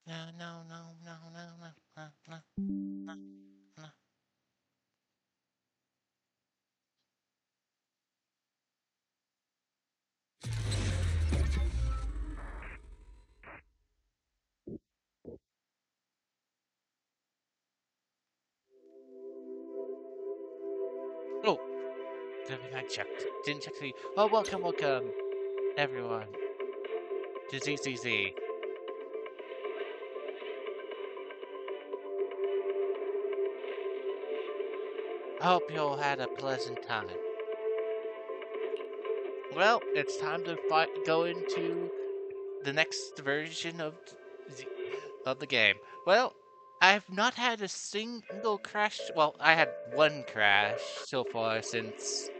No, no, no, no, no, no, no, no, no, no. Oh, I checked. Didn't check the. Oh, welcome, welcome, everyone, to ZZZ. I hope you all had a pleasant time. Well, it's time to go into the next version of the game. Well, I've not had a single crash. Well, I had one crash so far since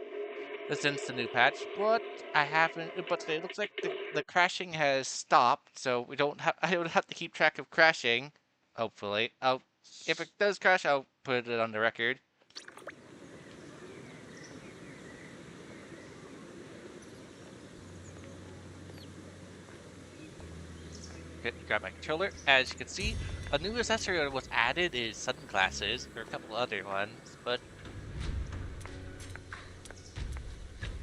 the new patch, but I haven't. But it looks like the crashing has stopped, so we don't have. I don't have to keep track of crashing. Hopefully, I'll. If it does crash, I'll put it on the record. Grab my controller. As you can see, a new accessory that was added is sunglasses. There are a couple other ones, but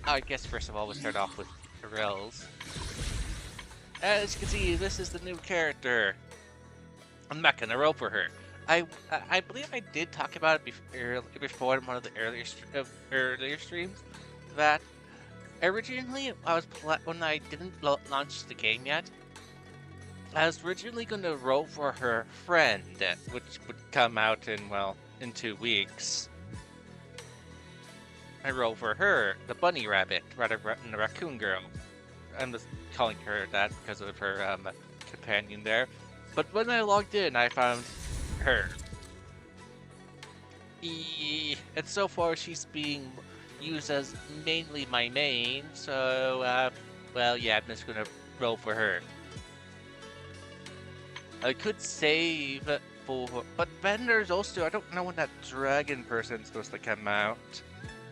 I guess first of all we'll start off with Rails. As you can see, this is the new character. I'm not gonna roll for her. I believe I did talk about it before in one of the earlier streams that originally when I didn't launch the game yet, I was originally gonna roll for her friend, which would come out in well in 2 weeks. I roll for her, the bunny rabbit, rather than the raccoon girl. I'm just calling her that because of her companion there. But when I logged in, I found her. And so far, she's being used as mainly my main. So, well, yeah, I'm just gonna roll for her. I could save for, but then there's also I don't know when that dragon person's supposed to come out.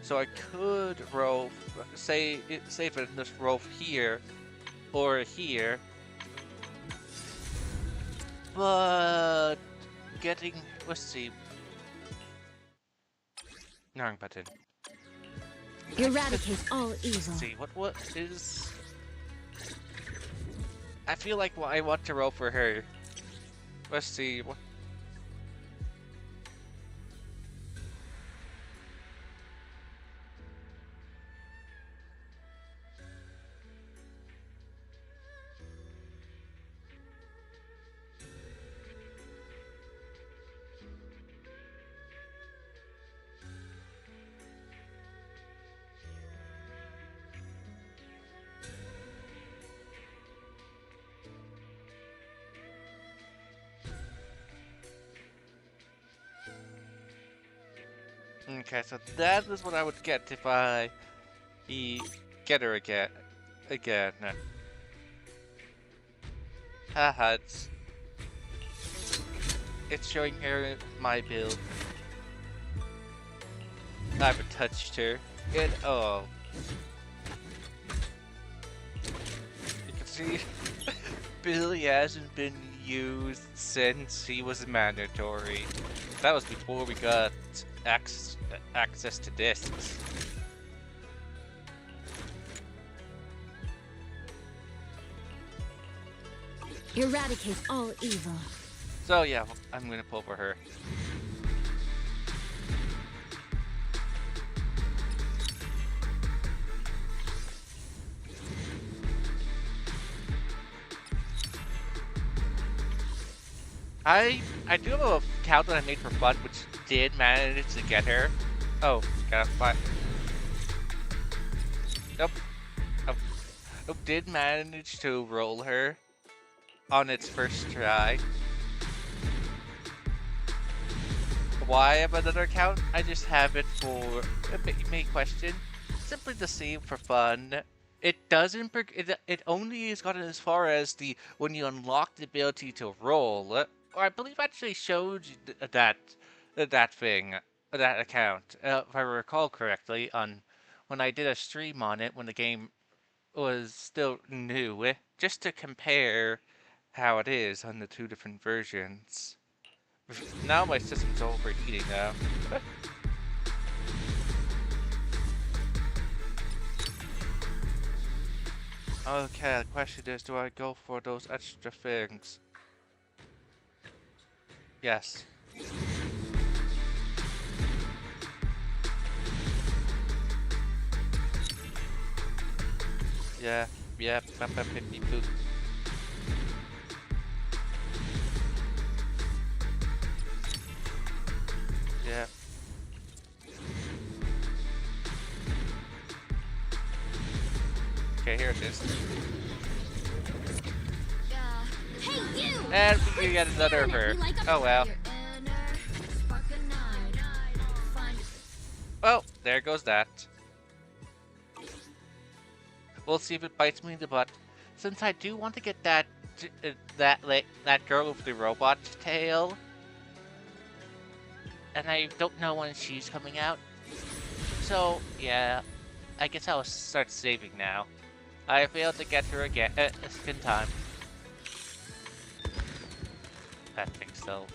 So I could roll, save it and just roll here or here. But getting, let's see. Wrong button. Eradicate all evil. Let's see, what is... I feel like I want to roll for her. Let's see, what... Okay, so that is what I would get if I get her again. Haha, it's showing her my build. I haven't touched her. Oh. You can see Billy hasn't been used since he was mandatory. That was before we got access to discs. Eradicate all evil. So yeah, I'm gonna pull for her. I do have a count that I made for fun, which did manage to get her. Oh, got five. Nope. Oh, oh, did manage to roll her on its first try. Why I have another account? I just have it for a may question, simply to see for fun. It doesn't. It only has gotten as far as the when you unlock the ability to roll. Or I believe I actually showed you that thing, that account, if I recall correctly, on when I did a stream on it when the game was still new, just to compare how it is on the two different versions. Now my system's overheating now. Okay, the question is, do I go for those extra things? Yes. Yeah, yeah, beep, boop. Yeah. Okay, here it is. Hey, you! And we get another of her. Oh well. Well, there goes that. We'll see if it bites me in the butt. Since I do want to get that that girl with the robot tail, and I don't know when she's coming out. So yeah, I guess I'll start saving now. I failed to get her again a second time. That thing still.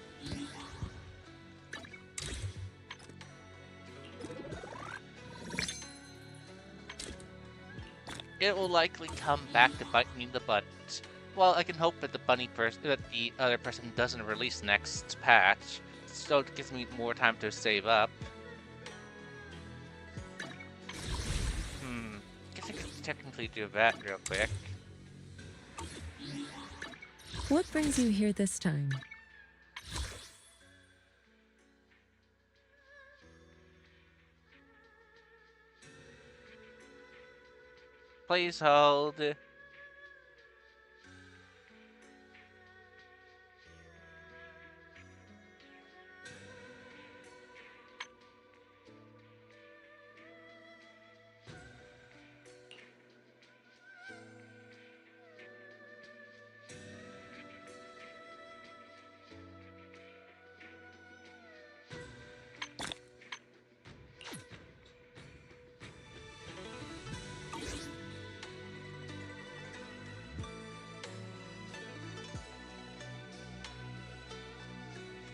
It will likely come back to bite me in the butt. Well, I can hope that the other person doesn't release next patch, so it gives me more time to save up. Guess I could technically do that real quick. What brings you here this time? Please hold.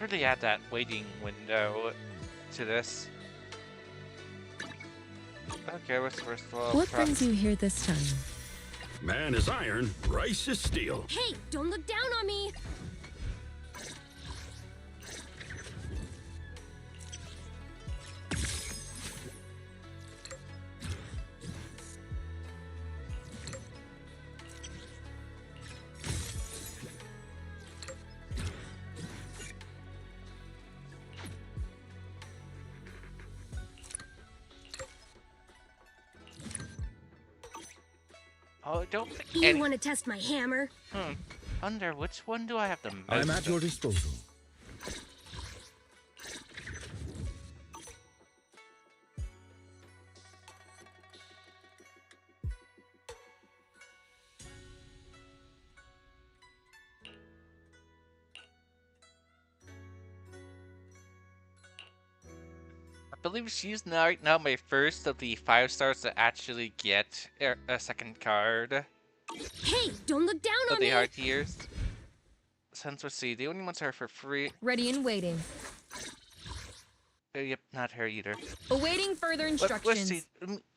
Really add that waiting window to this. Okay, what's first of all? What brings you here this time? Man is iron, rice is steel. Hey, don't look down on me! Oh, I don't think You want to test my hammer? Under which one do I have the most? I'm at your disposal. I believe she's right now my first of the 5 stars to actually get a second card Hey, don't look down of on the me! hard tiers. Since let's see, the only ones are for free. Ready and waiting. Yep, not her either. Awaiting further Let's instructions. see.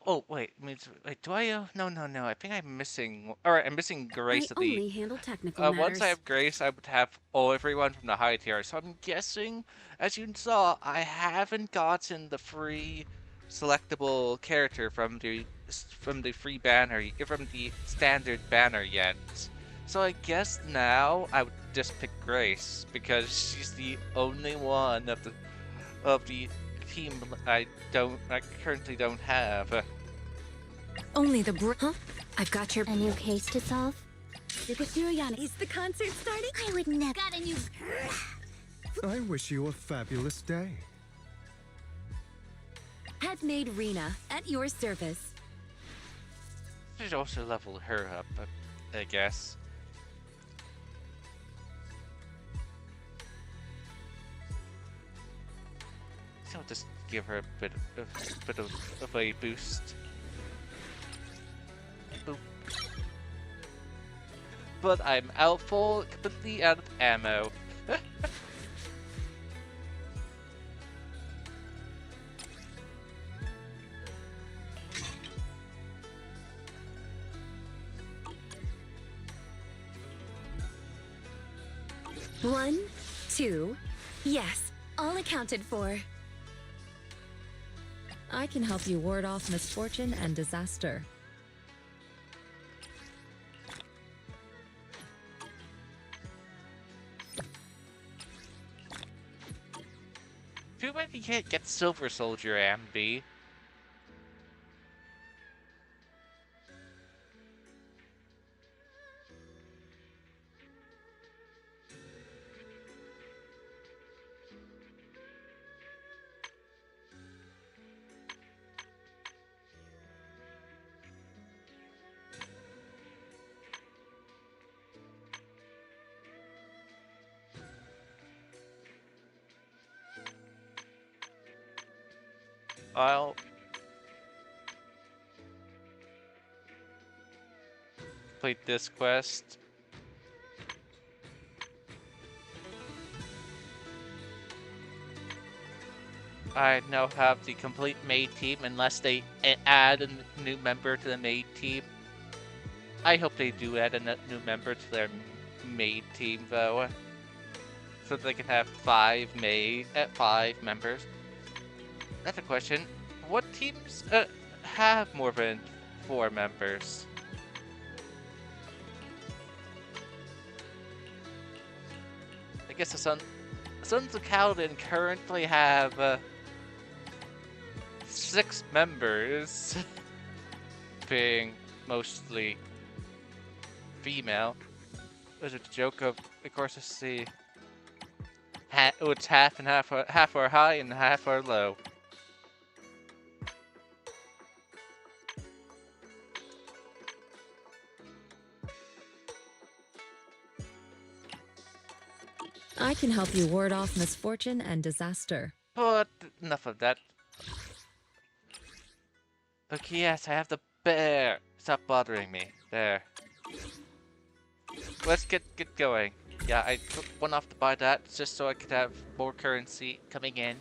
Oh wait, wait. Do I? No. I think I'm missing. All right, I'm missing Grace I of the. only handle technical matters. Once I have Grace, I would have everyone from the high tier. So I'm guessing, as you saw, I haven't gotten the free selectable character from the free banner, from the standard banner yet. So I guess now I would just pick Grace because she's the only one of the team I currently don't have. Only the Huh? I've got your... A new case to solve? Is the concert starting? I would never... Got a new... I wish you a fabulous day. Handmade Rena, at your service. Should also level her up, I guess. So I'll just give her a bit of a boost. Boop. but I'm completely out of ammo. One, two, yes, all accounted for. I can help you ward off misfortune and disaster. Too bad you can't get Silver Soldier, Ambi. I'll complete this quest. I now have the complete maid team unless they add a new member to the maid team. I hope they do add a new member to their maid team though, so they can have 5 members. That's a question. What teams have more than 4 members? I guess the Sons of Kaladin currently have 6 members, being mostly female. There's a joke of course, let's see. It's half and half. Half are high and half are low. I can help you ward off misfortune and disaster. But enough of that. Okay, yes, I have the bear. Stop bothering me. There. Let's get going. Yeah, I took one off to buy that just so I could have more currency coming in.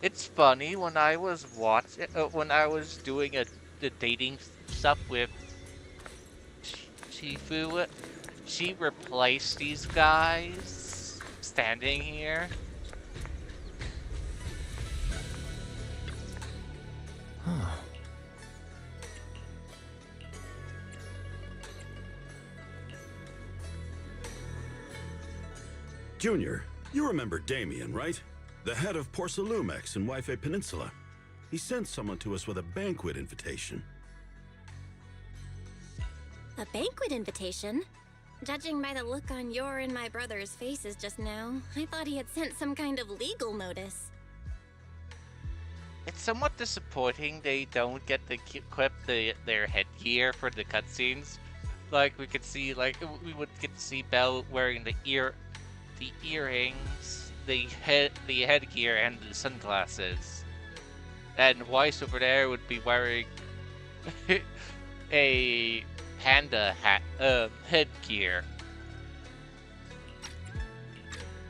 It's funny when I was doing the dating stuff with Shifu, she replaced these guys standing here. Junior, you remember Damien, right? The head of Porcelumex in Wife Peninsula. He sent someone to us with a banquet invitation. A banquet invitation? Judging by the look on your and my brother's faces just now, I thought he had sent some kind of legal notice. It's somewhat disappointing they don't get to equip their headgear for the cutscenes. Like we could see, we would get to see Belle wearing the earrings, the headgear, and the sunglasses. And Weiss over there would be wearing a panda hat, headgear.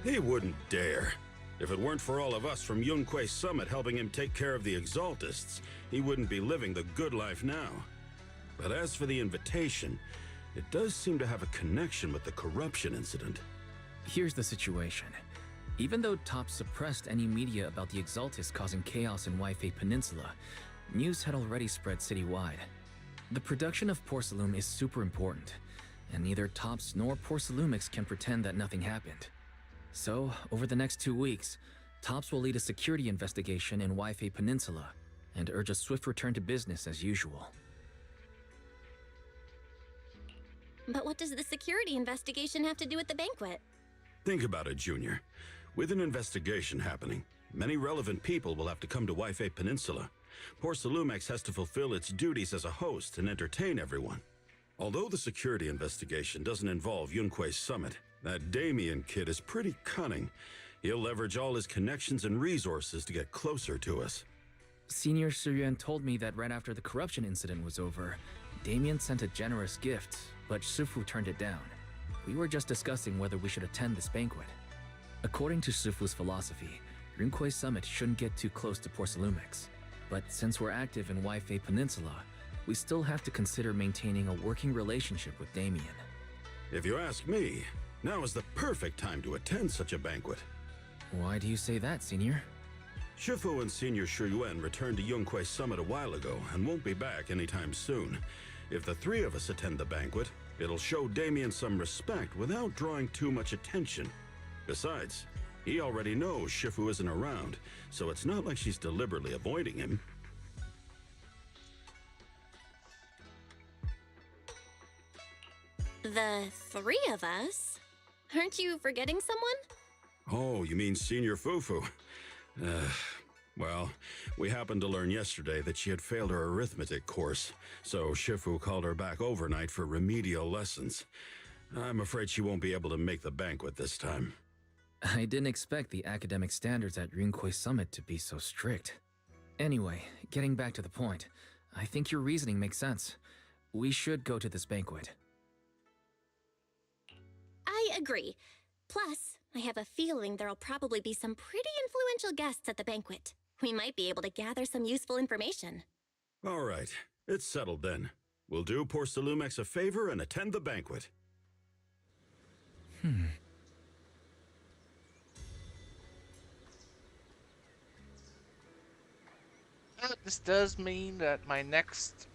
He wouldn't dare. If it weren't for all of us from Yunque Summit helping him take care of the Exaltists, he wouldn't be living the good life now. But as for the invitation, it does seem to have a connection with the corruption incident. Here's the situation. Even though Top suppressed any media about the Exaltists causing chaos in Wife Peninsula, news had already spread citywide. The production of Porcelume is super important, and neither Tops nor Porcelumix can pretend that nothing happened. So, over the next 2 weeks, Tops will lead a security investigation in Wife Peninsula and urge a swift return to business as usual. But what does the security investigation have to do with the banquet? Think about it, Junior. With an investigation happening, many relevant people will have to come to Wife Peninsula. Porcelumex has to fulfill its duties as a host and entertain everyone. Although the security investigation doesn't involve Yunque's summit, That Damien kid is pretty cunning. He'll leverage all his connections and resources to get closer to us. Senior Suyuan told me that right after the corruption incident was over, Damien sent a generous gift, but Shifu turned it down. We were just discussing whether we should attend this banquet. According to Shifu's philosophy, Rinkwei Summit shouldn't get too close to Porcelumix. But since we're active in Waifei Peninsula, we still have to consider maintaining a working relationship with Damien. If you ask me, now is the perfect time to attend such a banquet. Why do you say that, Senior? Shifu and Senior Shuyuan returned to Yunkwei Summit a while ago and won't be back anytime soon. If the three of us attend the banquet, it'll show Damien some respect without drawing too much attention. Besides, he already knows Shifu isn't around, so it's not like she's deliberately avoiding him. The three of us? Aren't you forgetting someone? Oh, you mean Senior Fufu? Well, we happened to learn yesterday that she had failed her arithmetic course, so Shifu called her back overnight for remedial lessons. I'm afraid she won't be able to make the banquet this time. I didn't expect the academic standards at Rinkwei Summit to be so strict. Anyway, getting back to the point, I think your reasoning makes sense. We should go to this banquet. I agree. Plus, I have a feeling there'll probably be some pretty influential guests at the banquet. We might be able to gather some useful information. All right, it's settled then. We'll do Porcelumix a favor and attend the banquet. This does mean that my next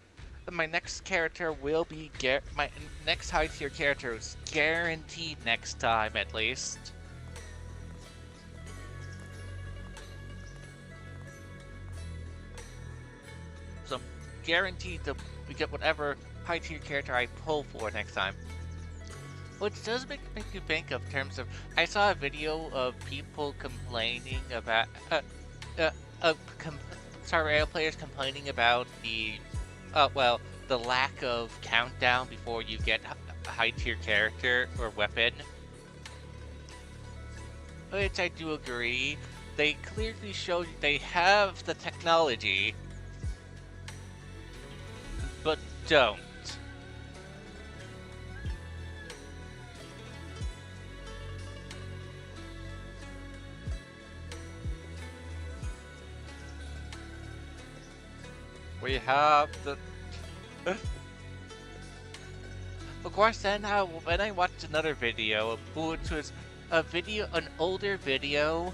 character will be my next high tier character is guaranteed next time at least. So I'm guaranteed to get whatever high tier character I pull for next time. Which does make me think of terms of I saw a video of people complaining about Rail players complaining about the the lack of countdown before you get a high tier character or weapon. Which I do agree. They clearly show they have the technology, but don't. We have the... Of course, then when I watched another video, which was an older video.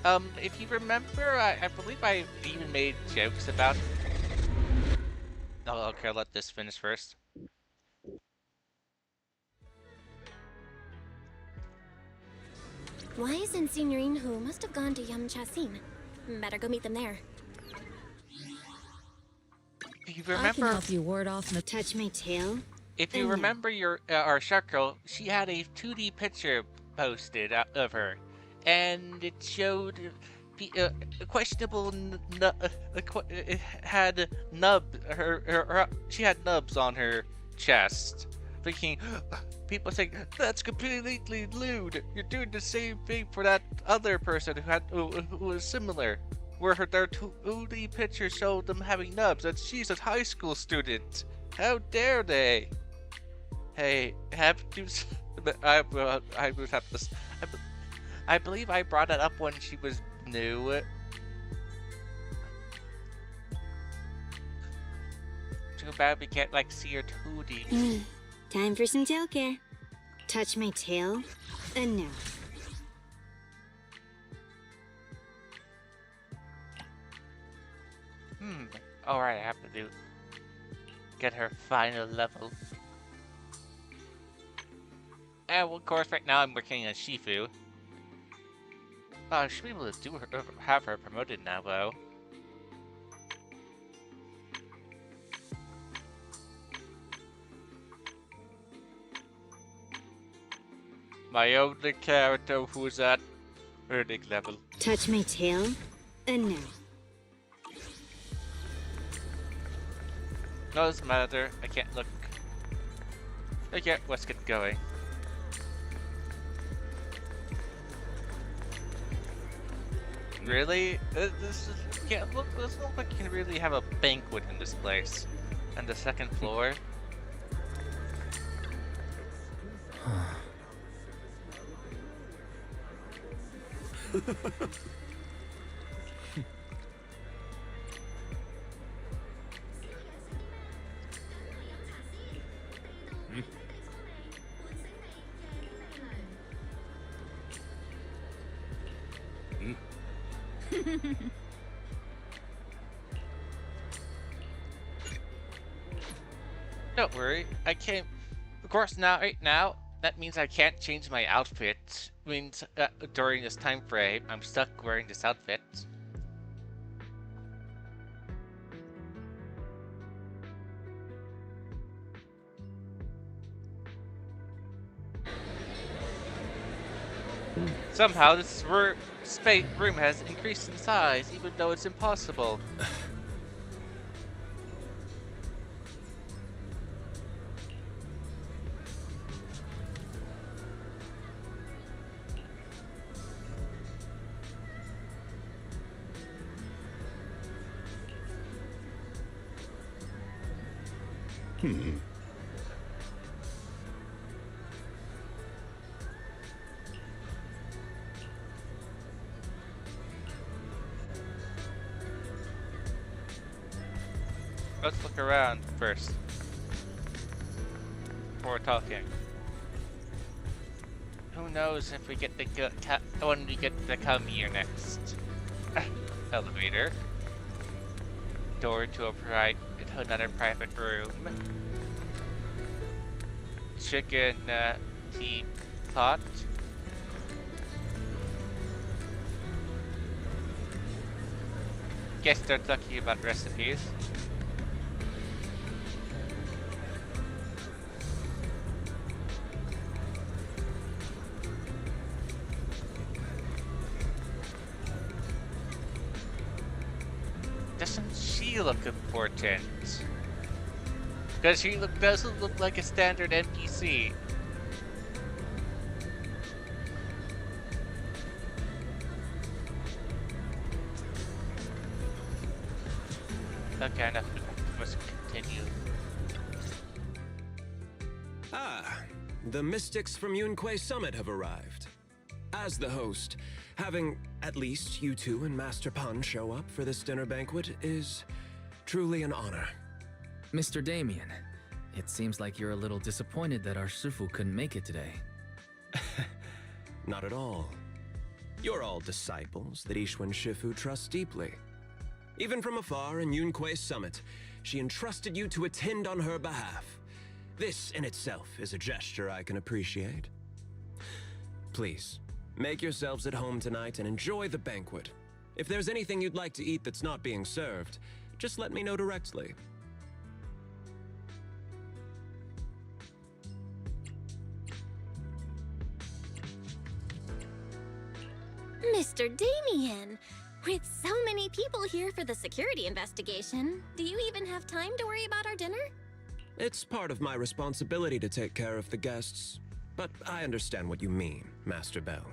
If you remember, I believe I even made jokes about... Oh, okay, I'll let this finish first. Wise and Signorine Hu must have gone to Yamchasin. Better go meet them there. If you I can remember, help you ward off the Touch my tail? if you remember our shark girl, she had a 2D picture posted of her, and it showed questionable. It had she had nubs on her chest. Thinking, people saying that's completely lewd. You're doing the same thing for that other person who was similar. Where their 2D picture showed them having nubs, and she's a high school student. How dare they? Hey, have you? I would have to. I believe I brought it up when she was new. Too bad we can't see her 2D. Time for some tail care. Touch my tail, and now. Alright, I have to get her final level. And of course, right now I'm working on Shifu. I should be able to have her promoted now, though. My only character who's at earning level. Touch my tail, and now. No, doesn't matter. I can't look. Okay, let's get going. Really? This is, can't look. Doesn't look like you can really have a banquet in this place. And the second floor. Don't worry, I can't. Of course, now right now that means I can't change my outfit. Means during this time frame, I'm stuck wearing this outfit. Somehow this room has increased in size, even though it's impossible. Let's look around first before talking. Who knows if we get when we get to come here next? Elevator. Door to another private room. Chicken tea pot. Guess they're talking about recipes. Doesn't she look important? Because she doesn't look like a standard NPC. Okay, enough. Must continue. Ah, the mystics from Yunquay Summit have arrived. As the host, having at least you two and Master Pan show up for this dinner banquet is truly an honor. Mr. Damien, it seems like you're a little disappointed that our Shifu couldn't make it today. Not at all. You're all disciples that Ishwan Shifu trusts deeply. Even from afar in Yunquay Summit, she entrusted you to attend on her behalf. This in itself is a gesture I can appreciate. Please, make yourselves at home tonight and enjoy the banquet. If there's anything you'd like to eat that's not being served, just let me know directly. Mr. Damien! With so many people here for the security investigation, do you even have time to worry about our dinner? It's part of my responsibility to take care of the guests, but I understand what you mean, Master Bell.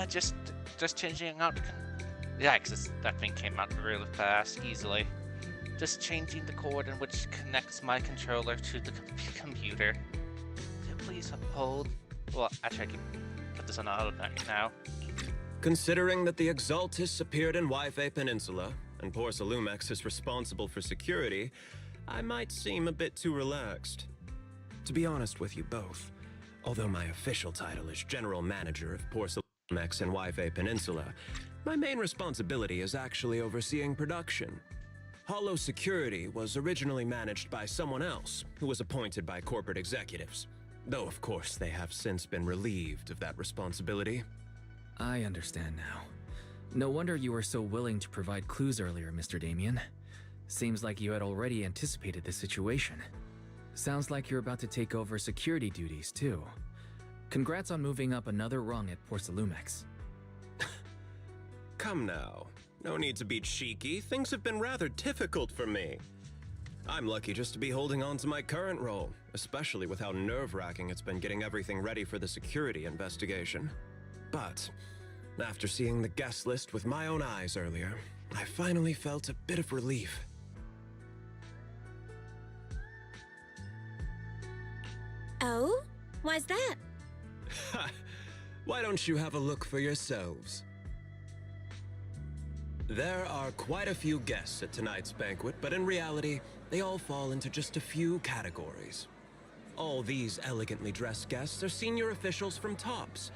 Just changing out. Yeah, because that thing came out really fast, easily. Just changing the cord in which connects my controller to the computer. Please hold. Well, actually, I can put this on auto now. Considering that the Exaltis appeared in Yfei Peninsula, and Porsalumex is responsible for security, I might seem a bit too relaxed. To be honest with you both, although my official title is General Manager of Porcelamex and Yfe Peninsula, my main responsibility is actually overseeing production. Hollow Security was originally managed by someone else who was appointed by corporate executives. Though, of course, they have since been relieved of that responsibility. I understand now. No wonder you were so willing to provide clues earlier, Mr. Damien. Seems like you had already anticipated the situation. Sounds like you're about to take over security duties, too. Congrats on moving up another rung at Porcelumex. Come now. No need to be cheeky. Things have been rather difficult for me. I'm lucky just to be holding on to my current role, especially with how nerve-wracking it's been getting everything ready for the security investigation. But after seeing the guest list with my own eyes earlier, I finally felt a bit of relief. Oh? Why's that? Why don't you have a look for yourselves? There are quite a few guests at tonight's banquet, but in reality, they all fall into just a few categories. All these elegantly dressed guests are senior officials from TOPS.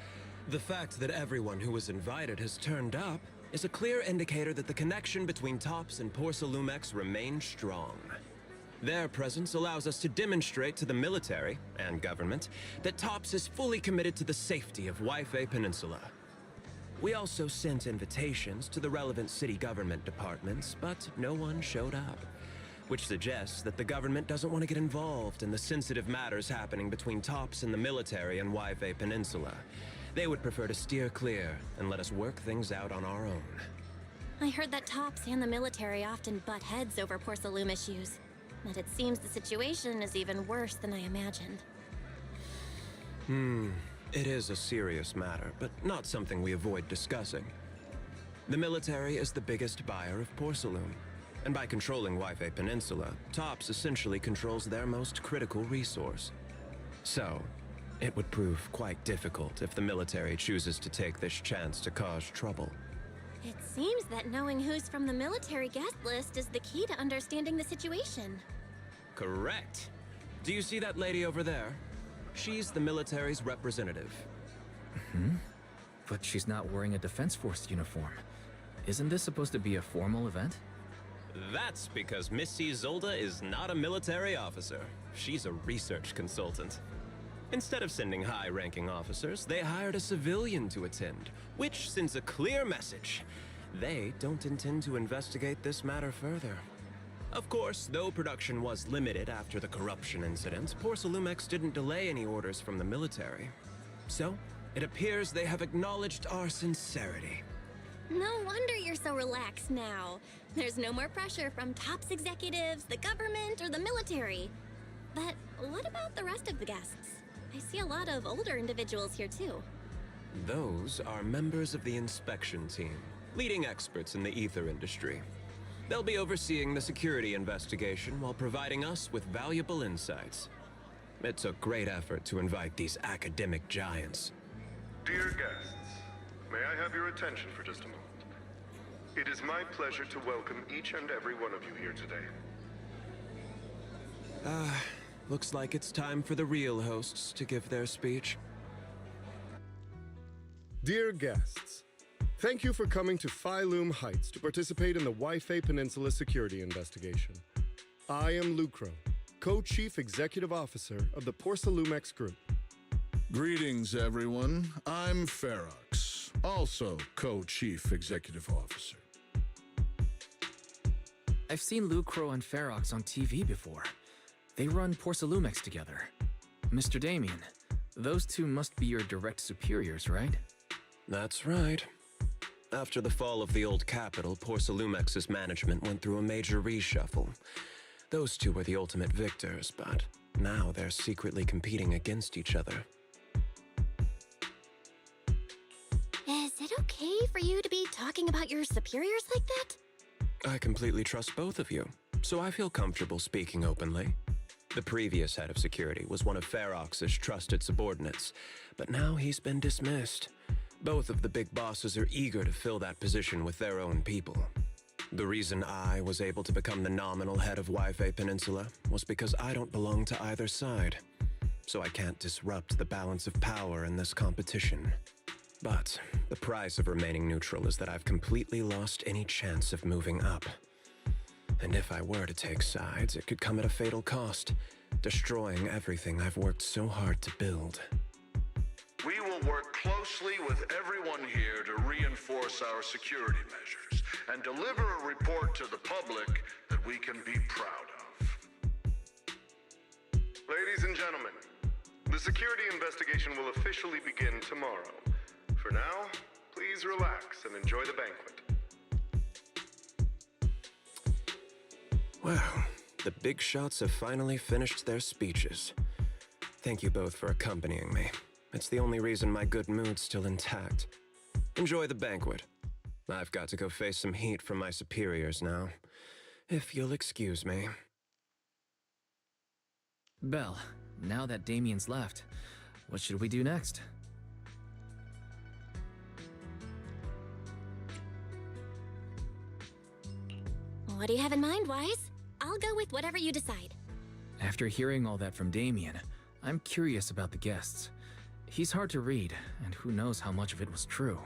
The fact that everyone who was invited has turned up is a clear indicator that the connection between TOPS and Porcelumex remains strong. Their presence allows us to demonstrate to the military and government that TOPS is fully committed to the safety of Yfe Peninsula. We also sent invitations to the relevant city government departments, but no one showed up, which suggests that the government doesn't want to get involved in the sensitive matters happening between TOPS and the military and Yfe Peninsula. They would prefer to steer clear and let us work things out on our own. I heard that TOPS and the military often butt heads over Porcelume issues, but it seems the situation is even worse than I imagined. It is a serious matter, but not something we avoid discussing. The military is the biggest buyer of Porcelume, and by controlling Yfe Peninsula, TOPS essentially controls their most critical resource. So, it would prove quite difficult if the military chooses to take this chance to cause trouble. It seems that knowing who's from the military guest list is the key to understanding the situation. Correct. Do you see that lady over there? She's the military's representative. But she's not wearing a Defense Force uniform. Isn't this supposed to be a formal event? That's because Missy Zolda is not a military officer. She's a research consultant. Instead of sending high-ranking officers, they hired a civilian to attend, which sends a clear message. They don't intend to investigate this matter further. Of course, though production was limited after the corruption incident, Porcelumex didn't delay any orders from the military. So, it appears they have acknowledged our sincerity. No wonder you're so relaxed now. There's no more pressure from TOPS executives, the government, or the military. But what about the rest of the guests? I see a lot of older individuals here too. Those are members of the inspection team, leading experts in the ether industry. They'll be overseeing the security investigation while providing us with valuable insights. It took great effort to invite these academic giants. Dear guests, may I have your attention for just a moment? It is my pleasure to welcome each and every one of you here today. Looks like it's time for the real hosts to give their speech. Dear guests, thank you for coming to Phylum Heights to participate in the Yfe Peninsula security investigation. I am Lucro, Co-Chief Executive Officer of the Porcelumex Group. Greetings, everyone. I'm Ferox, also Co-Chief Executive Officer. I've seen Lucro and Ferox on TV before. They run Porcelumex together. Mr. Damien, those two must be your direct superiors, right? That's right. After the fall of the old capital, Porcelumex's management went through a major reshuffle. Those two were the ultimate victors, but now they're secretly competing against each other. Is it okay for you to be talking about your superiors like that? I completely trust both of you, so I feel comfortable speaking openly. The previous head of security was one of Ferox's trusted subordinates, but now he's been dismissed. Both of the big bosses are eager to fill that position with their own people. The reason I was able to become the nominal head of Waifei Peninsula was because I don't belong to either side, so I can't disrupt the balance of power in this competition. But the price of remaining neutral is that I've completely lost any chance of moving up. And if I were to take sides, it could come at a fatal cost, destroying everything I've worked so hard to build. We will work closely with everyone here to reinforce our security measures and deliver a report to the public that we can be proud of. Ladies and gentlemen, the security investigation will officially begin tomorrow. For now, please relax and enjoy the banquet. Well, the big shots have finally finished their speeches. Thank you both for accompanying me. It's the only reason my good mood's still intact. Enjoy the banquet. I've got to go face some heat from my superiors now. If you'll excuse me. Belle, now that Damien's left, what should we do next? What do you have in mind, Wise? I'll go with whatever you decide. After hearing all that from Damien, I'm curious about the guests. He's hard to read, and who knows how much of it was true.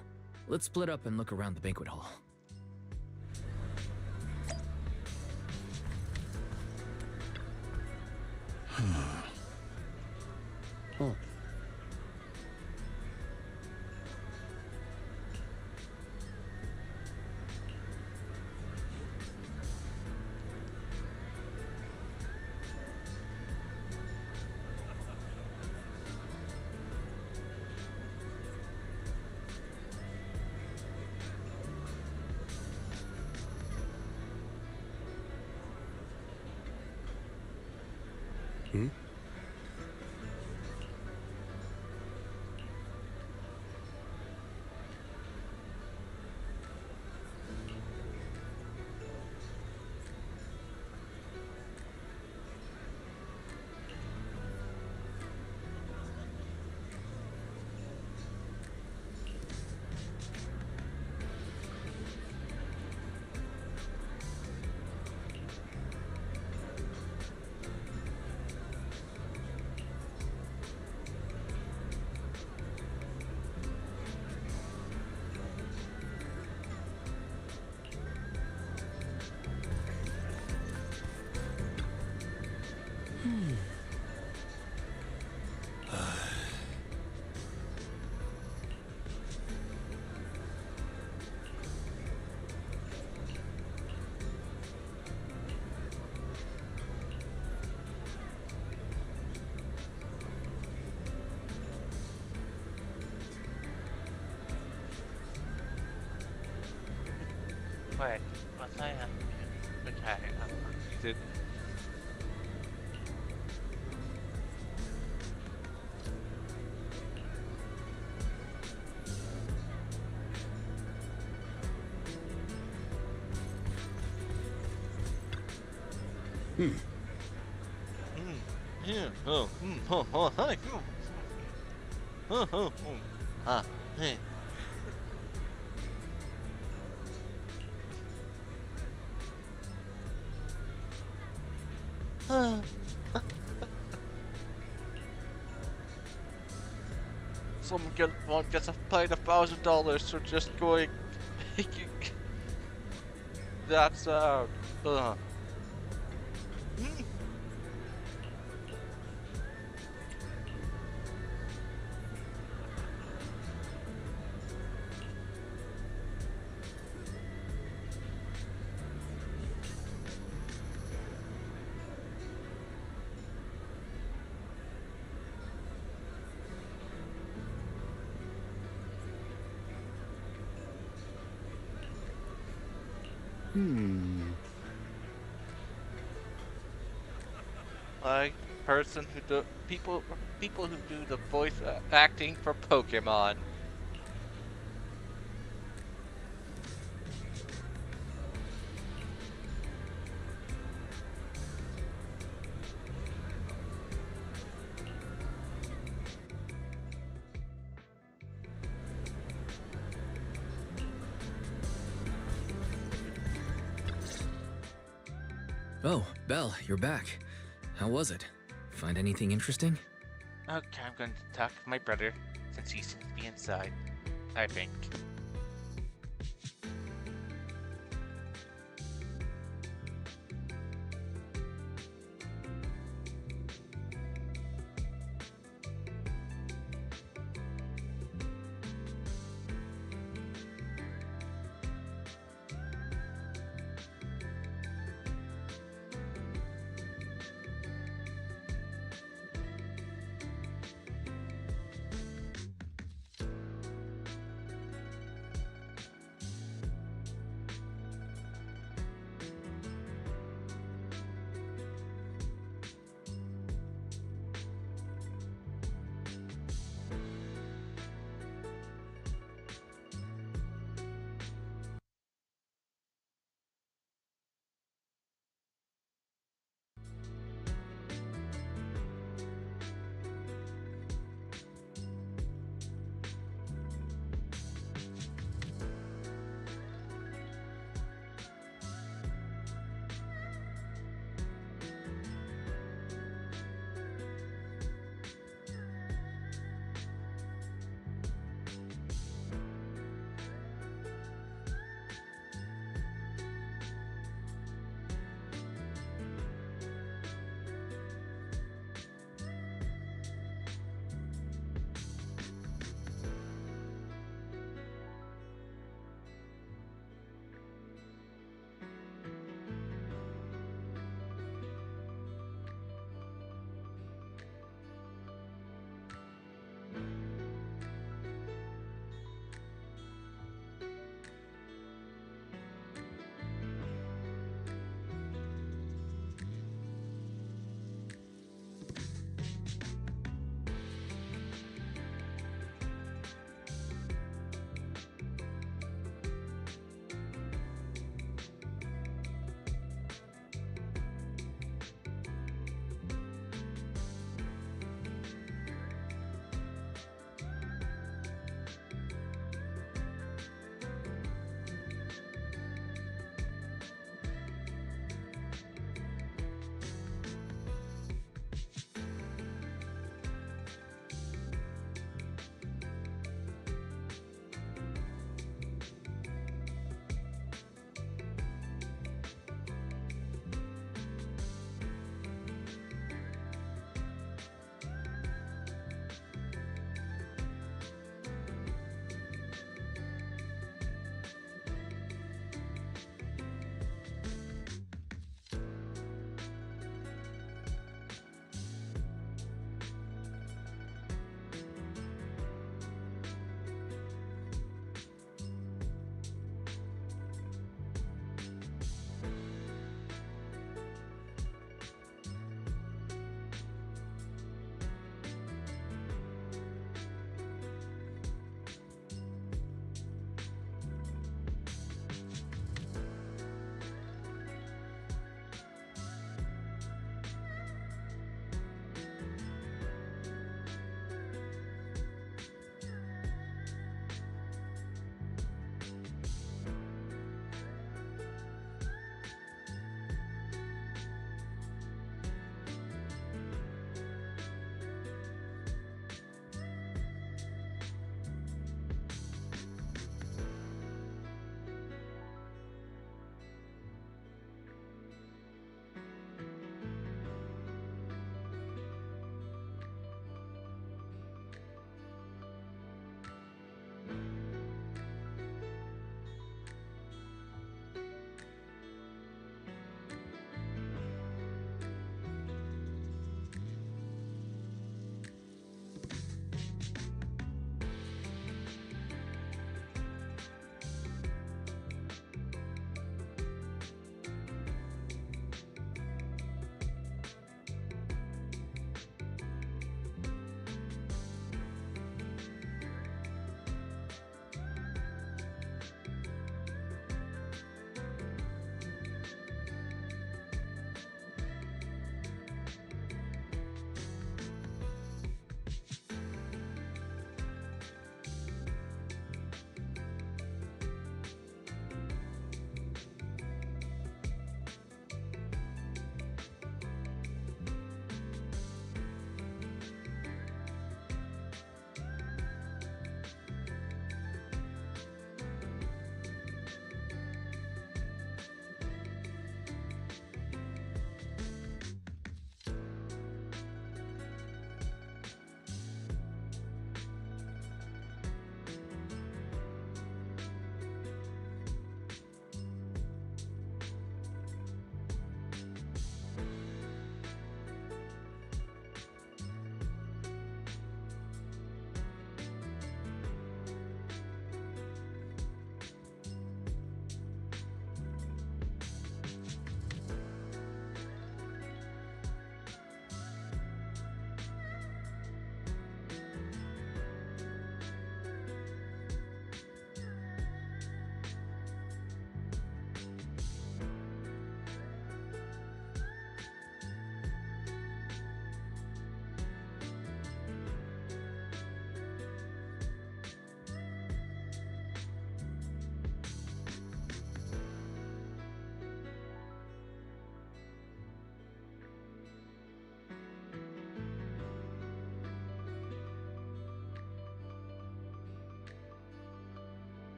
Let's split up and look around the banquet hall. Oh. Hmm? Wait, was I okay, did... Yeah, oh, oh, hi. Hey. Someone gets paid $1,000 for just going. That's out. Like person who do people who do the voice acting for Pokemon. Oh, Belle, you're back. How was it? Find anything interesting? Okay, I'm going to talk to my brother since he seems to be inside. I think.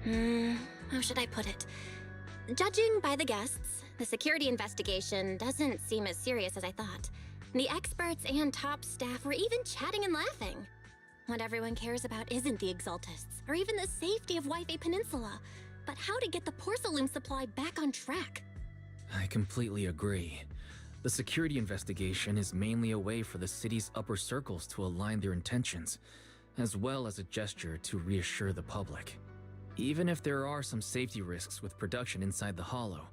How should I put it? Judging by the guests, the security investigation doesn't seem as serious as I thought. The experts and top staff were even chatting and laughing. What everyone cares about isn't the Exaltists, or even the safety of Wi-Fi Peninsula, but how to get the porcelain supply back on track. I completely agree. The security investigation is mainly a way for the city's upper circles to align their intentions, as well as a gesture to reassure the public. Even if there are some safety risks with production inside the Hollow,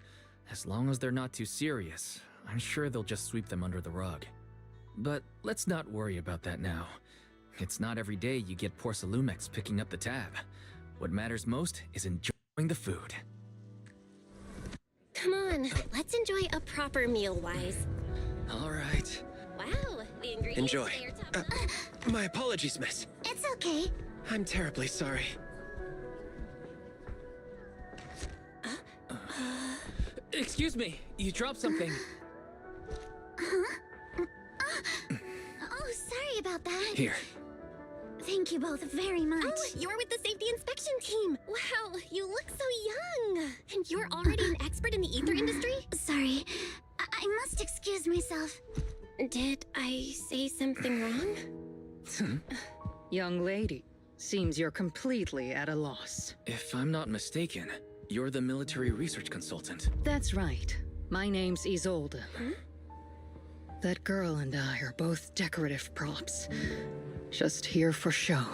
as long as they're not too serious, I'm sure they'll just sweep them under the rug. But let's not worry about that now. It's not every day you get Porcelumex picking up the tab. What matters most is enjoying the food. Come on, let's enjoy a proper meal, Wise. All right. Wow, the ingredients Enjoy. today are top My apologies, miss. It's okay. I'm terribly sorry. Excuse me, you dropped something. Oh, sorry about that. Here. Thank you both very much. Oh, you're with the safety inspection team. Wow, you look so young. And you're already an expert in the ether industry? Sorry, I must excuse myself. Did I say something wrong? Young lady, seems you're completely at a loss. If I'm not mistaken, you're the military research consultant. That's right. My name's Isolde. That girl and I are both decorative props. Just here for show.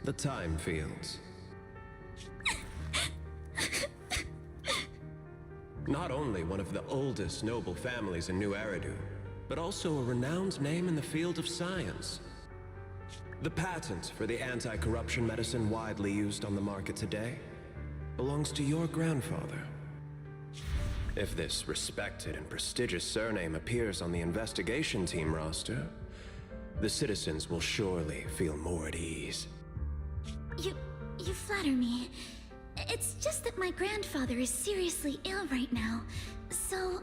The time fields. Not only one of the oldest noble families in New Eridu, but also a renowned name in the field of science. The patent for the anti-corruption medicine widely used on the market today belongs to your grandfather. If this respected and prestigious surname appears on the investigation team roster, the citizens will surely feel more at ease. You flatter me. It's just that my grandfather is seriously ill right now, so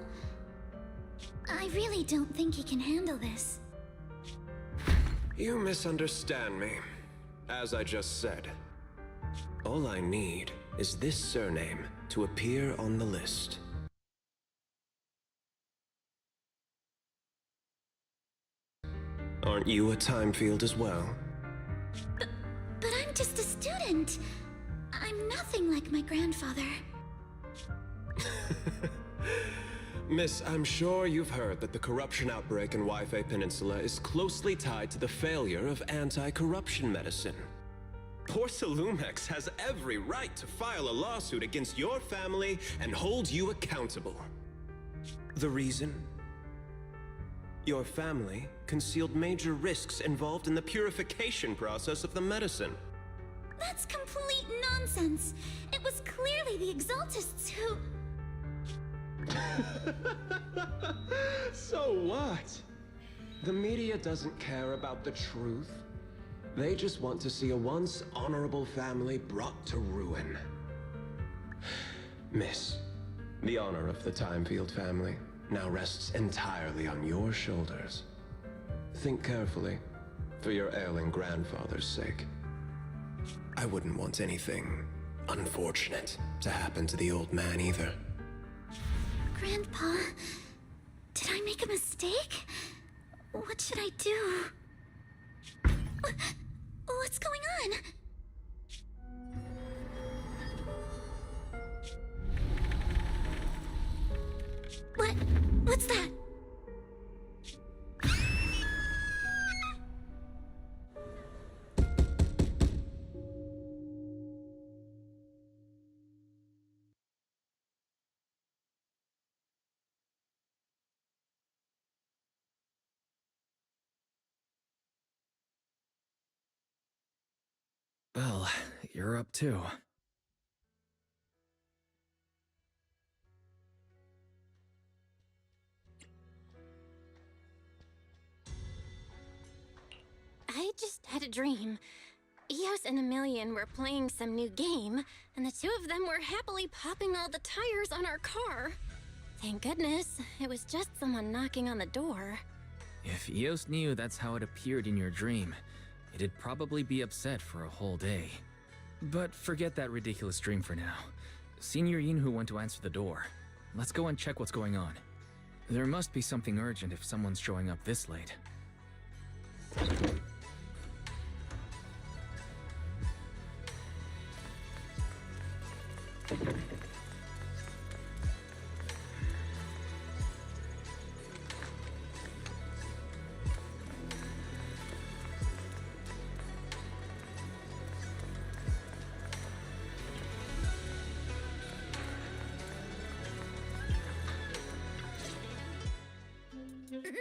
I really don't think he can handle this. You misunderstand me. As I just said, all I need is this surname to appear on the list. Aren't you a time field as well? But I'm just a student. I'm nothing like my grandfather. Miss, I'm sure you've heard that the corruption outbreak in Wi-Fi Peninsula is closely tied to the failure of anti-corruption medicine. Porcelumex has every right to file a lawsuit against your family and hold you accountable. The reason? Your family concealed major risks involved in the purification process of the medicine. That's complete nonsense. It was clearly the Exaltists who... So what? The media doesn't care about the truth. They just want to see a once honorable family brought to ruin. Miss, the honor of the Timefield family now rests entirely on your shoulders. Think carefully, for your ailing grandfather's sake. I wouldn't want anything unfortunate to happen to the old man either. Grandpa, did I make a mistake? What should I do? What's going on? What's that? Well, you're up too. I just had a dream. Eos and Emilian were playing some new game, and the two of them were happily popping all the tires on our car. Thank goodness, it was just someone knocking on the door. If Eos knew that's how it appeared in your dream, it'd probably be upset for a whole day. But forget that ridiculous dream for now. Senior Yinhu went to answer the door. Let's go and check what's going on. There must be something urgent if someone's showing up this late.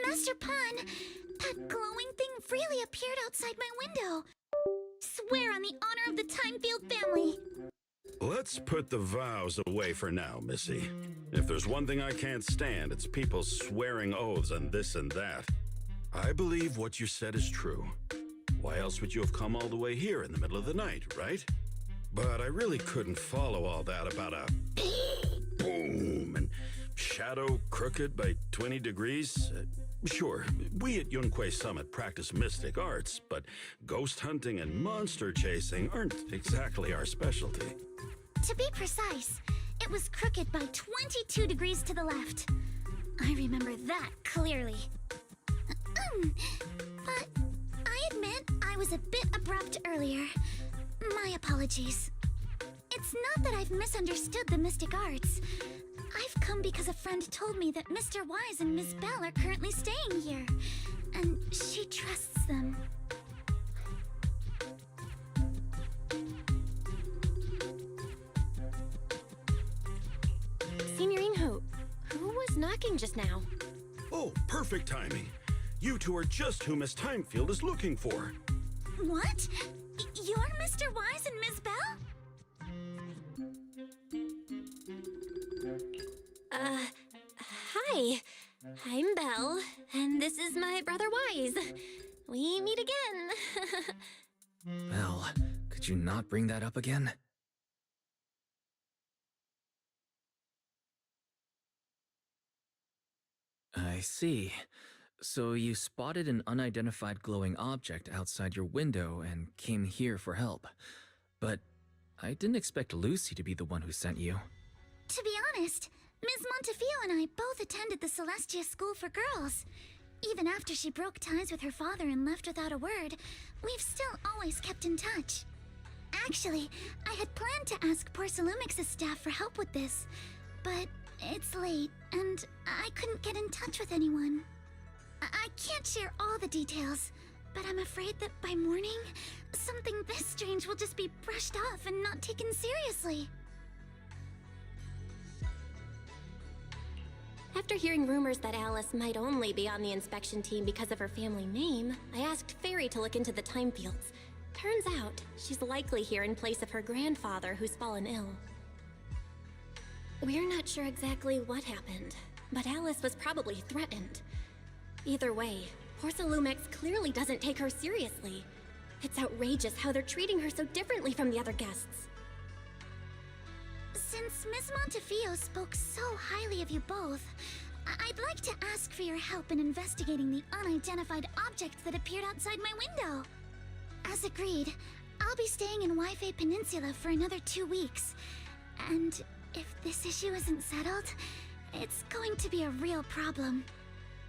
Master Pun, that glowing thing really appeared outside my window. Swear on the honor of the Timefield family. Let's put the vows away for now, Missy. If there's one thing I can't stand, it's people swearing oaths and this and that. I believe what you said is true. Why else would you have come all the way here in the middle of the night, right? But I really couldn't follow all that about a boom and shadow crooked by 20 degrees. Sure, we at Yunquay Summit practice mystic arts, but ghost hunting and monster chasing aren't exactly our specialty. To be precise, it was crooked by 22 degrees to the left. I remember that clearly. But I admit I was a bit abrupt earlier. My apologies. It's not that I've misunderstood the mystic arts. I've come because a friend told me that Mr. Wise and Miss Bell are currently staying here, and she trusts them. Signorine who was knocking just now? Oh, perfect timing. You two are just who Miss Timefield is looking for. What? You're Mr. Wise and Miss Bell? Hi. I'm Belle, and this is my brother Wise. We meet again. Belle, could you not bring that up again? I see. So you spotted an unidentified glowing object outside your window and came here for help. But I didn't expect Lucy to be the one who sent you. To be honest, Ms. Montefiore and I both attended the Celestia School for Girls. Even after she broke ties with her father and left without a word, we've still always kept in touch. Actually, I had planned to ask Porcelumix's staff for help with this, but it's late, and I couldn't get in touch with anyone. I can't share all the details, but I'm afraid that by morning, something this strange will just be brushed off and not taken seriously. After hearing rumors that Alice might only be on the inspection team because of her family name, I asked Fairy to look into the Timefields. Turns out, she's likely here in place of her grandfather who's fallen ill. We're not sure exactly what happened, but Alice was probably threatened. Either way, Porcelumix clearly doesn't take her seriously. It's outrageous how they're treating her so differently from the other guests. Since Ms. Montefiore spoke so highly of you both, I'd like to ask for your help in investigating the unidentified object that appeared outside my window. As agreed, I'll be staying in Wi-Fi Peninsula for another 2 weeks. And if this issue isn't settled, it's going to be a real problem.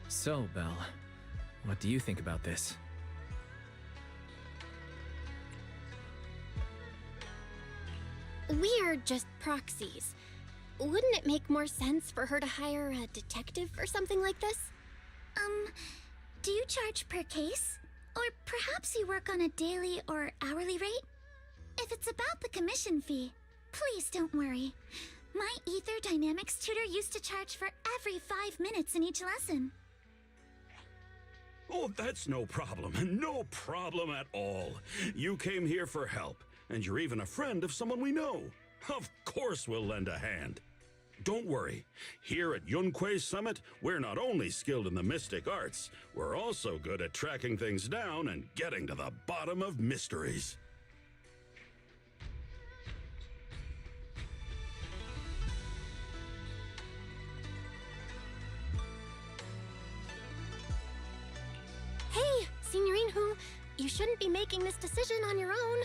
So, Belle, what do you think about this? We are just proxies. Wouldn't it make more sense for her to hire a detective or something like this? Do you charge per case? Or perhaps you work on a daily or hourly rate? If it's about the commission fee, please don't worry. My Ether Dynamics tutor used to charge for every 5 minutes in each lesson. Oh, that's no problem. No problem at all. You came here for help, and you're even a friend of someone we know. Of course we'll lend a hand. Don't worry. Here at Yunquay Summit, we're not only skilled in the mystic arts, we're also good at tracking things down and getting to the bottom of mysteries. shouldn't be making this decision on your own.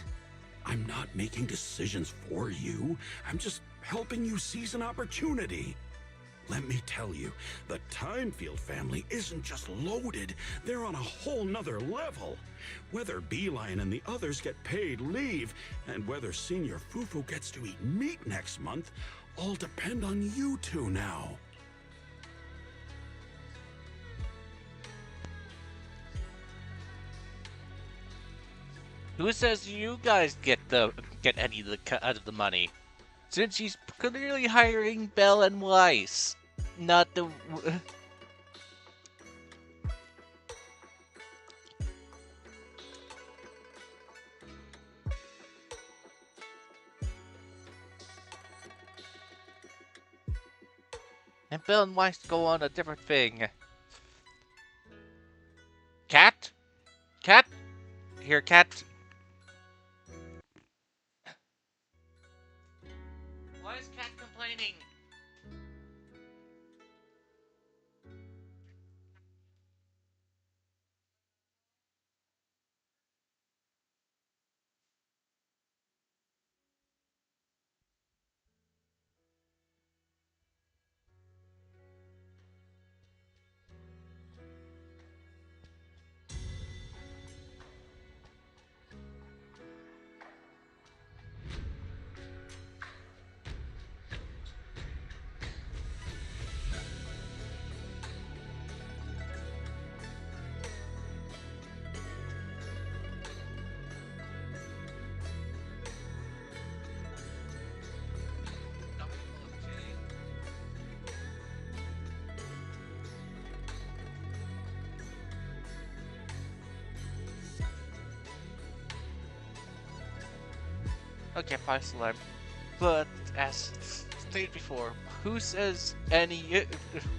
I'm not making decisions for you. I'm just helping you seize an opportunity. Let me tell you, the Timefield family isn't just loaded, they're on a whole nother level. Whether Beeline and the others get paid leave, and whether Senior Fufu gets to eat meat next month, all depend on you two now. Who says you guys get any of the cut out of the money? Since she's clearly hiring Bell and Weiss, not the. And Bell and Weiss go on a different thing. Cat? Cat? Here, Cat. Why is Cat complaining? Okay, fine, Slime. But as stated before, who says any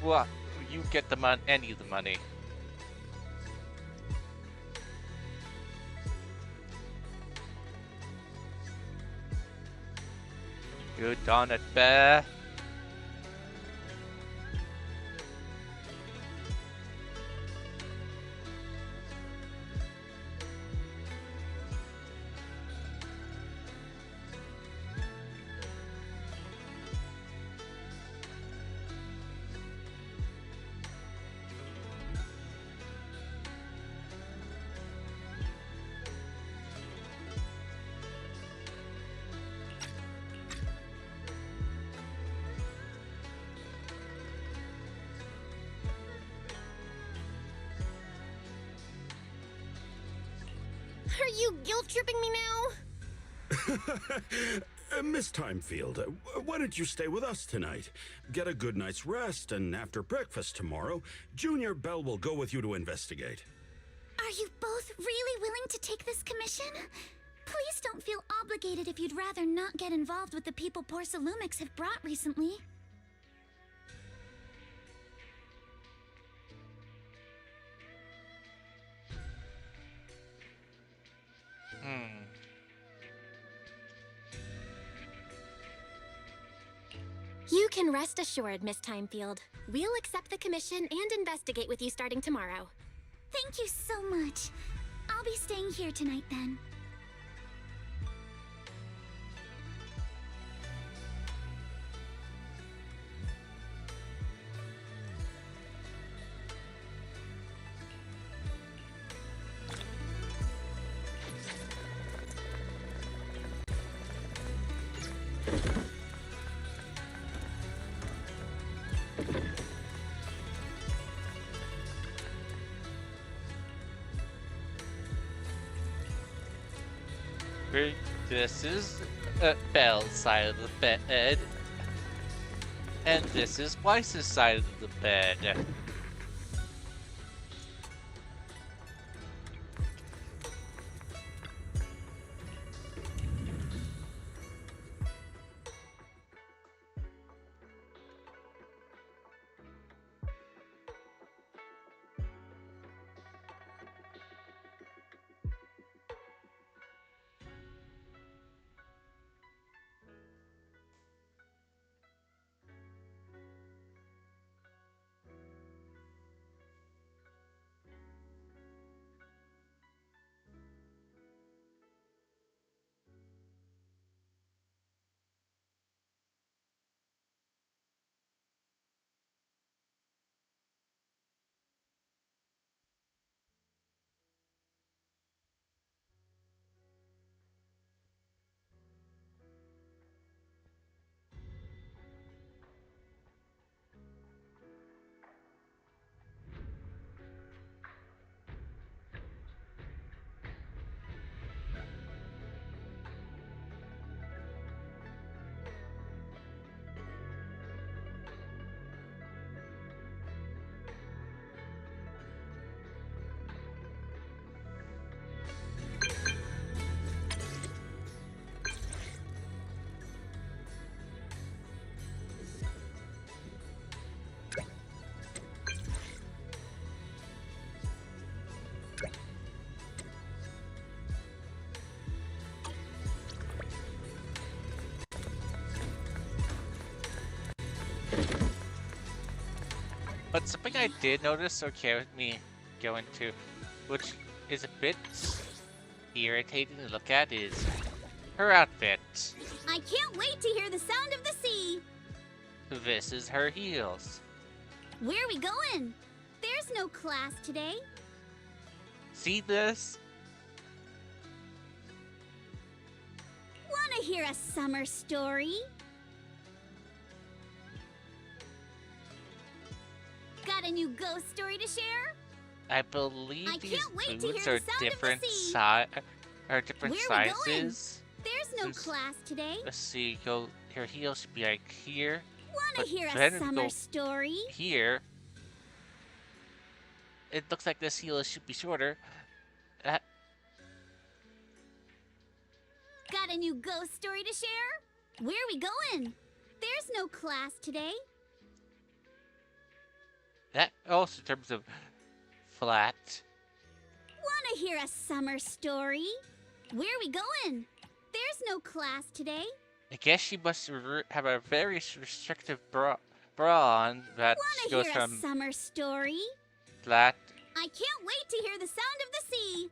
well, you get the any of the money? You done it, Bear. Are you guilt-tripping me now? Miss Timefield, why don't you stay with us tonight? Get a good night's rest, and after breakfast tomorrow, Junior Bell will go with you to investigate. Are you both really willing to take this commission? Please don't feel obligated if you'd rather not get involved with the people Porcelumics have brought recently. You can rest assured, Miss Timefield. We'll accept the commission and investigate with you starting tomorrow. Thank you so much. I'll be staying here tonight then. This is Bell's side of the bed, and this is Weiss's side of the bed. But something I did notice, okay, with me going to, which is a bit irritating to look at, is her outfit. I can't wait to hear the sound of the sea. This is her heels. Where are we going? There's no class today. See this? Wanna hear a summer story? Got a new ghost story to share? I believe I these can't wait to boots hear are the sound of the different sea. different Where are we going? sizes. There's no Let's- class today. Let's see, go her heels should be like here. Wanna But hear then a if you summer go story? Here. It looks like this heel should be shorter. Got a new ghost story to share? Where are we going? There's no class today. That also in terms of flat. Wanna hear a summer story? Where are we going? There's no class today. I guess she must have a very restrictive bra on that she Wanna goes hear a from summer story? flat. I can't wait to hear the sound of the sea.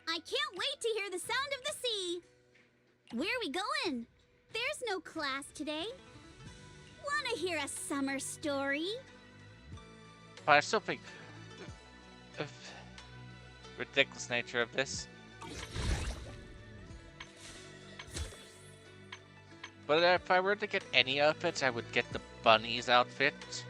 I can't wait to hear the sound of the sea. Where are we going? There's no class today. Wanna hear a summer story? But I still think of ridiculous nature of this. But if I were to get any outfits, I would get the bunny's outfit.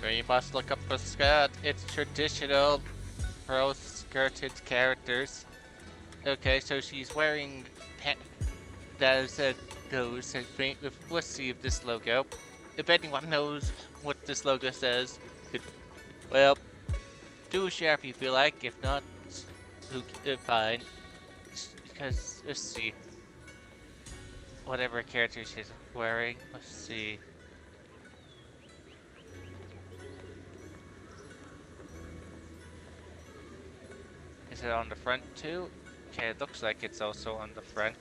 You must look up a skirt. It's traditional pro-skirted characters. Okay, so she's wearing let's see if this logo. If anyone knows what this logo says, well, do share if you feel like. If not, fine. Because let's see, whatever character she's wearing. Let's see. Is it on the front too? Okay, it looks like it's also on the front.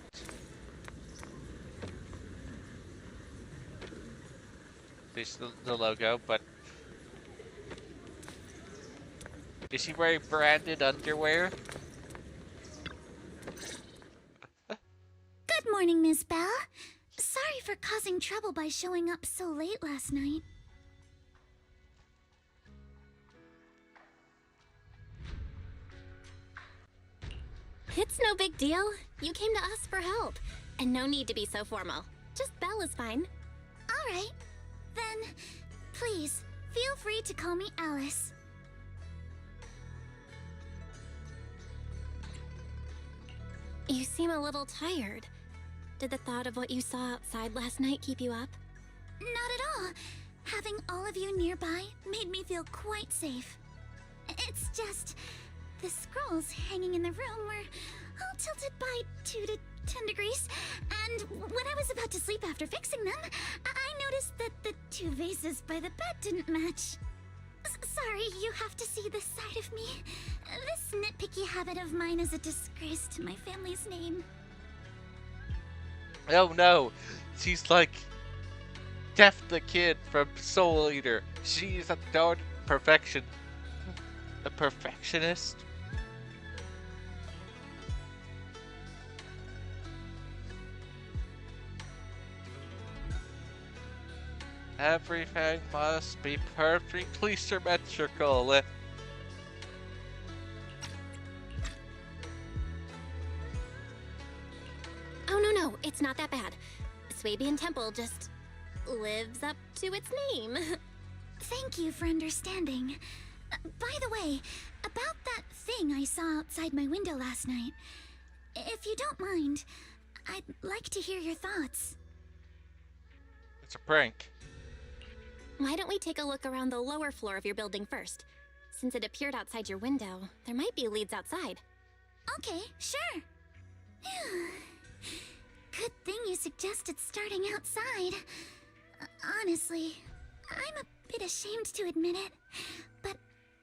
This is the logo, but is she wearing branded underwear? Good morning, Miss Bell. Sorry for causing trouble by showing up so late last night. It's no big deal. You came to us for help. And no need to be so formal. Just Belle is fine. All right. Then, please, feel free to call me Alice. You seem a little tired. Did the thought of what you saw outside last night keep you up? Not at all. Having all of you nearby made me feel quite safe. It's just, the scrolls hanging in the room were all tilted by 2 to 10 degrees, and when I was about to sleep after fixing them, I noticed that the 2 vases by the bed didn't match. Sorry, you have to see this side of me. This nitpicky habit of mine is a disgrace to my family's name. Oh no, she's like Def the Kid from Soul Eater. She's a darn perfectionist. Everything must be perfectly symmetrical. Oh, no, it's not that bad. Swabian Temple just lives up to its name. Thank you for understanding. By the way, about that thing I saw outside my window last night, if you don't mind, I'd like to hear your thoughts. It's a prank. Why don't we take a look around the lower floor of your building first? Since it appeared outside your window, there might be leads outside. Okay, sure. Good thing you you suggested starting outside. Honestly, I'm a bit ashamed to admit it, but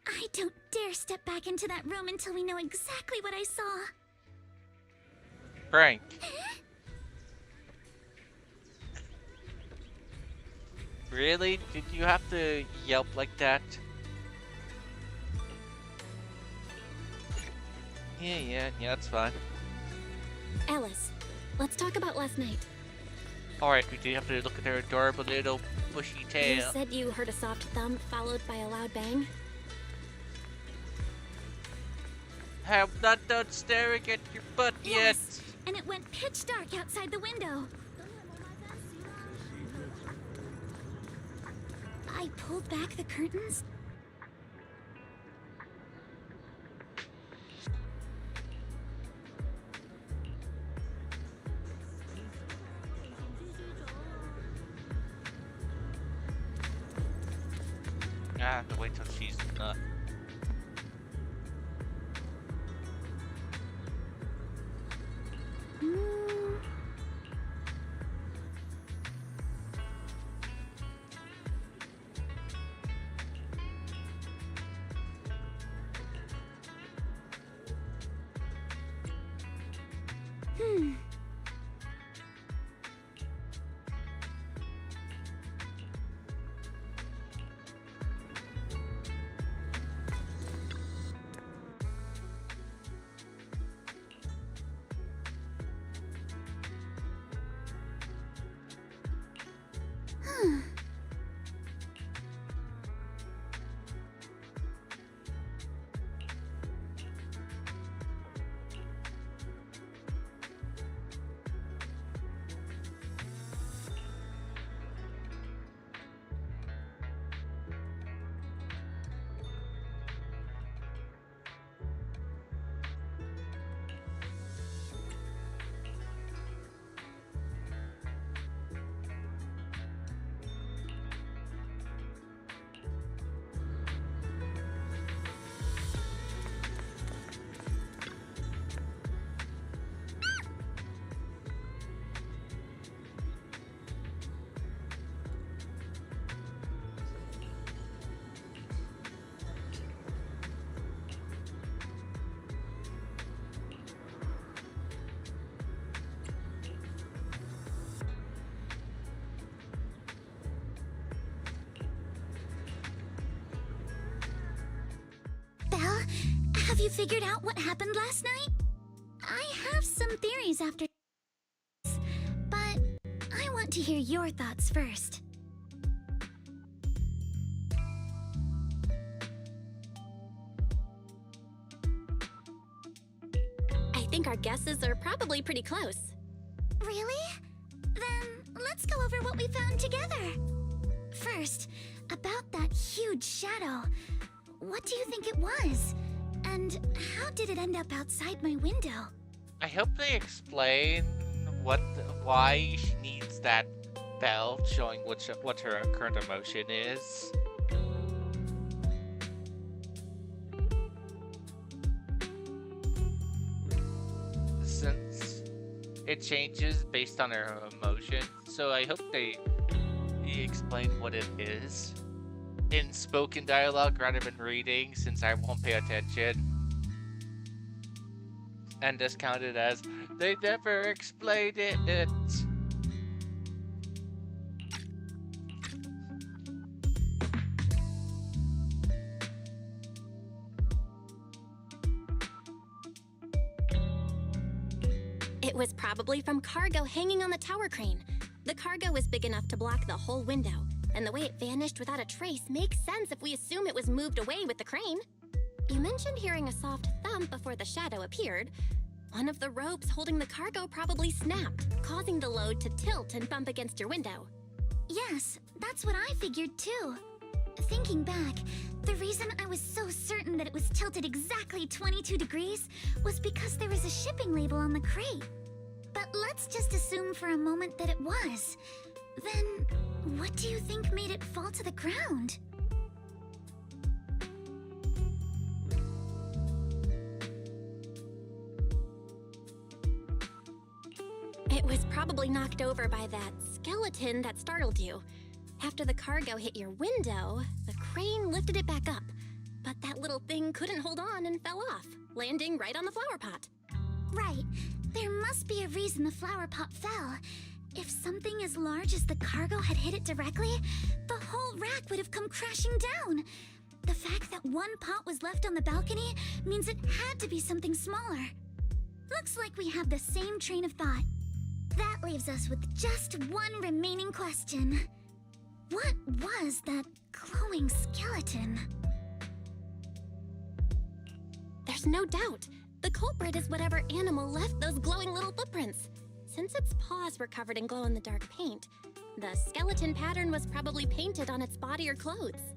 I don't dare step back into that room until we know exactly what I saw. Frank. Really? Did you have to yelp like that? Yeah, that's fine. Alice, let's talk about last night. Alright, we do have to look at her adorable little bushy You tail. said you heard a soft thump followed by a loud bang. Have not done staring at your butt yet. And it went pitch dark outside the window. I pulled back the curtains. I have to wait till she's not. Belle, have you figured out what happened last night? I have some theories after this, but I want to hear your thoughts first. I think our guesses are probably pretty close. Really? Then let's go over what we found together. First, about that huge shadow. What do you think it was? And how did it end up outside my window? I hope they explain why she needs that bell showing what her current emotion is. Since it changes based on her emotion, so I hope they explain what it is in spoken dialogue rather than reading, since I won't pay attention. And just count it as they never explained it. It was probably from cargo hanging on the tower crane. The cargo was big enough to block the whole window, and the way it vanished without a trace makes sense if we assume it was moved away with the crane. You mentioned hearing a soft thump before the shadow appeared. One of the ropes holding the cargo probably snapped, causing the load to tilt and bump against your window. Yes, that's what I figured too. Thinking back, the reason I was so certain that it was tilted exactly 22 degrees was because there was a shipping label on the crate. But let's just assume for a moment that it was. Then, what do you think made it fall to the ground? It was probably knocked over by that skeleton that startled you. After the cargo hit your window, the crane lifted it back up. But that little thing couldn't hold on and fell off, landing right on the flower pot. Right. There must be a reason the flower pot fell. If something as large as the cargo had hit it directly, the whole rack would have come crashing down. The fact that one pot was left on the balcony means it had to be something smaller. Looks like we have the same train of thought. That leaves us with just one remaining question. What was that glowing skeleton? There's no doubt. The culprit is whatever animal left those glowing little footprints. Since its paws were covered in glow-in-the-dark paint, the skeleton pattern was probably painted on its body or clothes.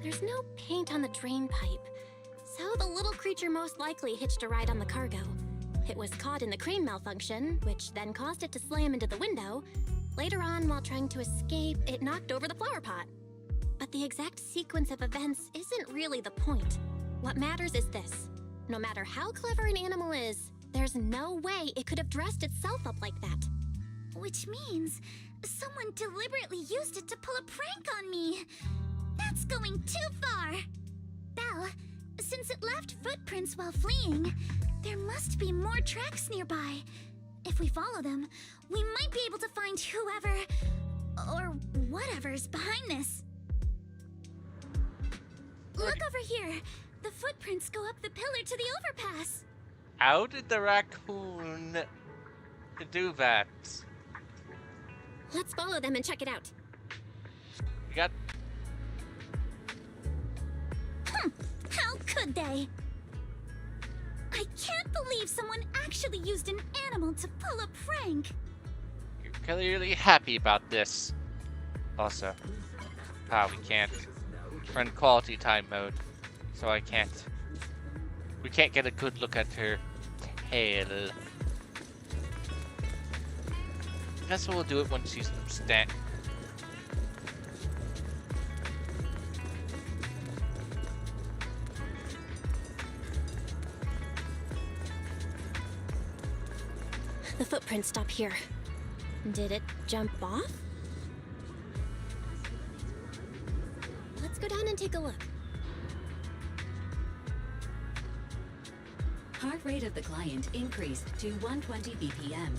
There's no paint on the drain pipe, so the little creature most likely hitched a ride on the cargo. It was caught in the crane malfunction, which then caused it to slam into the window. Later on, while trying to escape, it knocked over the flower pot. But the exact sequence of events isn't really the point. What matters is this. No matter how clever an animal is, there's no way it could have dressed itself up like that. Which means someone deliberately used it to pull a prank on me. That's going too far. Belle, since it left footprints while fleeing, there must be more tracks nearby. If we follow them, we might be able to find whoever or whatever's behind this. Look over here. The footprints go up the pillar to the overpass. How did the raccoon do that? Let's follow them and check it out. You got... How could they? I can't believe someone actually used an animal to pull a prank. You're clearly happy about this. Also, we can't. We're in quality time mode, so I can't. We can't get a good look at her tail. I guess we'll do it when she's stand. The footprints stop here. Did it jump off? Let's go down and take a look. Heart rate of the client increased to 120 BPM.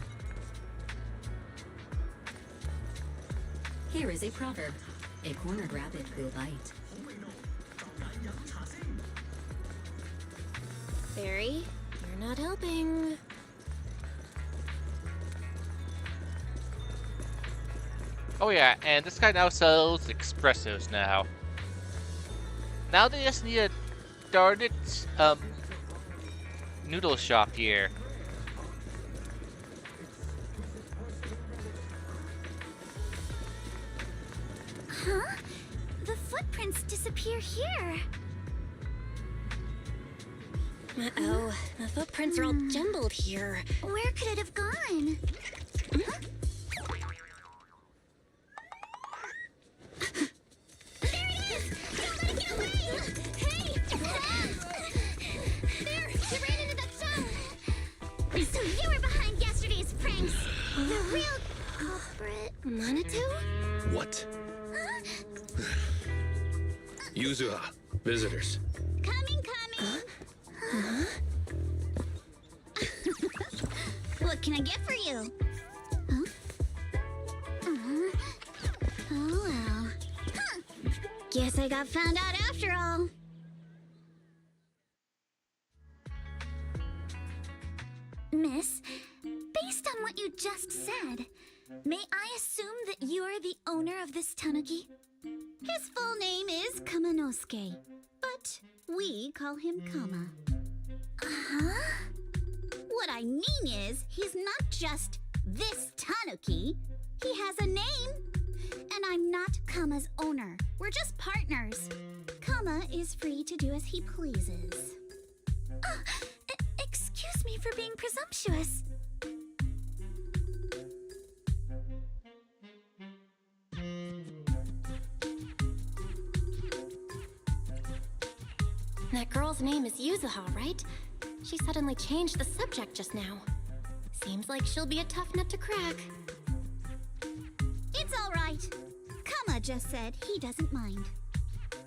Here is a proverb. A cornered rabbit will bite. Barry, you're not helping. Oh yeah, and this guy now sells espressos now. Now they just need a darn it, noodle shop here. Huh? The footprints disappear here. Uh-oh, the footprints are all jumbled here. Where could it have gone? Huh? There it is! Don't let it get away! Hey! There! You ran into that stone! So you were behind yesterday's pranks! The real culprit... Manitou? What? Yuzuha, visitors. Coming! What can I get for you? Huh? Oh well. Huh. Guess I got found out after all. Miss, based on what you just said, may I assume that you are the owner of this tanuki? His full name is Kamanosuke, but we call him Kama. Huh? What I mean is, he's not just this tanuki. He has a name. And I'm not Kama's owner. We're just partners. Kama is free to do as he pleases. Excuse me for being presumptuous. That girl's name is Yuzuha, right? She suddenly changed the subject just now. Seems like she'll be a tough nut to crack. It's all right. Kama just said he doesn't mind.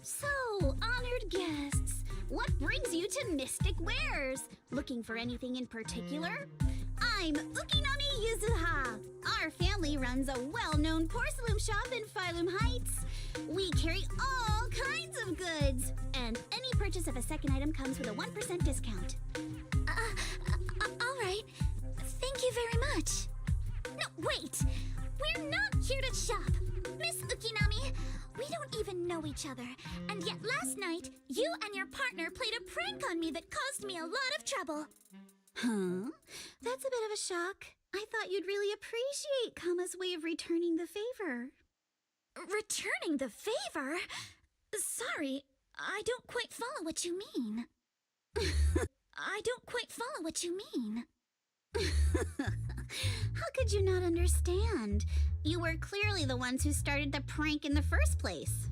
So, honored guests, what brings you to Mystic Wares? Looking for anything in particular? I'm Ukinami Yuzuha. Our family runs a well-known porcelain shop in Phylum Heights. We carry all kinds of goods, and any purchase of a second item comes with a 1% discount. All right. Thank you very much. No, wait! We're not here to shop! Miss Ukinami, we don't even know each other, and yet last night, you and your partner played a prank on me that caused me a lot of trouble. Huh? That's a bit of a shock. I thought you'd really appreciate Kama's way of returning the favor. Returning the favor? Sorry, I don't quite follow what you mean. I don't quite follow what you mean. How could you not understand? You were clearly the ones who started the prank in the first place.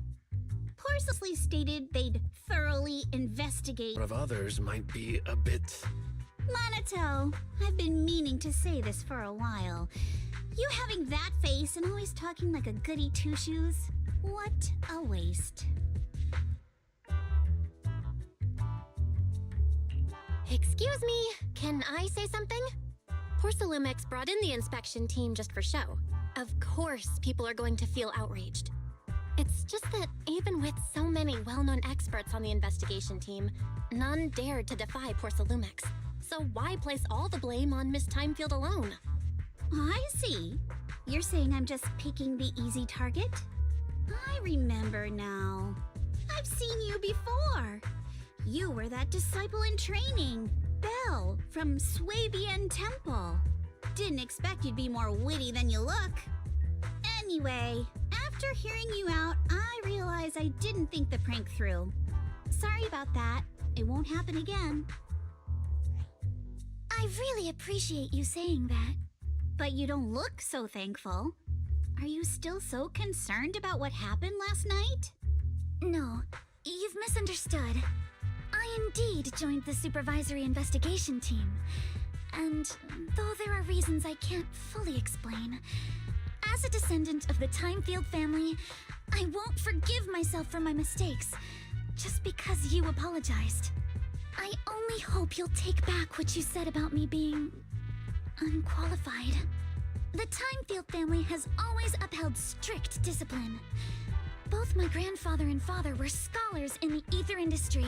Porcelain stated they'd thoroughly investigate. One of others might be a bit... Monato, I've been meaning to say this for a while. You having that face and always talking like a goody two-shoes? What a waste. Excuse me, can I say something? Porcelumex brought in the inspection team just for show. Of course, people are going to feel outraged. It's just that even with so many well-known experts on the investigation team, none dared to defy Porcelumex. So why place all the blame on Miss Timefield alone? I see. You're saying I'm just picking the easy target? I remember now. I've seen you before. You were that disciple in training, Belle, from Swabian Temple. Didn't expect you'd be more witty than you look. Anyway, after hearing you out, I realized I didn't think the prank through. Sorry about that. It won't happen again. I really appreciate you saying that. But you don't look so thankful. Are you still so concerned about what happened last night? No, you've misunderstood. I indeed joined the supervisory investigation team. And though there are reasons I can't fully explain, as a descendant of the Timefield family, I won't forgive myself for my mistakes just because you apologized. I only hope you'll take back what you said about me being unqualified. The Timefield family has always upheld strict discipline. Both my grandfather and father were scholars in the ether industry,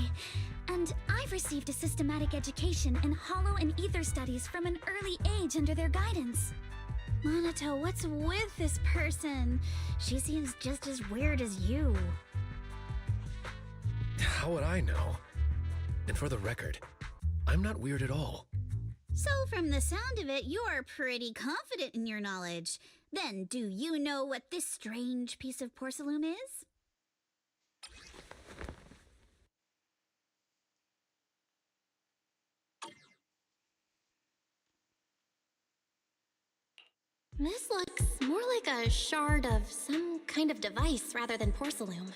and I've received a systematic education in hollow and ether studies from an early age under their guidance. Monato, what's with this person? She seems just as weird as you. How would I know? And for the record, I'm not weird at all. So from the sound of it, you're pretty confident in your knowledge. Then do you know what this strange piece of porcelain is? This looks more like a shard of some kind of device rather than porcelain.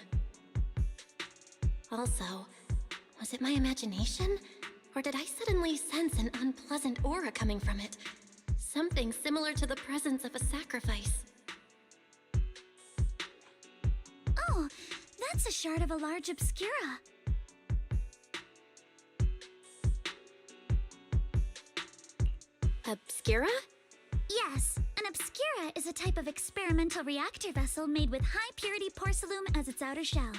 Also, was it my imagination? Or did I suddenly sense an unpleasant aura coming from it? Something similar to the presence of a sacrifice. Oh, that's a shard of a large obscura. Obscura? Yes, an obscura is a type of experimental reactor vessel made with high-purity porcelain as its outer shell.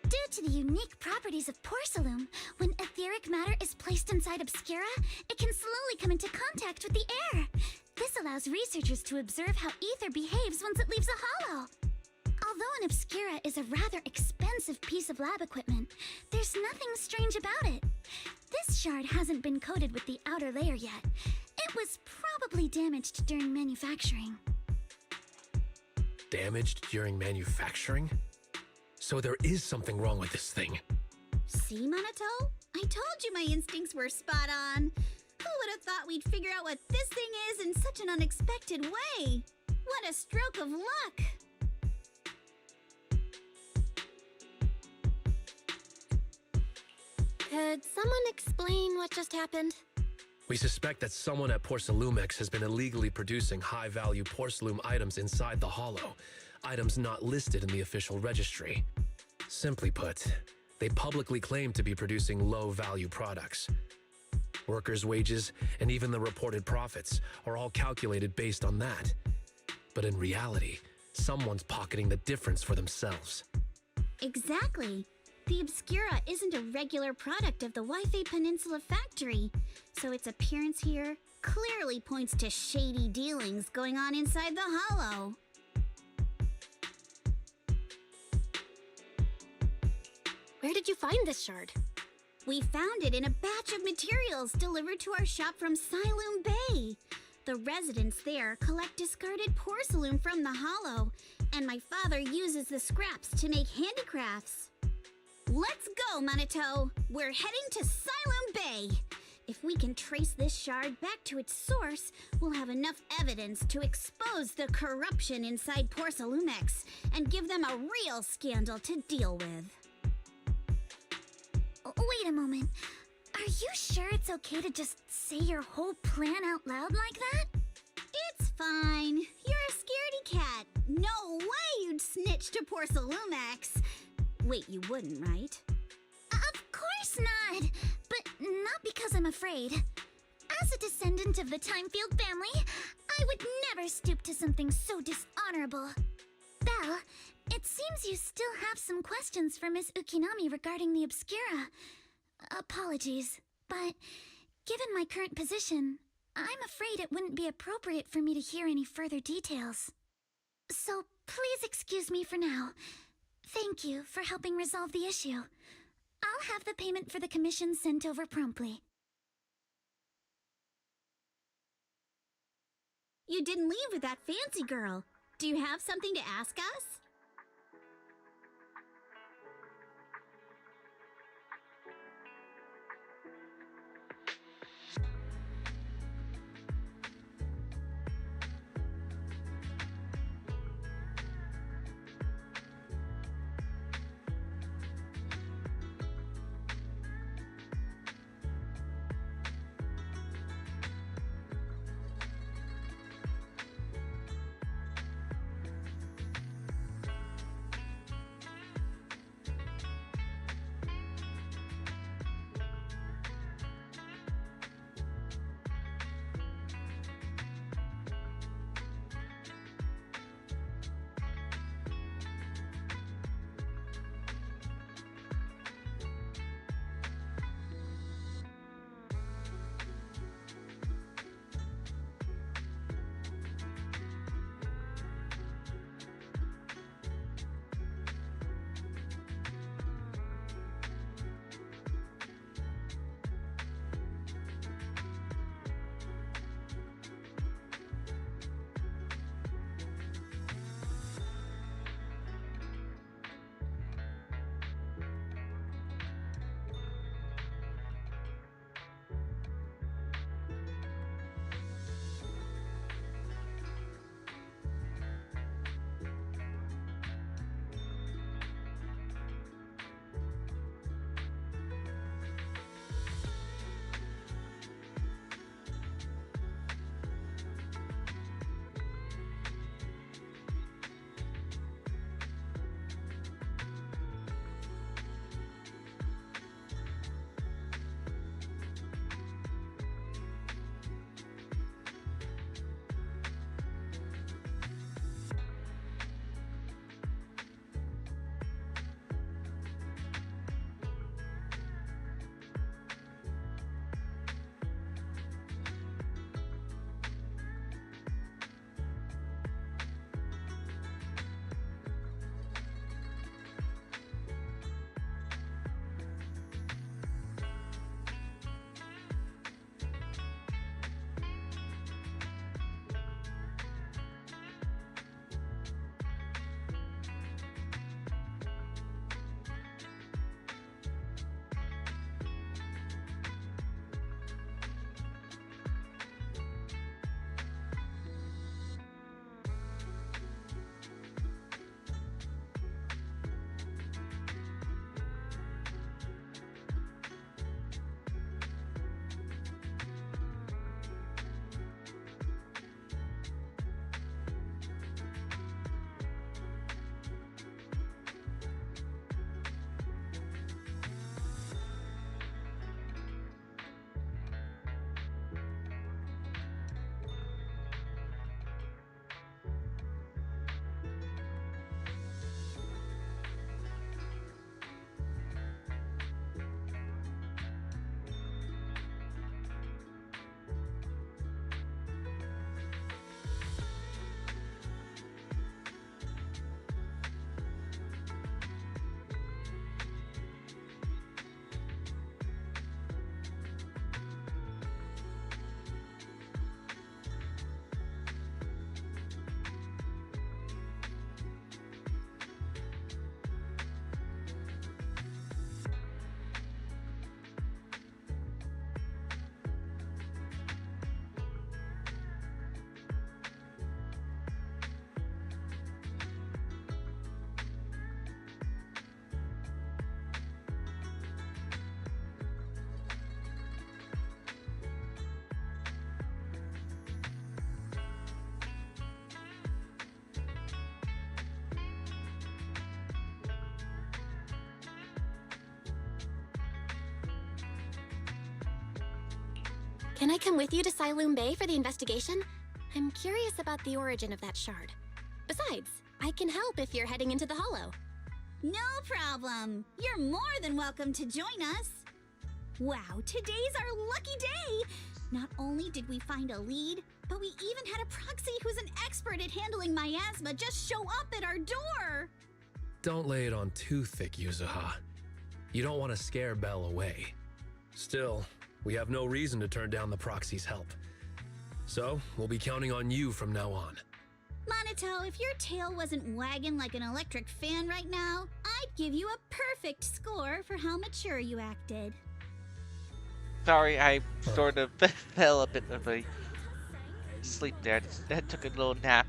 Due to the unique properties of porcelain, when etheric matter is placed inside obscura, it can slowly come into contact with the air. This allows researchers to observe how ether behaves once it leaves a hollow. Although an obscura is a rather expensive piece of lab equipment, there's nothing strange about it. This shard hasn't been coated with the outer layer yet. It was probably damaged during manufacturing. Damaged during manufacturing? So there is something wrong with this thing. See, Monato? I told you my instincts were spot on. Who would have thought we'd figure out what this thing is in such an unexpected way? What a stroke of luck! Could someone explain what just happened? We suspect that someone at Porcelumex has been illegally producing high-value porcelain items inside the Hollow, items not listed in the official registry. Simply put, they publicly claim to be producing low-value products. Workers' wages and even the reported profits are all calculated based on that. But in reality, someone's pocketing the difference for themselves. Exactly. The Obscura isn't a regular product of the Wi-Fi Peninsula factory, so its appearance here clearly points to shady dealings going on inside the Hollow. Where did you find this shard? We found it in a batch of materials delivered to our shop from Siloam Bay. The residents there collect discarded porcelain from the Hollow, and my father uses the scraps to make handicrafts. Let's go, Manito! We're heading to Siloam Bay! If we can trace this shard back to its source, we'll have enough evidence to expose the corruption inside Porcelumex and give them a real scandal to deal with. Wait a moment. Are you sure it's okay to just say your whole plan out loud like that? It's fine. You're a scaredy cat. No way you'd snitch to Porcelumex. Wait, you wouldn't, right? Of course not! But not because I'm afraid. As a descendant of the Timefield family, I would never stoop to something so dishonorable. Belle, it seems you still have some questions for Miss Ukinami regarding the Obscura. Apologies, but given my current position, I'm afraid it wouldn't be appropriate for me to hear any further details. So please excuse me for now. Thank you for helping resolve the issue. I'll have the payment for the commission sent over promptly. You didn't leave with that fancy girl. Do you have something to ask us? Can I come with you to Siloom Bay for the investigation? I'm curious about the origin of that shard. Besides, I can help if you're heading into the Hollow. No problem. You're more than welcome to join us. Wow, today's our lucky day. Not only did we find a lead, but we even had a proxy who's an expert at handling miasma just show up at our door. Don't lay it on too thick, Yuzuha. You don't want to scare Belle away. Still, we have no reason to turn down the proxy's help. So, we'll be counting on you from now on. Monito, if your tail wasn't wagging like an electric fan right now, I'd give you a perfect score for how mature you acted. Sorry, I sort of fell a bit of a sleep there. I took a little nap.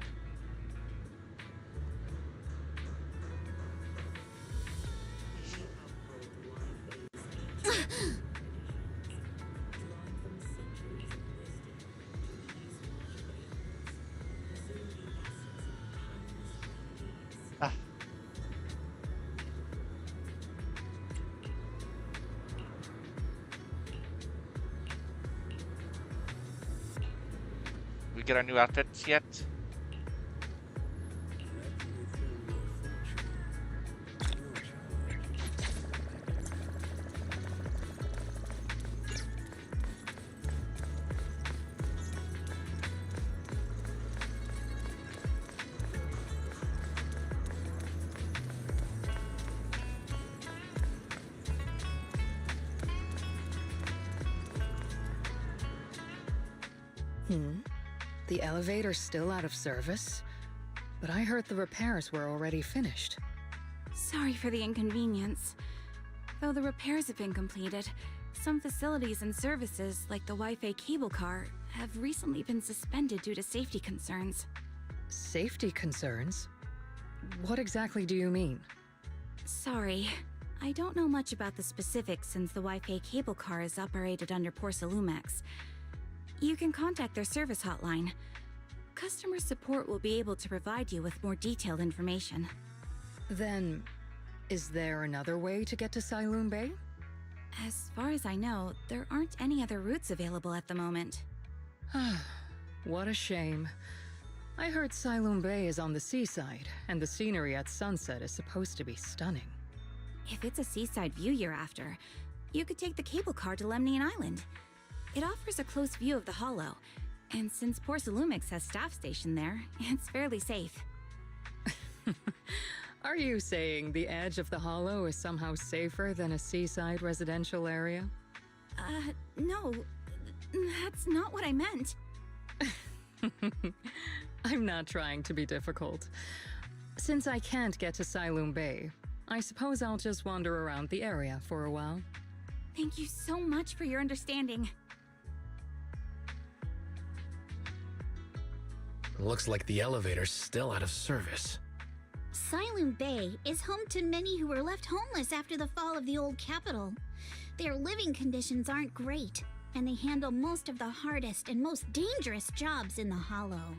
We get our new outfits yet? The elevator's still out of service? But I heard the repairs were already finished. Sorry for the inconvenience. Though the repairs have been completed, some facilities and services, like the Wi-Fi cable car, have recently been suspended due to safety concerns. Safety concerns? What exactly do you mean? Sorry. I don't know much about the specifics since the Wi-Fi cable car is operated under Porcelumex. You can contact their service hotline. Customer support will be able to provide you with more detailed information. Then, is there another way to get to Siloom Bay? As far as I know, there aren't any other routes available at the moment. What a shame. I heard Siloom Bay is on the seaside, and the scenery at sunset is supposed to be stunning. If it's a seaside view you're after, you could take the cable car to Lemnian Island. It offers a close view of the Hollow, and since Porcelumix has staff stationed there, it's fairly safe. Are you saying the edge of the Hollow is somehow safer than a seaside residential area? No. That's not what I meant. I'm not trying to be difficult. Since I can't get to Siloom Bay, I suppose I'll just wander around the area for a while. Thank you so much for your understanding. Looks like the elevator's still out of service. Siloom Bay is home to many who were left homeless after the fall of the old capital. Their living conditions aren't great, and they handle most of the hardest and most dangerous jobs in the Hollow.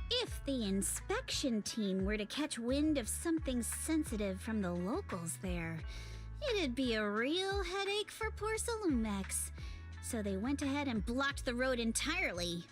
If the inspection team were to catch wind of something sensitive from the locals there, it'd be a real headache for Porcelumex. So they went ahead and blocked the road entirely.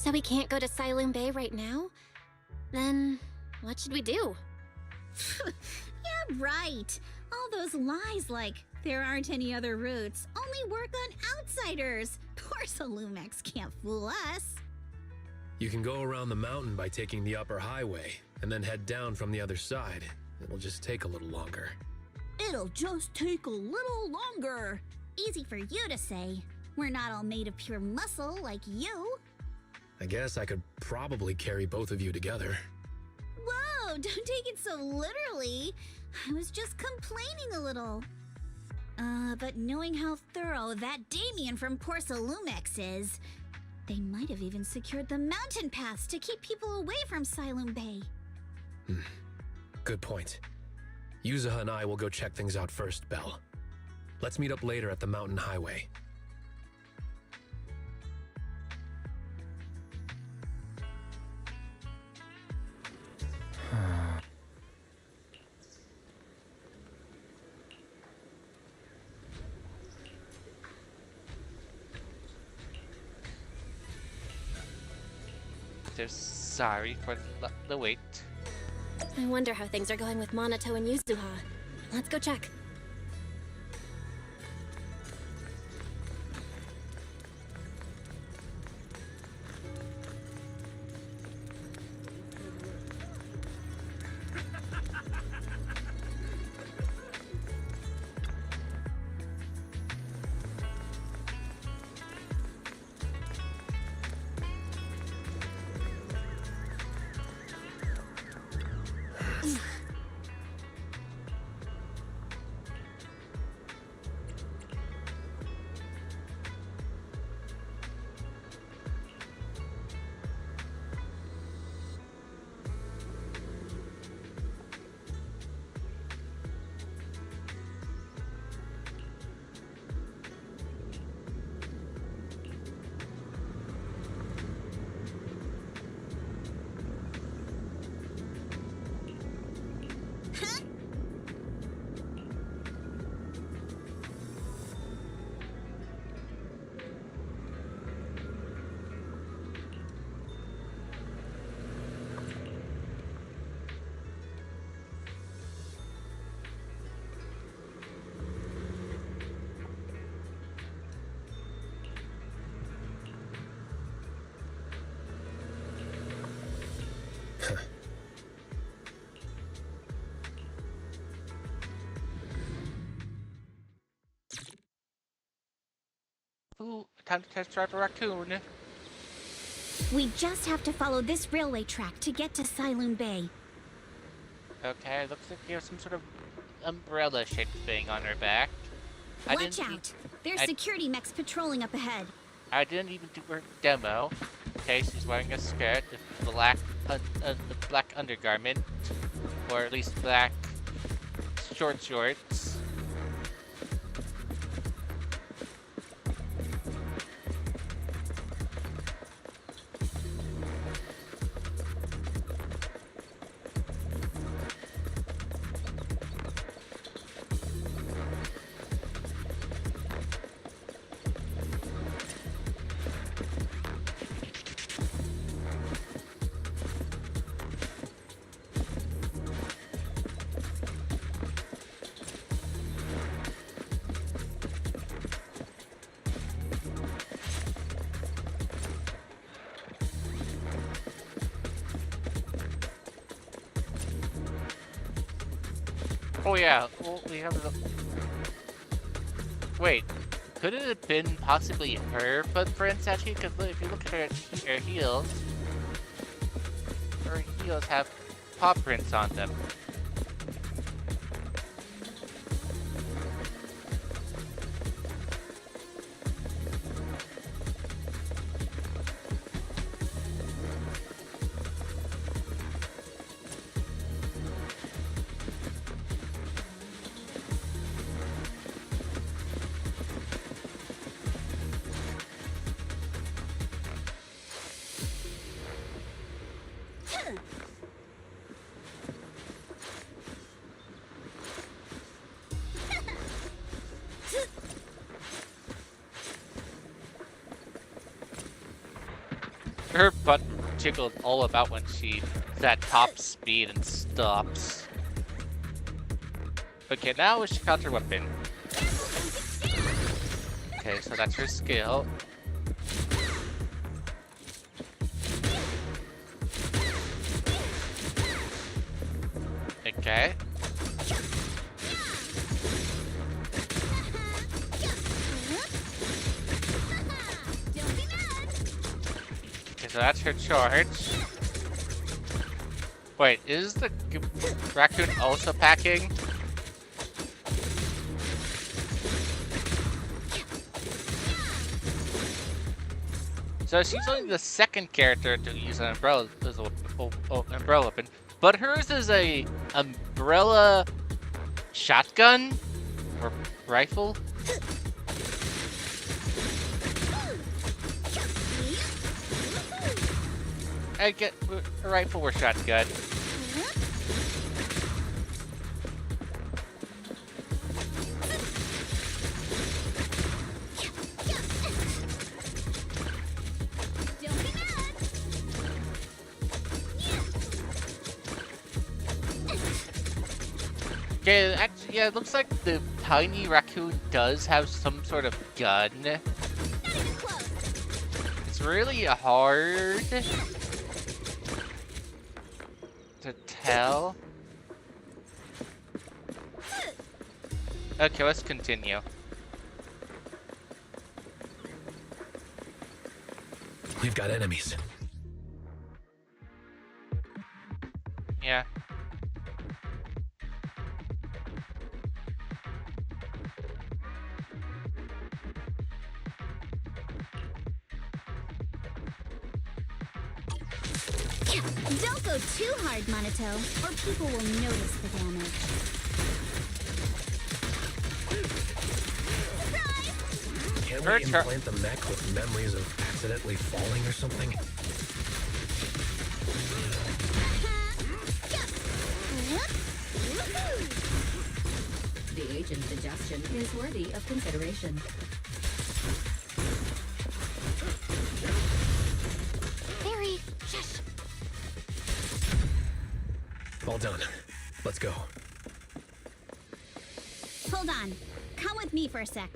So we can't go to Siloon Bay right now? Then what should we do? Yeah, right. All those lies like there aren't any other routes only work on outsiders. Poor Salumex can't fool us. You can go around the mountain by taking the upper highway, and then head down from the other side. It'll just take a little longer. It'll just take a little longer. Easy for you to say. We're not all made of pure muscle like you. I guess I could probably carry both of you together. Whoa, don't take it so literally. I was just complaining a little. But knowing how thorough that Damien from Porcelumex is, they might have even secured the mountain paths to keep people away from Siloon Bay. Good point. Yuzuha and I will go check things out first, Belle. Let's meet up later at the mountain highway. So sorry for the wait. I wonder how things are going with Monato and Yuzuha. Let's go check. Ooh, time to test drive a raccoon. We just have to follow this railway track to get to Siloon Bay. Okay, looks like we have some sort of umbrella-shaped thing on her back. Watch out! There's security mechs patrolling up ahead. I didn't even do her demo. Okay, she's wearing a skirt, the black undergarment, or at least black shorts. Oh yeah, well, we have the... Wait, could it have been possibly her footprints actually? Because if you look at her heels have paw prints on them. her butt jiggled all about when she's at top speed and stops. Okay, now it's counter weapon. Okay, so that's her skill. Okay. Okay, so that's her charge. Wait, is the raccoon also packing? So she's only the second character to use an umbrella as an umbrella weapon, but hers is a umbrella shotgun or rifle. I get a rifle or shotgun. Okay, actually, yeah, it looks like the tiny raccoon does have some sort of gun. It's really hard to tell. Okay, let's continue. We've got enemies. Yeah. Don't go too hard, Monato, or people will notice the damage. Can't we implant the mech with memories of accidentally falling or something? The agent's suggestion is worthy of consideration. Barry, shush. All done. Let's go. Hold on. Come with me for a sec.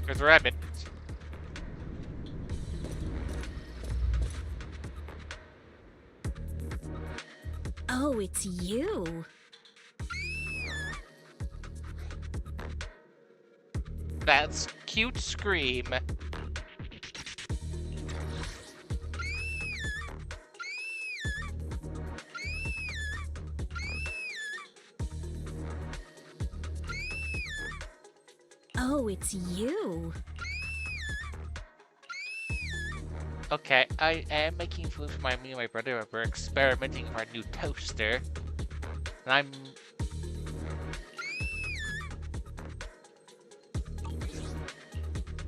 There's a rabbit. Oh, it's you. That's cute scream. Oh, it's you. Okay, I am making food for me and my brother. We're experimenting with our new toaster. And I'm...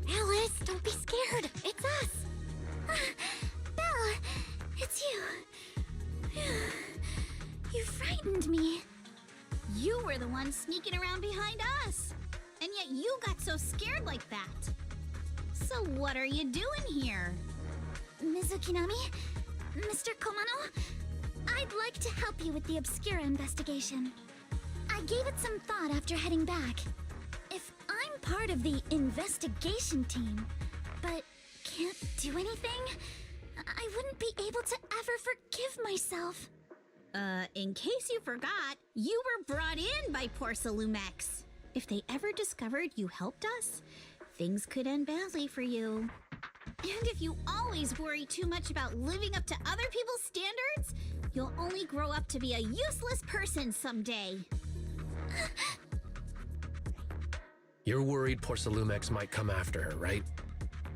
Alice, don't be scared. It's us. Belle, it's you. You frightened me. You were the one sneaking around behind us. And yet you got so scared like that. So what are you doing here? Mizukinami? Mr. Komano? I'd like to help you with the Obscura investigation. I gave it some thought after heading back. If I'm part of the investigation team, but can't do anything, I wouldn't be able to ever forgive myself. In case you forgot, you were brought in by Porcelumex. If they ever discovered you helped us, things could end badly for you. And if you always worry too much about living up to other people's standards, you'll only grow up to be a useless person someday. You're worried Porcelumex might come after her, right?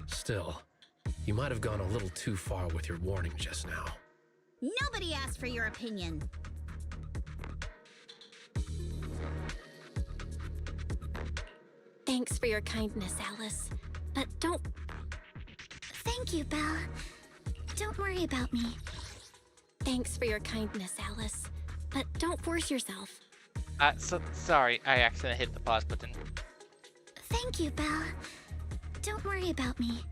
Still, you might have gone a little too far with your warning just now. Nobody asked for your opinion. Thanks for your kindness, Alice. But don't... Thank you, Belle. Don't worry about me. Thanks for your kindness, Alice. But don't force yourself. Sorry, I accidentally hit the pause button. Thank you, Belle. Don't worry about me.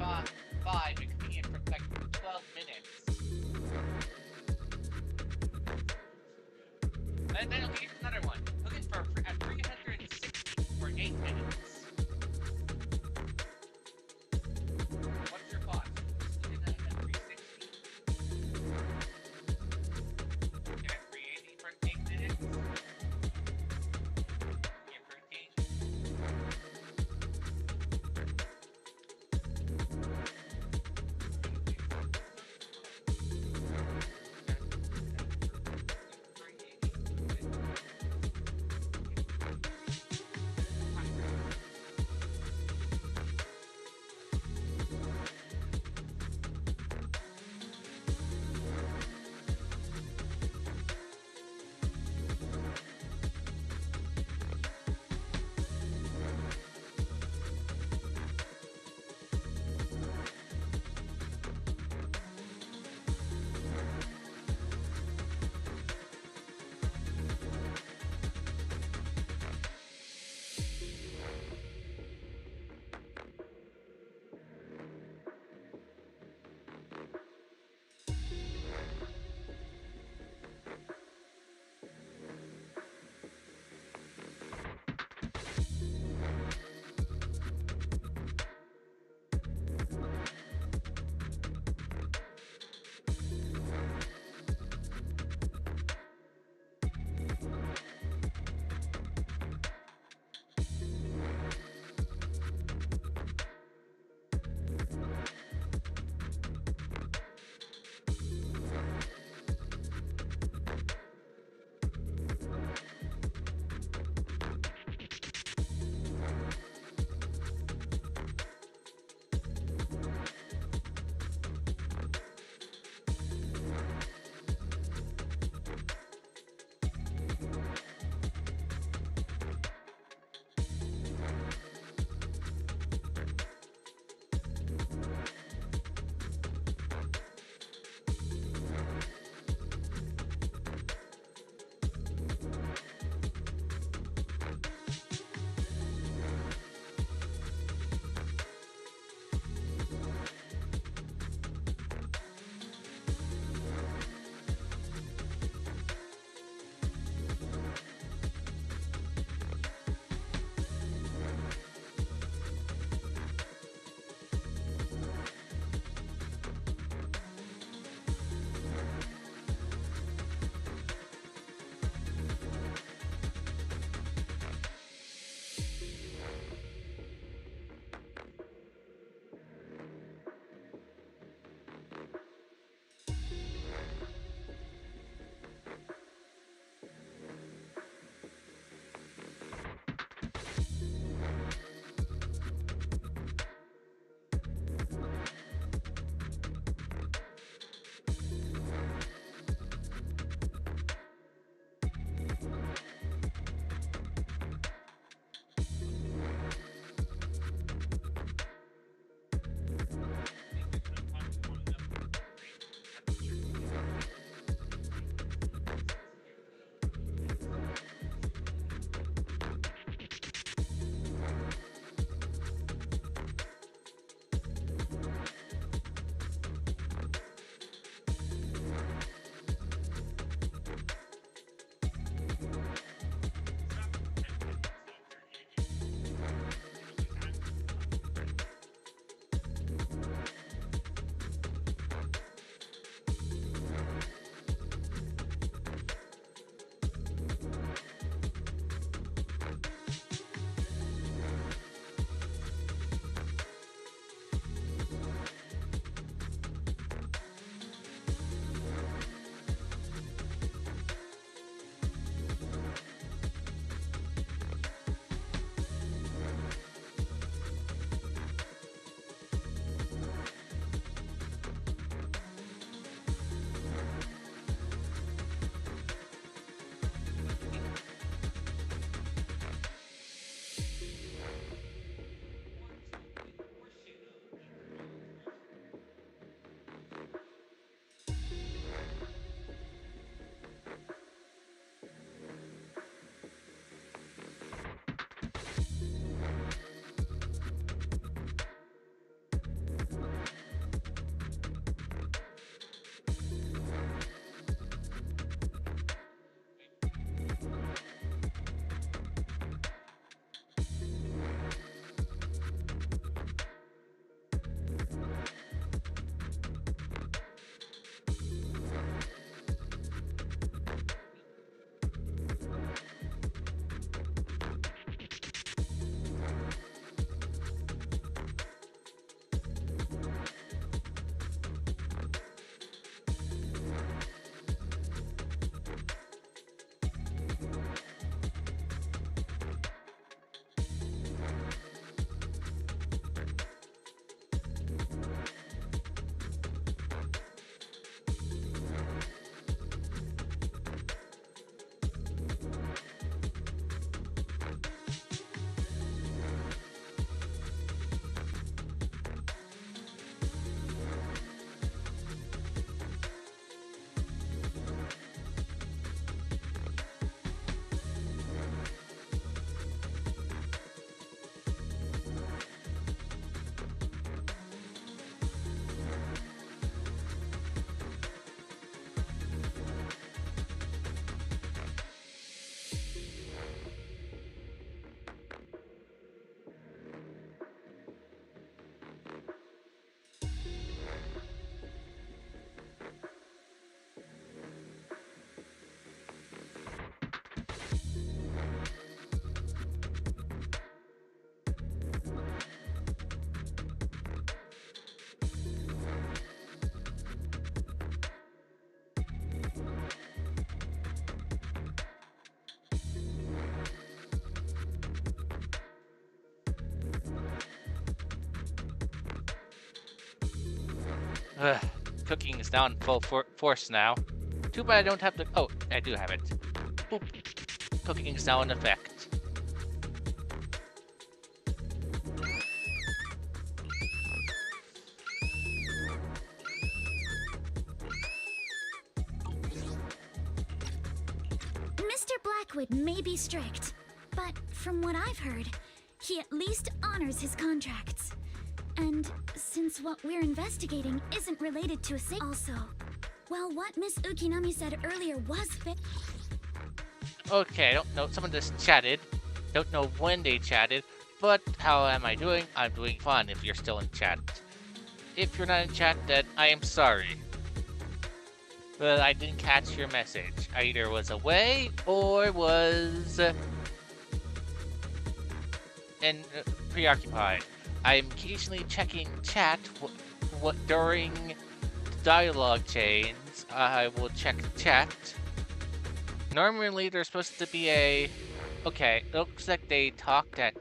5, it could be in for like 12 minutes. And then, okay, here's another one. Looking for at 360 for 8 minutes. What's your thoughts? Looking at 360. Okay, at 380 for 8 minutes. Yeah, 13. Ugh, cooking is now in full force now. Too bad I don't have the. Oh, I do have it. Boop. Cooking is now in effect. Mr. Blackwood may be strict, but from what I've heard, he at least honors his contracts. And since what we're investigating isn't related to a also, well, what Miss Ukinami said earlier was Okay, I don't know. Someone just chatted. Don't know when they chatted, but how am I doing? I'm doing fine if you're still in chat. If you're not in chat, then I am sorry. But I didn't catch your message. I either was away or was preoccupied. I'm occasionally checking chat during dialogue chains. I will check chat. Normally there's supposed to be a... Okay, looks like they talked at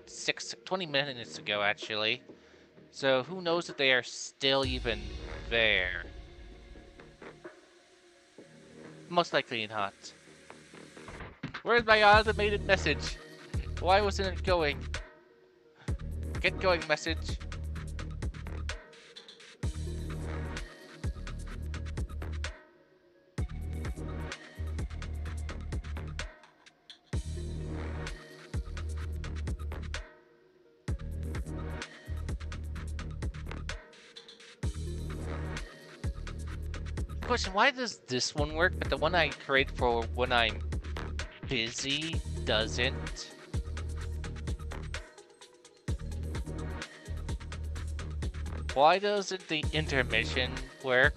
20 minutes ago actually. So who knows if they are still even there. Most likely not. Where's my automated message? Why wasn't it going? Get going, message. Question, why does this one work, but the one I create for when I'm busy doesn't? Why doesn't the intermission work?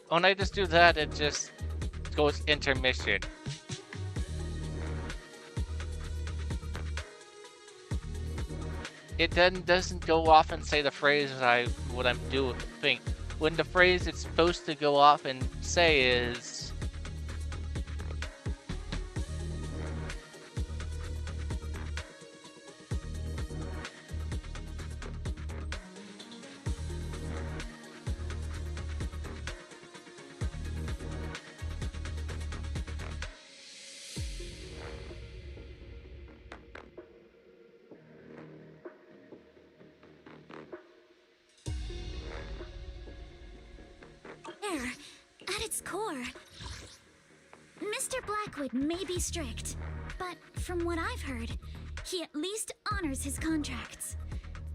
When I just do that, it just goes intermission. It then doesn't go off and say the phrase what I'm doing. When the phrase it's supposed to go off and say is... At its core, Mr. Blackwood may be strict, but from what I've heard, he at least honors his contracts.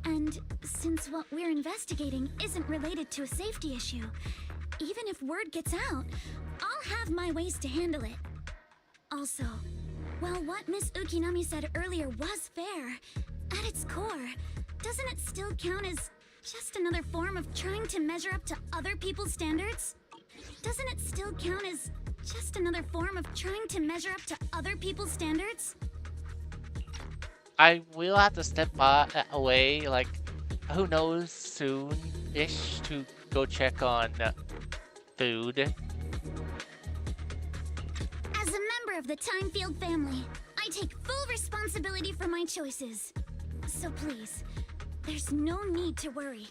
And since what we're investigating isn't related to a safety issue, even if word gets out, I'll have my ways to handle it. Also, while what Miss Ukinami said earlier was fair, at its core, doesn't it still count as just another form of trying to measure up to other people's standards? Doesn't it still count as just another form of trying to measure up to other people's standards? I will have to step away, like, who knows, soon-ish to go check on food. As a member of the Timefield family, I take full responsibility for my choices. So please, there's no need to worry.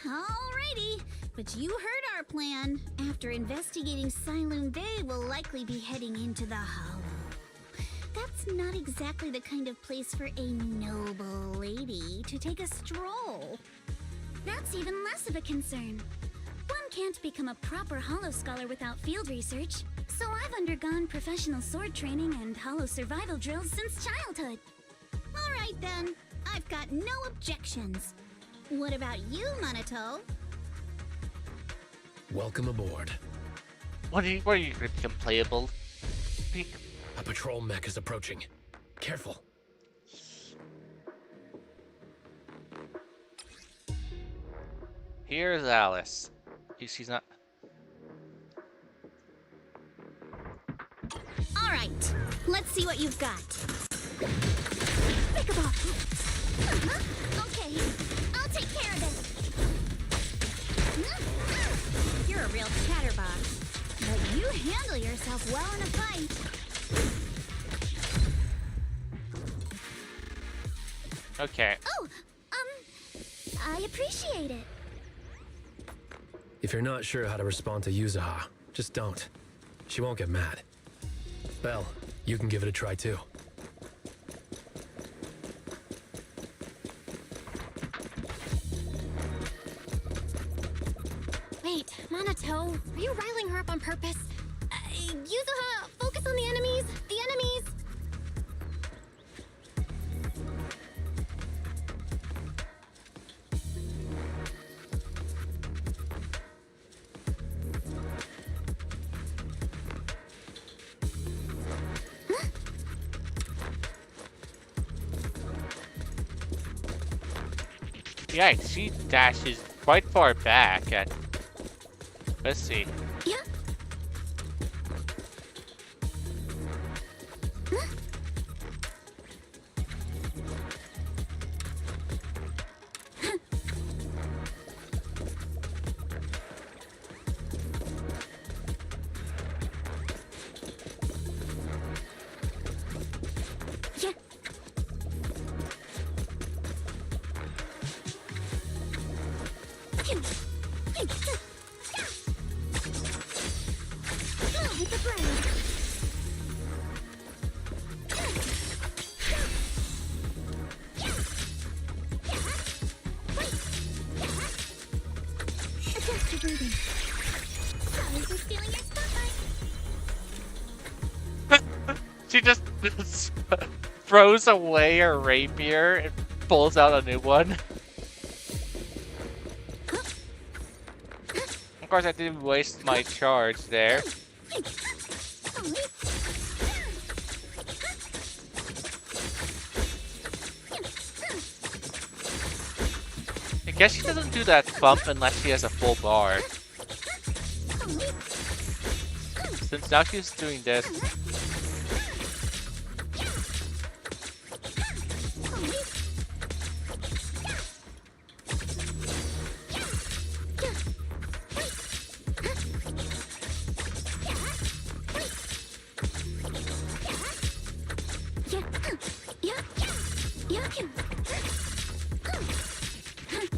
Alrighty, but you heard our plan. After investigating Siloon Bay, we'll likely be heading into the Hollow. That's not exactly the kind of place for a noble lady to take a stroll. That's even less of a concern. One can't become a proper Hollow scholar without field research, so I've undergone professional sword training and Hollow survival drills since childhood. Alright then, I've got no objections. What about you, Minato? Welcome aboard. What are you gonna become playable? A patrol mech is approaching. Careful. Here's Alice. She's not... Alright, let's see what you've got. Pick-a-ball. Okay, I'll take care of it. You're a real chatterbox. But you handle yourself well in a fight. Okay. Oh, I appreciate it. If you're not sure how to respond to Yuzuha, just don't. She won't get mad. Belle, you can give it a try too. Wait, Minato, are you riling her up on purpose? Yuzuha, focus on the enemies! The enemies! Yeah, she dashes quite far back. Let's see. Yeah. She just throws away her rapier and pulls out a new one. Of course, I didn't waste my charge there. I guess she doesn't do that bump unless she has a full bar. Since now she's doing this.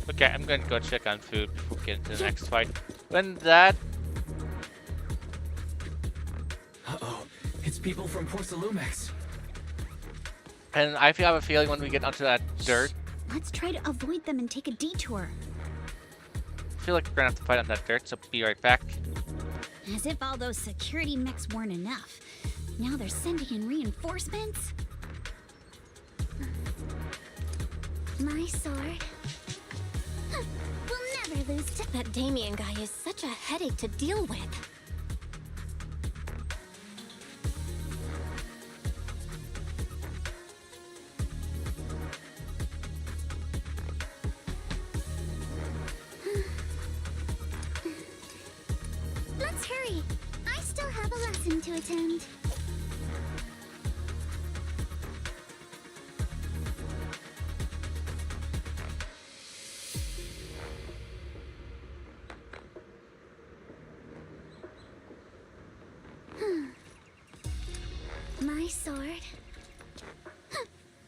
Okay, I'm gonna go check on food before we get into the next fight. When that... Uh-oh, it's people from Porsalumex. And I have a feeling when we get onto that dirt... Let's try to avoid them and take a detour. I feel like we're gonna have to fight on that dirt, so be right back. As if all those security mechs weren't enough. Now they're sending in reinforcements? My sword. We'll never lose to... That Damien guy is such a headache to deal with. Let's hurry. I still have a lesson to attend. My sword.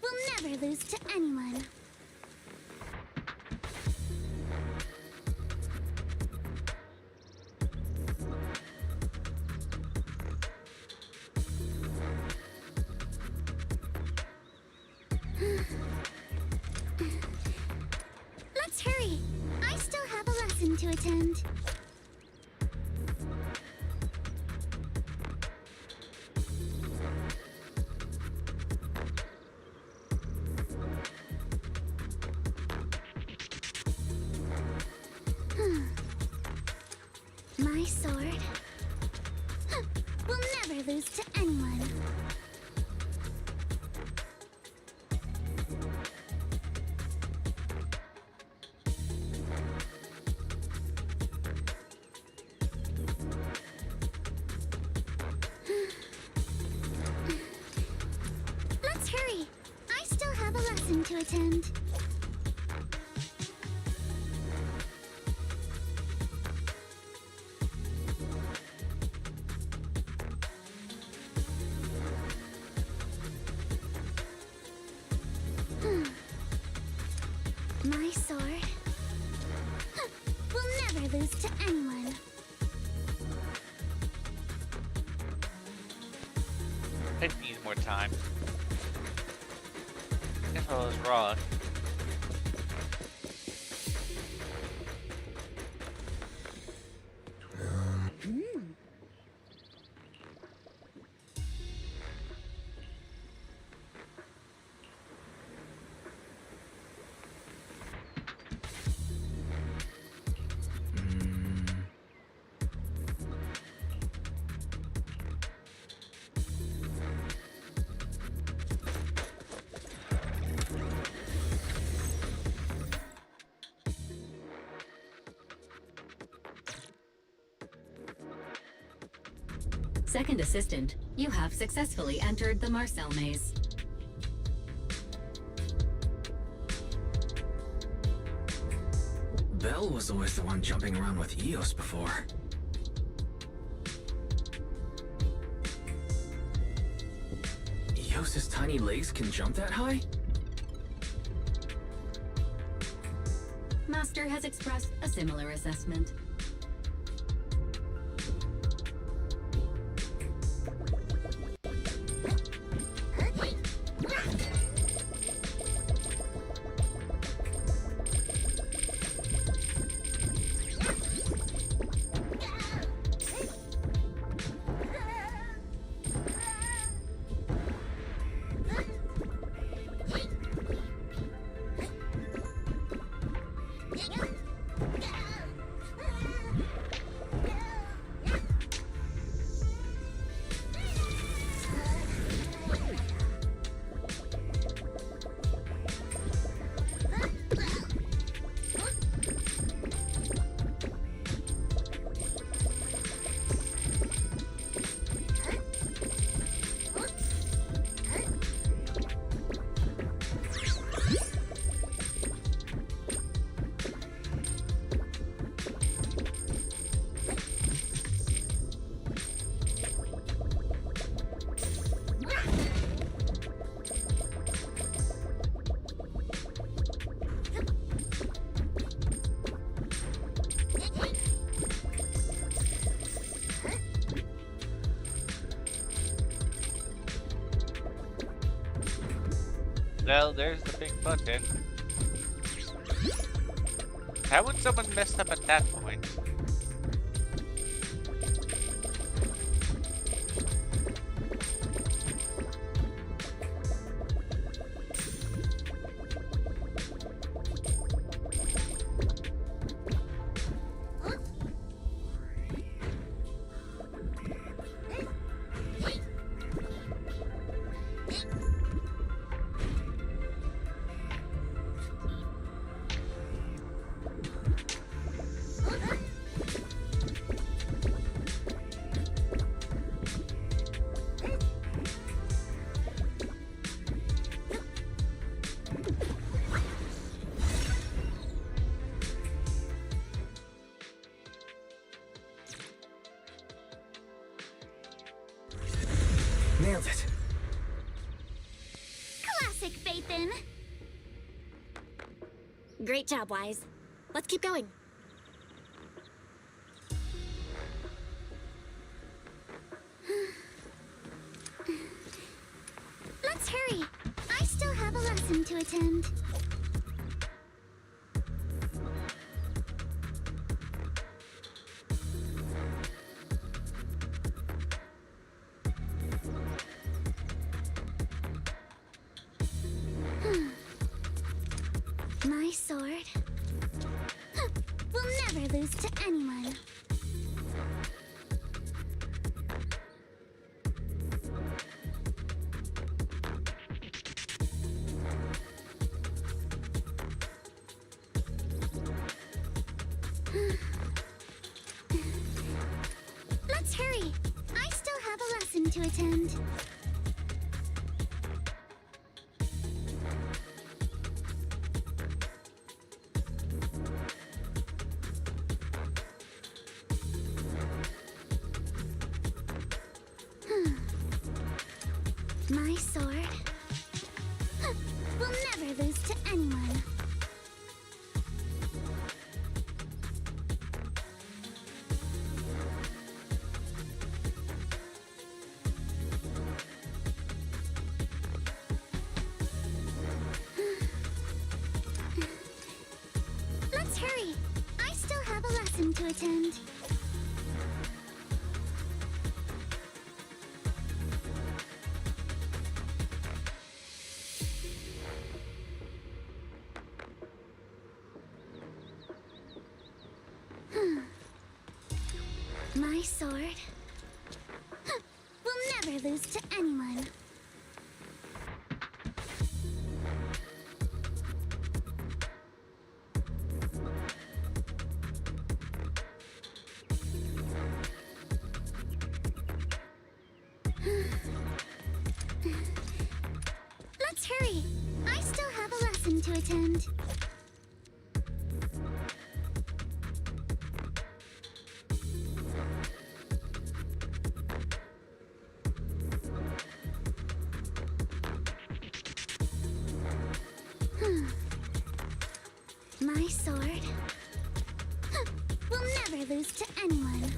Will never lose to anyone. Let's hurry. I still have a lesson to attend. My sword will never lose to anyone. Let's hurry. I still have a lesson to attend. to anyone. I need more time. Guess I was wrong. Second assistant, you have successfully entered the Marcel maze. Belle was always the one jumping around with Eos before. Eos's tiny legs can jump that high? Master has expressed a similar assessment. Well, there's the big button. How would someone mess up at that point? Nailed it. Classic, Phaethon. Great job, Wise. Let's keep going. Let's hurry. I still have a lesson to attend. My sword will never lose to anyone. Let's hurry. I still have a lesson to attend. My sword will never lose to anyone. to attend. My sword will never lose to anyone. Let's hurry. I still have a lesson to attend. My sword will never lose to anyone.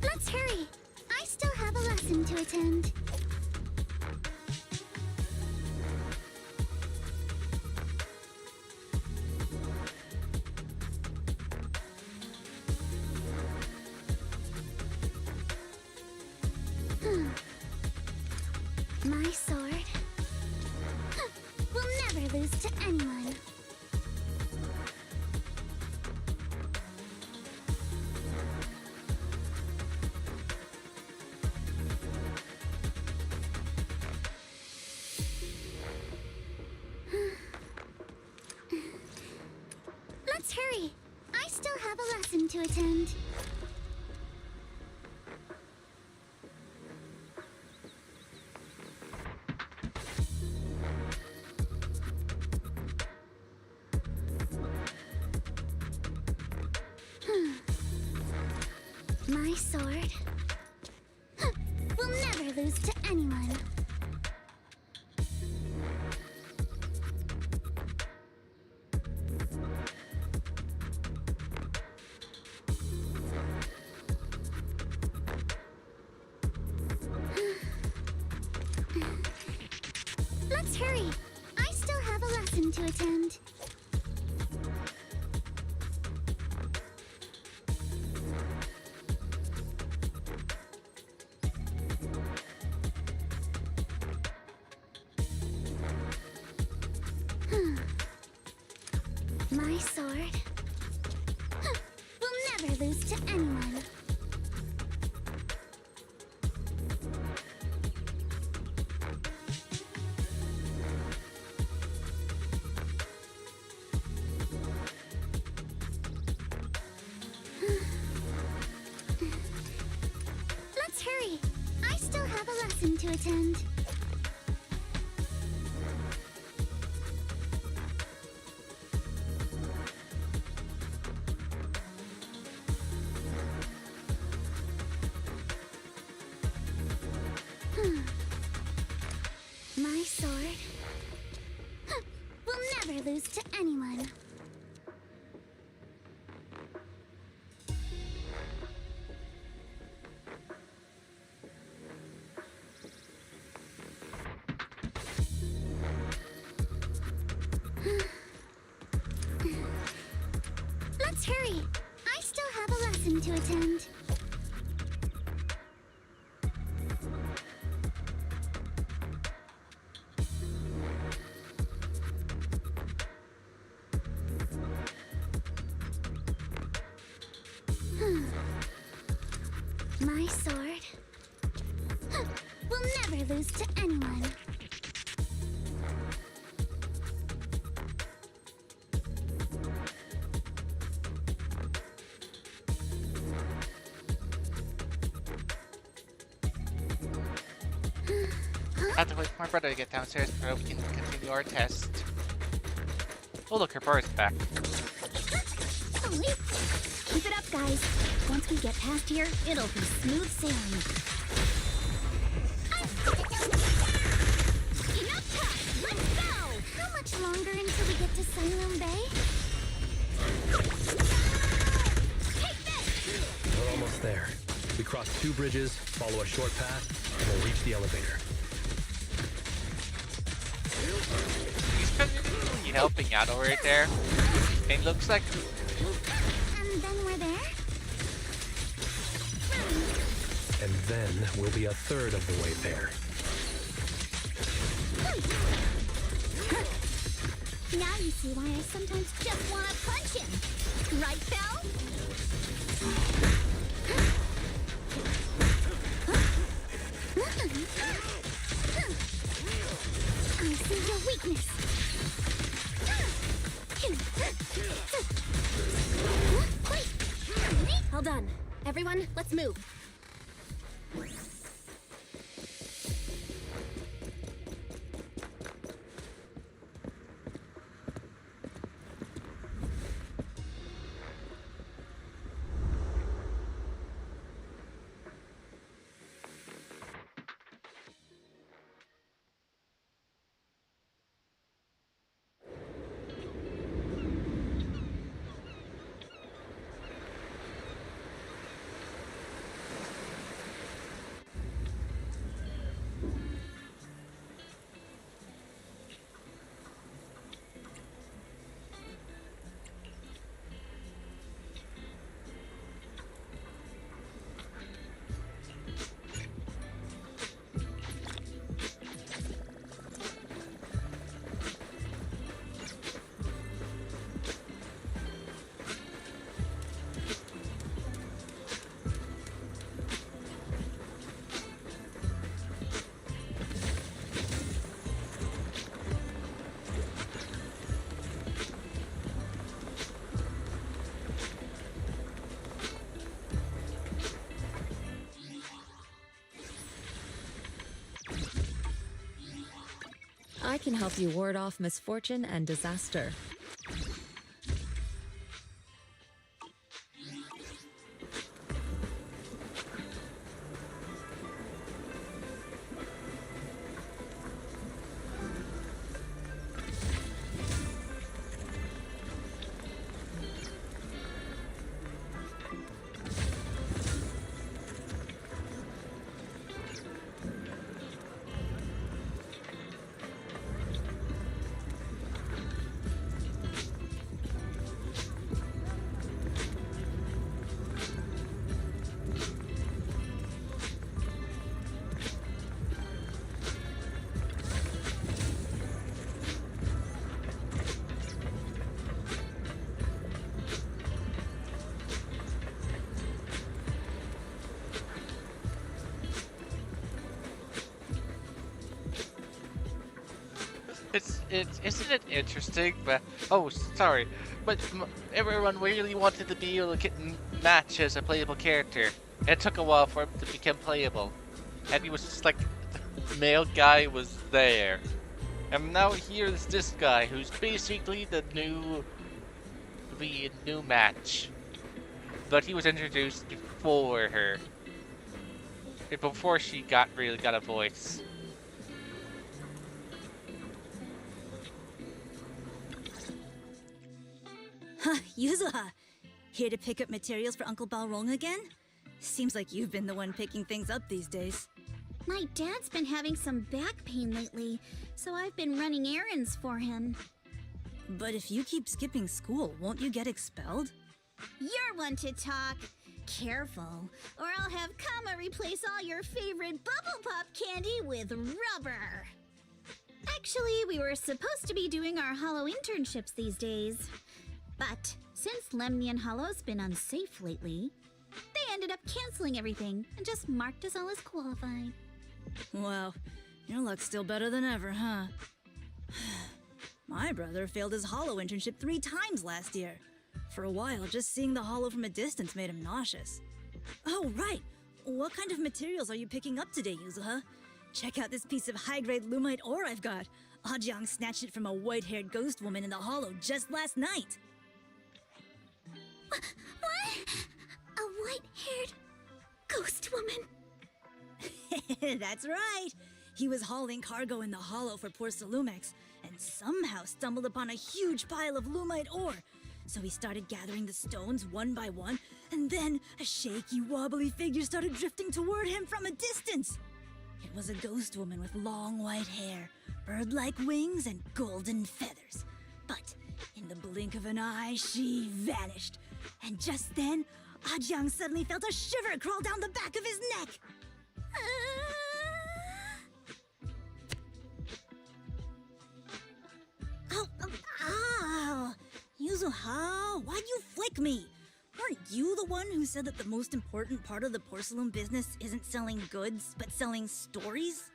Let's hurry. I still have a lesson to attend. My sword will never lose to anyone. Let's hurry. I still have a lesson to attend. My sword will never lose to anyone. Let's hurry. I still have a lesson to attend. My sword will never lose to anyone. Let's hurry. I still have a lesson to attend. My sword will never lose to anyone. Let's hurry. I still have a lesson to attend. My sword will never lose to anyone. I have to wait for my brother to get downstairs before we can continue our test. Oh look, her bar is back. Keep it up, guys. Once we get past here, it'll be smooth sailing. Enough time! Let's go! How much longer until we get to Siloam Bay? 2 bridges, follow a short path, and we'll reach the elevator. He's really helping out over there. And it looks like... And then we're there? And then we'll be a third of the way there. Now you see why I sometimes just want to punch him. Right, Belle? I see your weakness. All done. Everyone, let's move. I can help you ward off misfortune and disaster. Isn't it interesting? But oh, sorry, but everyone really wanted to be able to get Match as a playable character. And it took a while for him to become playable, and he was just like the male guy was there, and now here's this guy who's basically the new Match, but he was introduced before her, before she really got a voice. Huh, Yuzuha! Here to pick up materials for Uncle Balrog again? Seems like you've been the one picking things up these days. My dad's been having some back pain lately, so I've been running errands for him. But if you keep skipping school, won't you get expelled? You're one to talk. Careful, or I'll have Kama replace all your favorite Bubble Pop candy with rubber. Actually, we were supposed to be doing our Hollow internships these days. But since Lemnian Hollow's been unsafe lately, they ended up canceling everything and just marked us all as qualified. Wow, your luck's still better than ever, huh? My brother failed his Hollow internship 3 times last year. For a while, just seeing the Hollow from a distance made him nauseous. Oh, right! What kind of materials are you picking up today, Yuzuha? Check out this piece of high-grade Lumite ore I've got. Ajang snatched it from a white-haired ghost woman in the Hollow just last night. What? A white-haired ghost woman? That's right! He was hauling cargo in the Hollow for poor Salumex, and somehow stumbled upon a huge pile of Lumite ore. So he started gathering the stones one by one, and then a shaky, wobbly figure started drifting toward him from a distance. It was a ghost woman with long white hair, bird-like wings, and golden feathers. But in the blink of an eye, she vanished. And just then, Ajiang suddenly felt a shiver crawl down the back of his neck. Ow! Yuzuha, why'd you flick me? Weren't you the one who said that the most important part of the porcelain business isn't selling goods, but selling stories?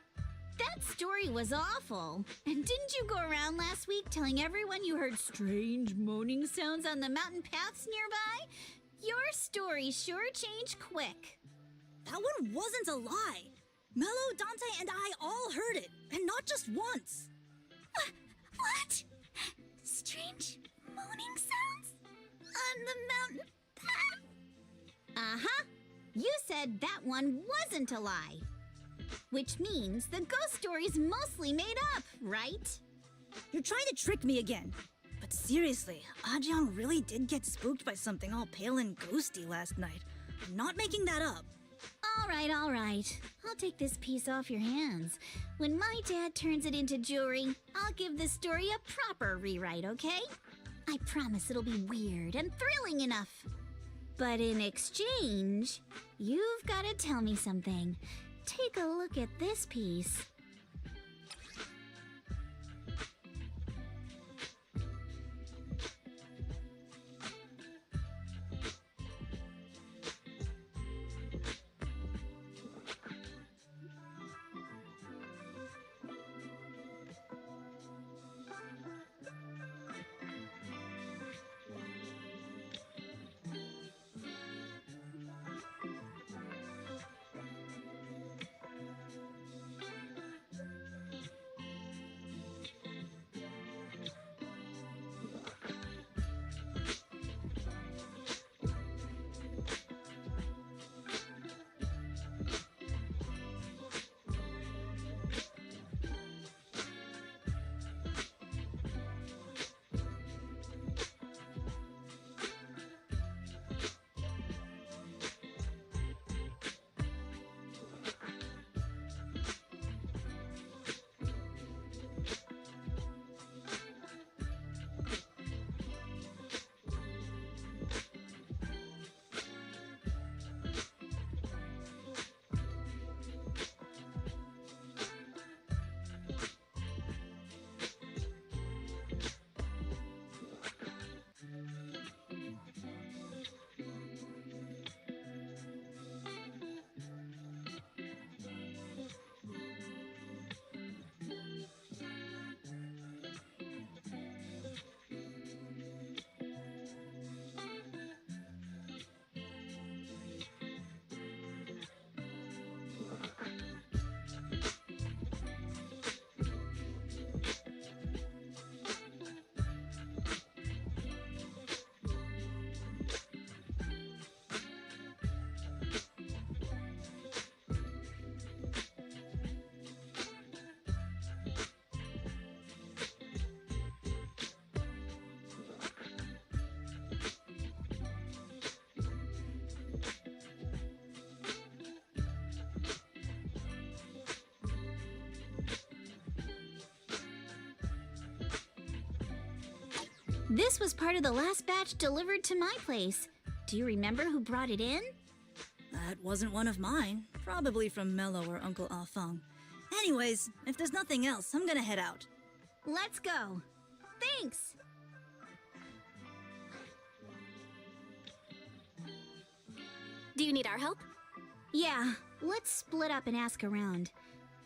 That story was awful. And didn't you go around last week telling everyone you heard strange moaning sounds on the mountain paths nearby? Your story sure changed quick. That one wasn't a lie. Mello, Dante, and I all heard it, and not just once. What? Strange moaning sounds? On the mountain path? Uh-huh. You said that one wasn't a lie. Which means the ghost story's mostly made up, right? You're trying to trick me again. But seriously, Ajiang really did get spooked by something all pale and ghosty last night. I'm not making that up. All right. I'll take this piece off your hands. When my dad turns it into jewelry, I'll give this story a proper rewrite, okay? I promise it'll be weird and thrilling enough. But in exchange, you've got to tell me something. Take a look at this piece. This was part of the last batch delivered to my place. Do you remember who brought it in? That wasn't one of mine. Probably from Mello or Uncle Afang. Anyways, if there's nothing else, I'm gonna head out. Let's go. Thanks! Do you need our help? Yeah, let's split up and ask around.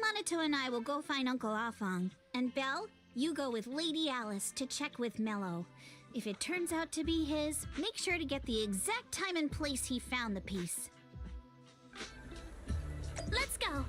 Minato and I will go find Uncle Afang. And Belle, you go with Lady Alice to check with Mello. If it turns out to be his, make sure to get the exact time and place he found the piece. Let's go!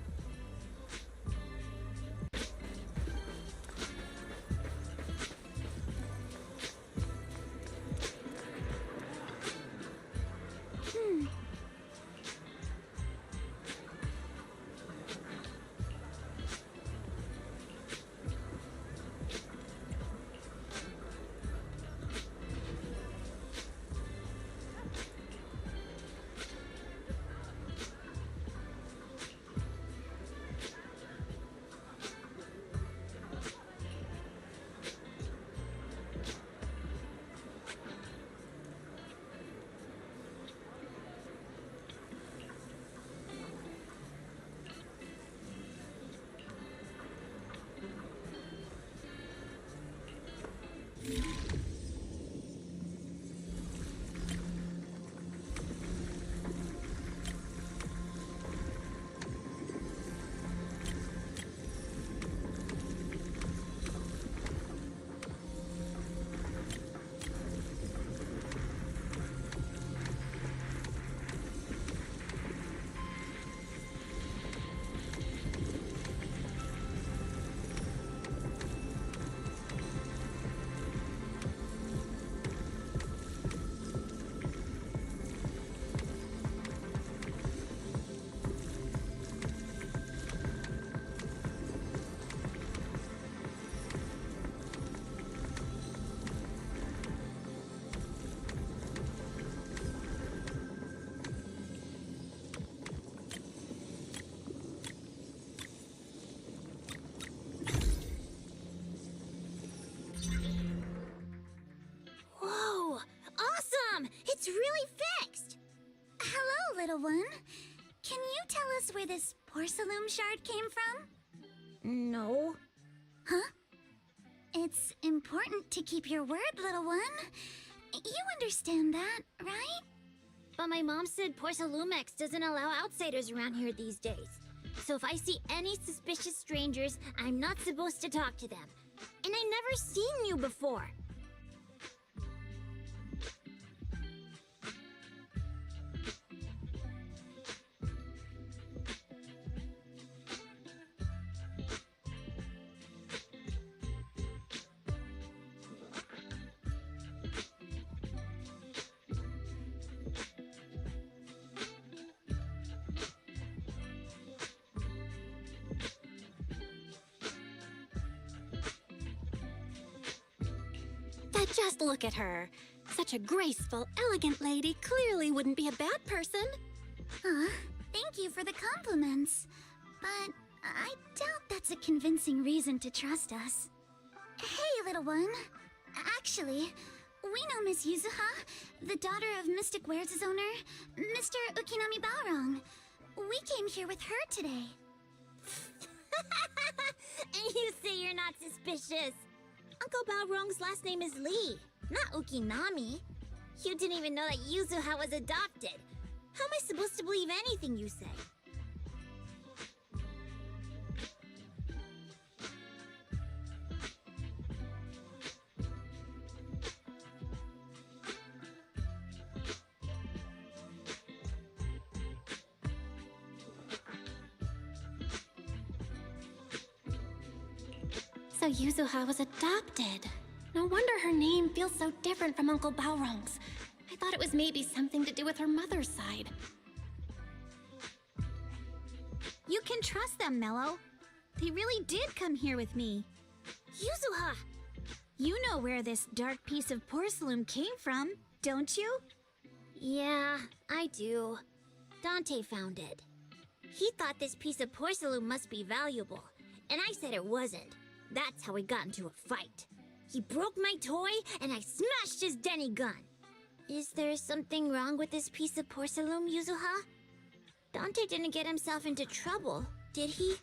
where this porcelain shard came from? No. Huh? It's important to keep your word, little one. You understand that, right? But my mom said Porcelumex doesn't allow outsiders around here these days. So if I see any suspicious strangers, I'm not supposed to talk to them. And I never seen you before. But just look at her. Such a graceful, elegant lady clearly wouldn't be a bad person. Thank you for the compliments. But I doubt that's a convincing reason to trust us. Hey, little one. Actually, we know Miss Yuzuha, the daughter of Mystic Wares' owner, Mr. Ukinami Balrong. We came here with her today. And you say you're not suspicious. Uncle Balrong's last name is Lee, not Ukinami. You didn't even know that Yuzuha was adopted. How am I supposed to believe anything you say? So Yuzuha was adopted. No wonder her name feels so different from Uncle Balrong's. I thought it was maybe something to do with her mother's side. You can trust them, Mello. They really did come here with me. Yuzuha! You know where this dark piece of porcelain came from, don't you? Yeah, I do. Dante found it. He thought this piece of porcelain must be valuable, and I said it wasn't. That's how we got into a fight. He broke my toy, and I smashed his Denny gun. Is there something wrong with this piece of porcelain, Yuzuha? Dante didn't get himself into trouble, did he?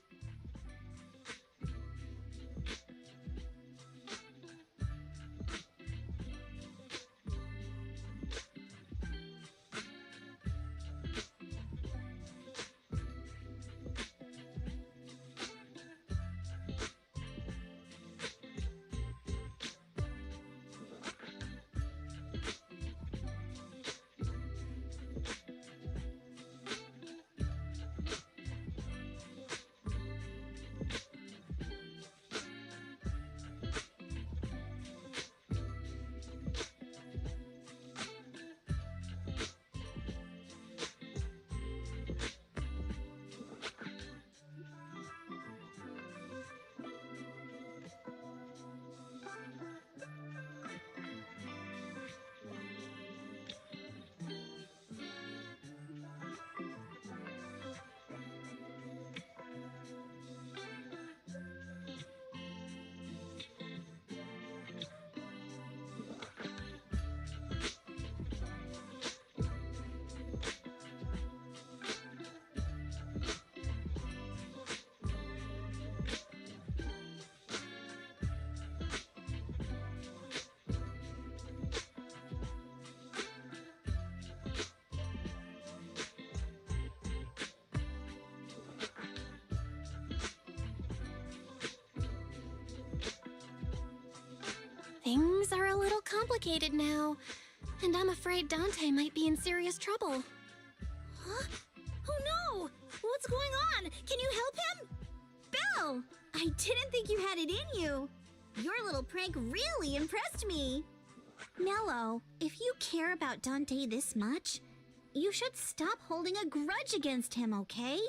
Things are a little complicated now, and I'm afraid Dante might be in serious trouble. Huh? Oh no! What's going on? Can you help him? Belle! I didn't think you had it in you. Your little prank really impressed me. Mello, if you care about Dante this much, you should stop holding a grudge against him, okay?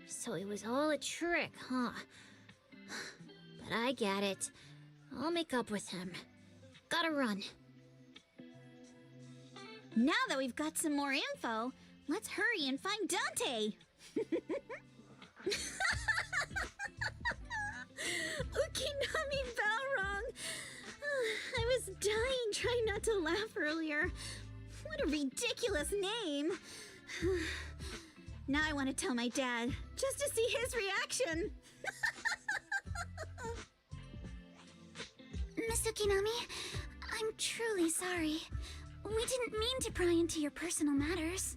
So it was all a trick, huh? But I get it. I'll make up with him. Gotta run. Now that we've got some more info, let's hurry and find Dante. Ukinami Balrong. I was dying trying not to laugh earlier. What a ridiculous name. Now I want to tell my dad, just to see his reaction. Miss Ukinami, I'm truly sorry. We didn't mean to pry into your personal matters.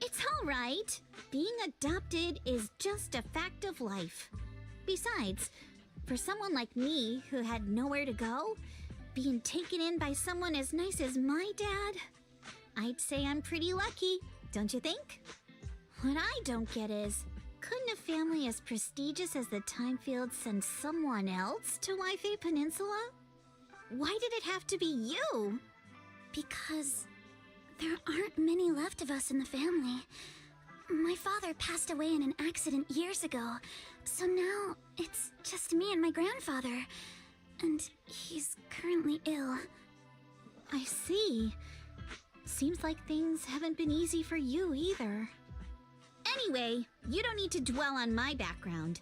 It's all right. Being adopted is just a fact of life. Besides, for someone like me who had nowhere to go, being taken in by someone as nice as my dad, I'd say I'm pretty lucky, don't you think? What I don't get is, couldn't a family as prestigious as the Timefields send someone else to Waifei Peninsula? Why did it have to be you? Because there aren't many left of us in the family. My father passed away in an accident years ago, so now it's just me and my grandfather. And he's currently ill. I see. Seems like things haven't been easy for you either. Anyway, you don't need to dwell on my background.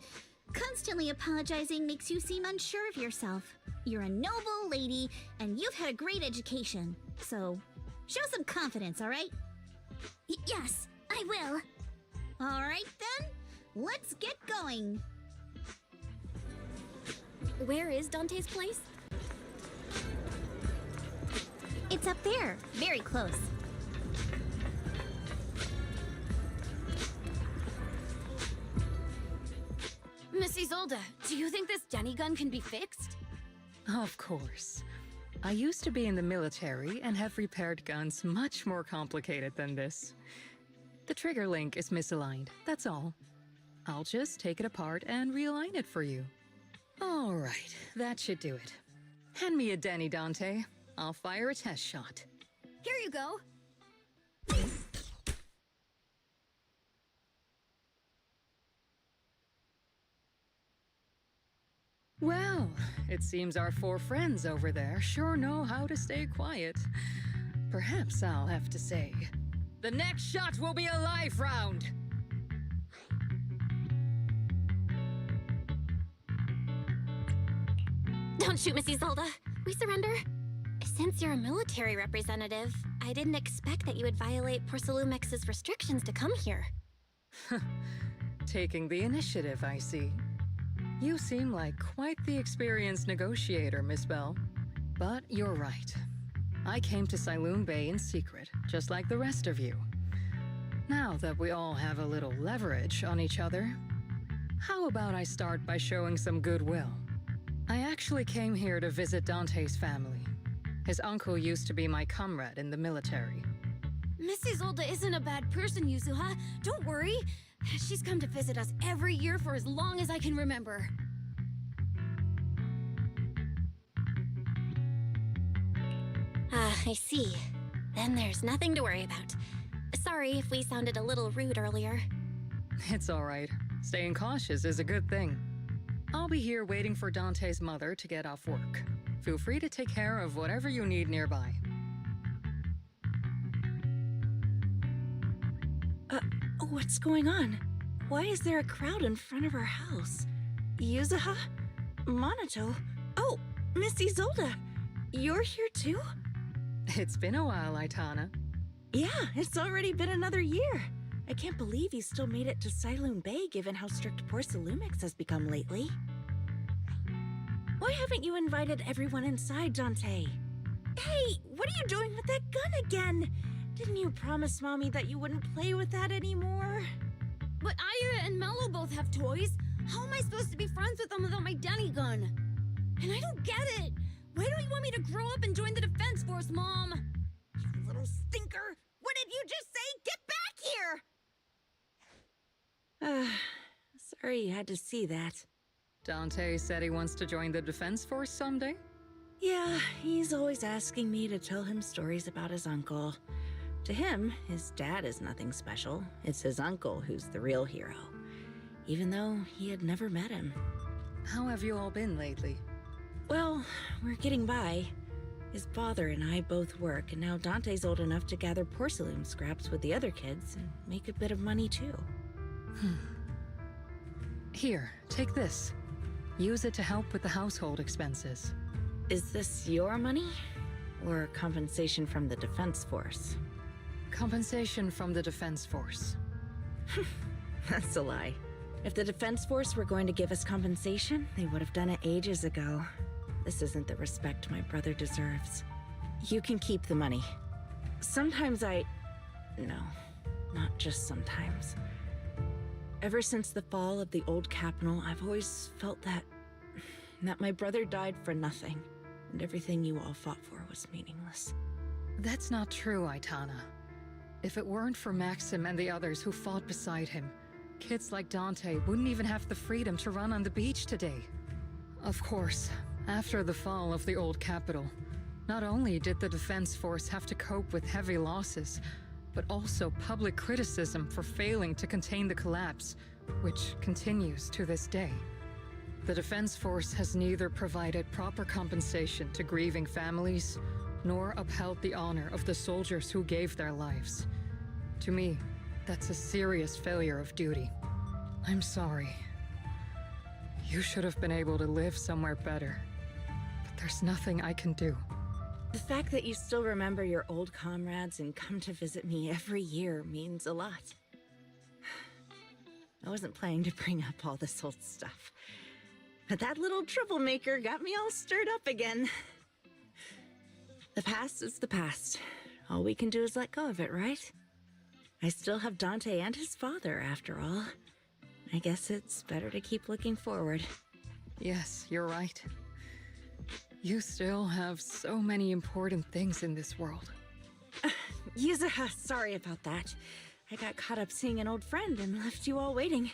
Constantly apologizing makes you seem unsure of yourself. You're a noble lady, and you've had a great education. So, show some confidence, all right? Yes, I will. All right, then. Let's get going. Where is Dante's place? It's up there, very close. Miss Isolde, do you think this Denny gun can be fixed? Of course. I used to be in the military and have repaired guns much more complicated than this. The trigger link is misaligned, that's all. I'll just take it apart and realign it for you. All right, that should do it. Hand me a Denny, Dante. I'll fire a test shot. Here you go. Well, it seems our four friends over there sure know how to stay quiet. Perhaps I'll have to say, the next shot will be a live round. Don't shoot, Miss Isolde. We surrender. Since you're a military representative, I didn't expect that you would violate Porcelumex's restrictions to come here. Taking the initiative, I see. You seem like quite the experienced negotiator, Miss Bell. But you're right. I came to Siloon Bay in secret, just like the rest of you. Now that we all have a little leverage on each other, how about I start by showing some goodwill? I actually came here to visit Dante's family. His uncle used to be my comrade in the military. Miss Isolde isn't a bad person, Yuzuha. Don't worry. She's come to visit us every year for as long as I can remember. Ah, I see. Then there's nothing to worry about. Sorry if we sounded a little rude earlier. It's all right. Staying cautious is a good thing. I'll be here waiting for Dante's mother to get off work. Feel free to take care of whatever you need nearby. What's going on? Why is there a crowd in front of our house? Yuzuha? Monato? Oh, Miss Isolde! You're here too? It's been a while, Aitana. Yeah, it's already been another year. I can't believe you still made it to Siloon Bay given how strict Porcelumix has become lately. Why haven't you invited everyone inside, Dante? Hey, what are you doing with that gun again? Didn't you promise Mommy that you wouldn't play with that anymore? But Ira and Mello both have toys. How am I supposed to be friends with them without my Denny gun? And I don't get it. Why don't you want me to grow up and join the Defense Force, Mom? You little stinker. What did you just say? Get back here! Sorry you had to see that. Dante said he wants to join the Defense Force someday? Yeah, he's always asking me to tell him stories about his uncle. To him, his dad is nothing special. It's his uncle who's the real hero, even though he had never met him. How have you all been lately? Well, we're getting by. His father and I both work, and now Dante's old enough to gather porcelain scraps with the other kids and make a bit of money too. Here, take this. Use it to help with the household expenses. Is this your money? Or compensation from the Defense Force? Compensation from the Defense Force. That's a lie. If the Defense Force were going to give us compensation, they would have done it ages ago. This isn't the respect my brother deserves. You can keep the money. Sometimes No, not just sometimes. Ever since the fall of the old capital, I've always felt that my brother died for nothing, and everything you all fought for was meaningless. That's not true, Aitana. If it weren't for Maxim and the others who fought beside him, kids like Dante wouldn't even have the freedom to run on the beach today. Of course, after the fall of the old capital, not only did the Defense Force have to cope with heavy losses, but also public criticism for failing to contain the collapse, which continues to this day. The Defense Force has neither provided proper compensation to grieving families, nor upheld the honor of the soldiers who gave their lives. To me, that's a serious failure of duty. I'm sorry. You should have been able to live somewhere better, but there's nothing I can do. The fact that you still remember your old comrades and come to visit me every year means a lot. I wasn't planning to bring up all this old stuff, but that little troublemaker got me all stirred up again. The past is the past. All we can do is let go of it, right? I still have Dante and his father, after all. I guess it's better to keep looking forward. Yes, you're right. You still have so many important things in this world. Yuzuha, sorry about that. I got caught up seeing an old friend and left you all waiting.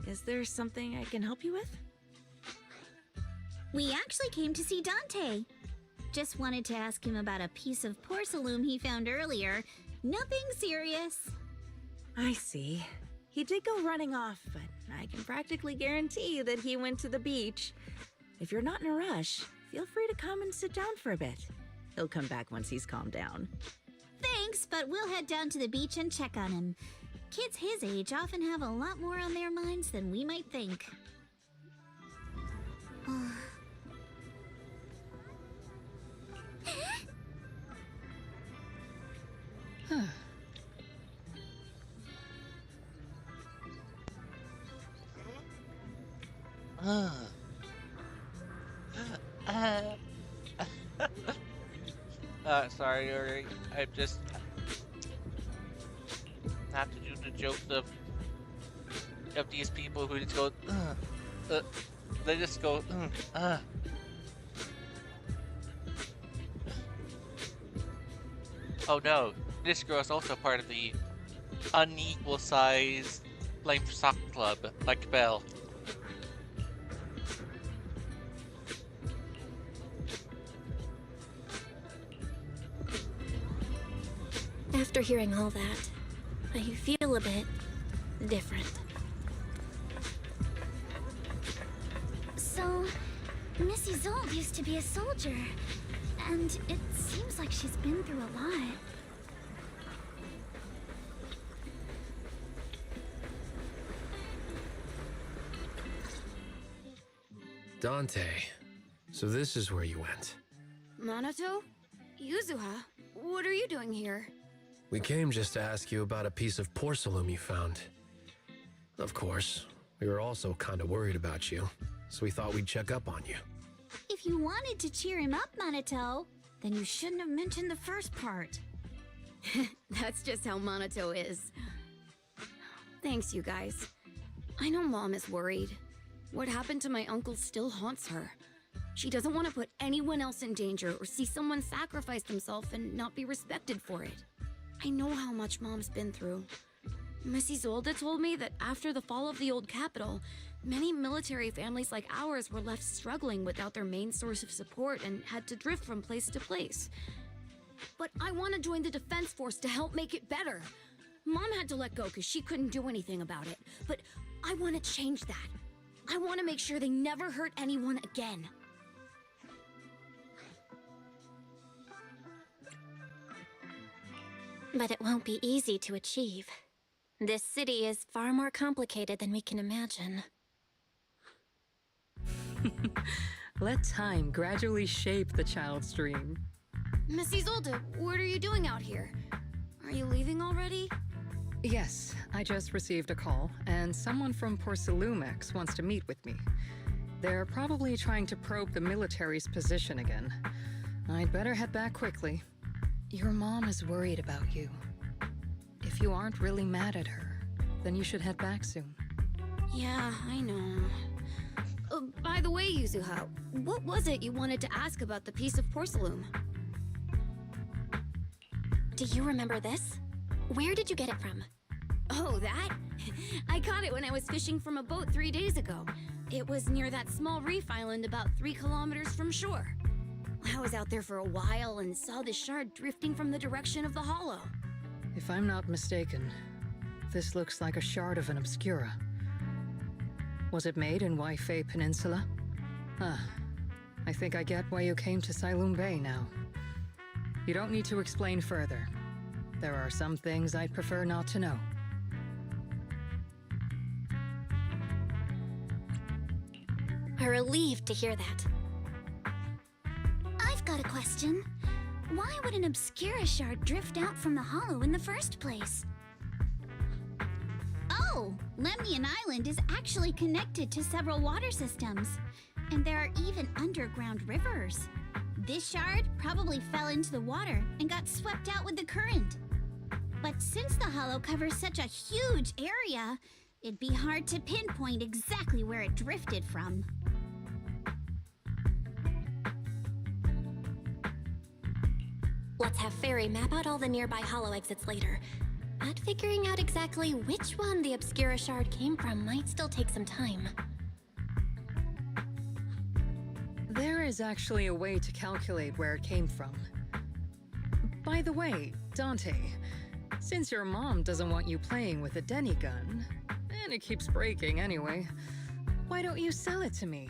Is there something I can help you with? We actually came to see Dante. Just wanted to ask him about a piece of porcelain he found earlier. Nothing serious. I see. He did go running off, but I can practically guarantee that he went to the beach. If you're not in a rush, feel free to come and sit down for a bit. He'll come back once he's calmed down. Thanks, but we'll head down to the beach and check on him. Kids his age often have a lot more on their minds than we might think. Sorry, Yuri. I'm just not to do the jokes of these people who just go, they just go, Oh no, this girl is also part of the unequal size length sock club, like Belle. After hearing all that, I feel a bit different. So, Missy Zold used to be a soldier, and it seems like she's been through a lot. Dante, so this is where you went. Minato? Yuzuha? What are you doing here? We came just to ask you about a piece of porcelain you found. Of course, we were also kind of worried about you, so we thought we'd check up on you. If you wanted to cheer him up, Minato, then you shouldn't have mentioned the first part. That's just how Minato is. Thanks, you guys. I know Mom is worried. What happened to my uncle still haunts her. She doesn't want to put anyone else in danger or see someone sacrifice themselves and not be respected for it. I know how much Mom's been through. Mrs. Zolda told me that after the fall of the old capital, many military families like ours were left struggling without their main source of support and had to drift from place to place. But I want to join the Defense Force to help make it better. Mom had to let go because she couldn't do anything about it, but I want to change that. I want to make sure they never hurt anyone again. But it won't be easy to achieve. This city is far more complicated than we can imagine. Let time gradually shape the child's dream. Mrs. Zolda, what are you doing out here? Are you leaving already? Yes, I just received a call, and someone from Porcelumex wants to meet with me. They're probably trying to probe the military's position again. I'd better head back quickly. Your mom is worried about you. If you aren't really mad at her, then you should head back soon. Yeah, I know. By the way, Yuzuha, what was it you wanted to ask about the piece of porcelain? Do you remember this? Where did you get it from? Oh, that? I caught it when I was fishing from a boat 3 days ago. It was near that small reef island about 3 kilometers from shore. I was out there for a while and saw the shard drifting from the direction of the hollow. If I'm not mistaken, this looks like a shard of an Obscura. Was it made in Waifei Peninsula? Ah, I think I get why you came to Sailoon Bay now. You don't need to explain further. There are some things I'd prefer not to know. I'm relieved to hear that. I've got a question. Why would an Obscura shard drift out from the hollow in the first place? Oh, Lemnian Island is actually connected to several water systems, and there are even underground rivers. This shard probably fell into the water and got swept out with the current. But since the hollow covers such a huge area, it'd be hard to pinpoint exactly where it drifted from. Let's have Fairy map out all the nearby hollow exits later. But figuring out exactly which one the Obscura shard came from might still take some time. There is actually a way to calculate where it came from. By the way, Dante, since your mom doesn't want you playing with a Denny gun, and it keeps breaking anyway, why don't you sell it to me?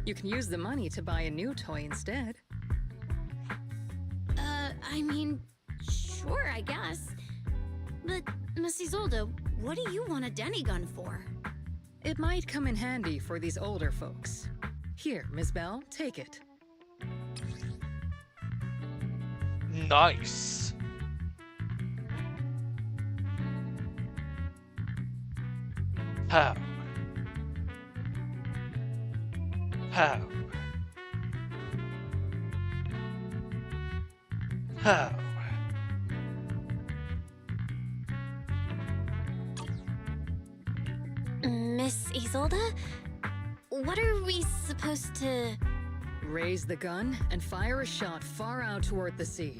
You can use the money to buy a new toy instead. I mean, sure, I guess. But, Miss Isolde, what do you want a Denny gun for? It might come in handy for these older folks. Here, Miss Bell, take it. Nice. How? How? How? Miss Isolde? What are we supposed to... Raise the gun and fire a shot far out toward the sea,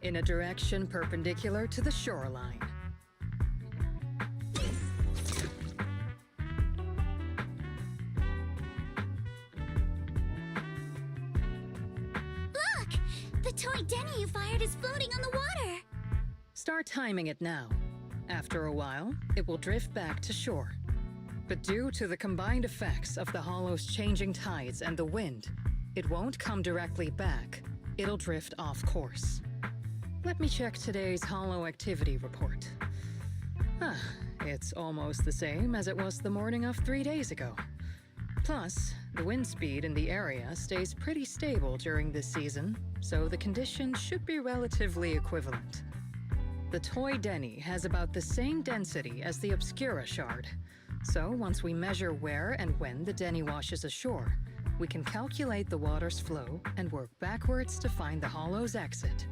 in a direction perpendicular to the shoreline. Look! The toy Denny you fired is floating on the water! Start timing it now. After a while, it will drift back to shore. But due to the combined effects of the hollow's changing tides and the wind, it won't come directly back. It'll drift off course. Let me check today's hollow activity report. It's almost the same as it was the morning of 3 days ago. Plus, the wind speed in the area stays pretty stable during this season, so the conditions should be relatively equivalent. The toy Denny has about the same density as the Obscura shard. So once we measure where and when the Denny washes ashore, we can calculate the water's flow and work backwards to find the hollow's exit.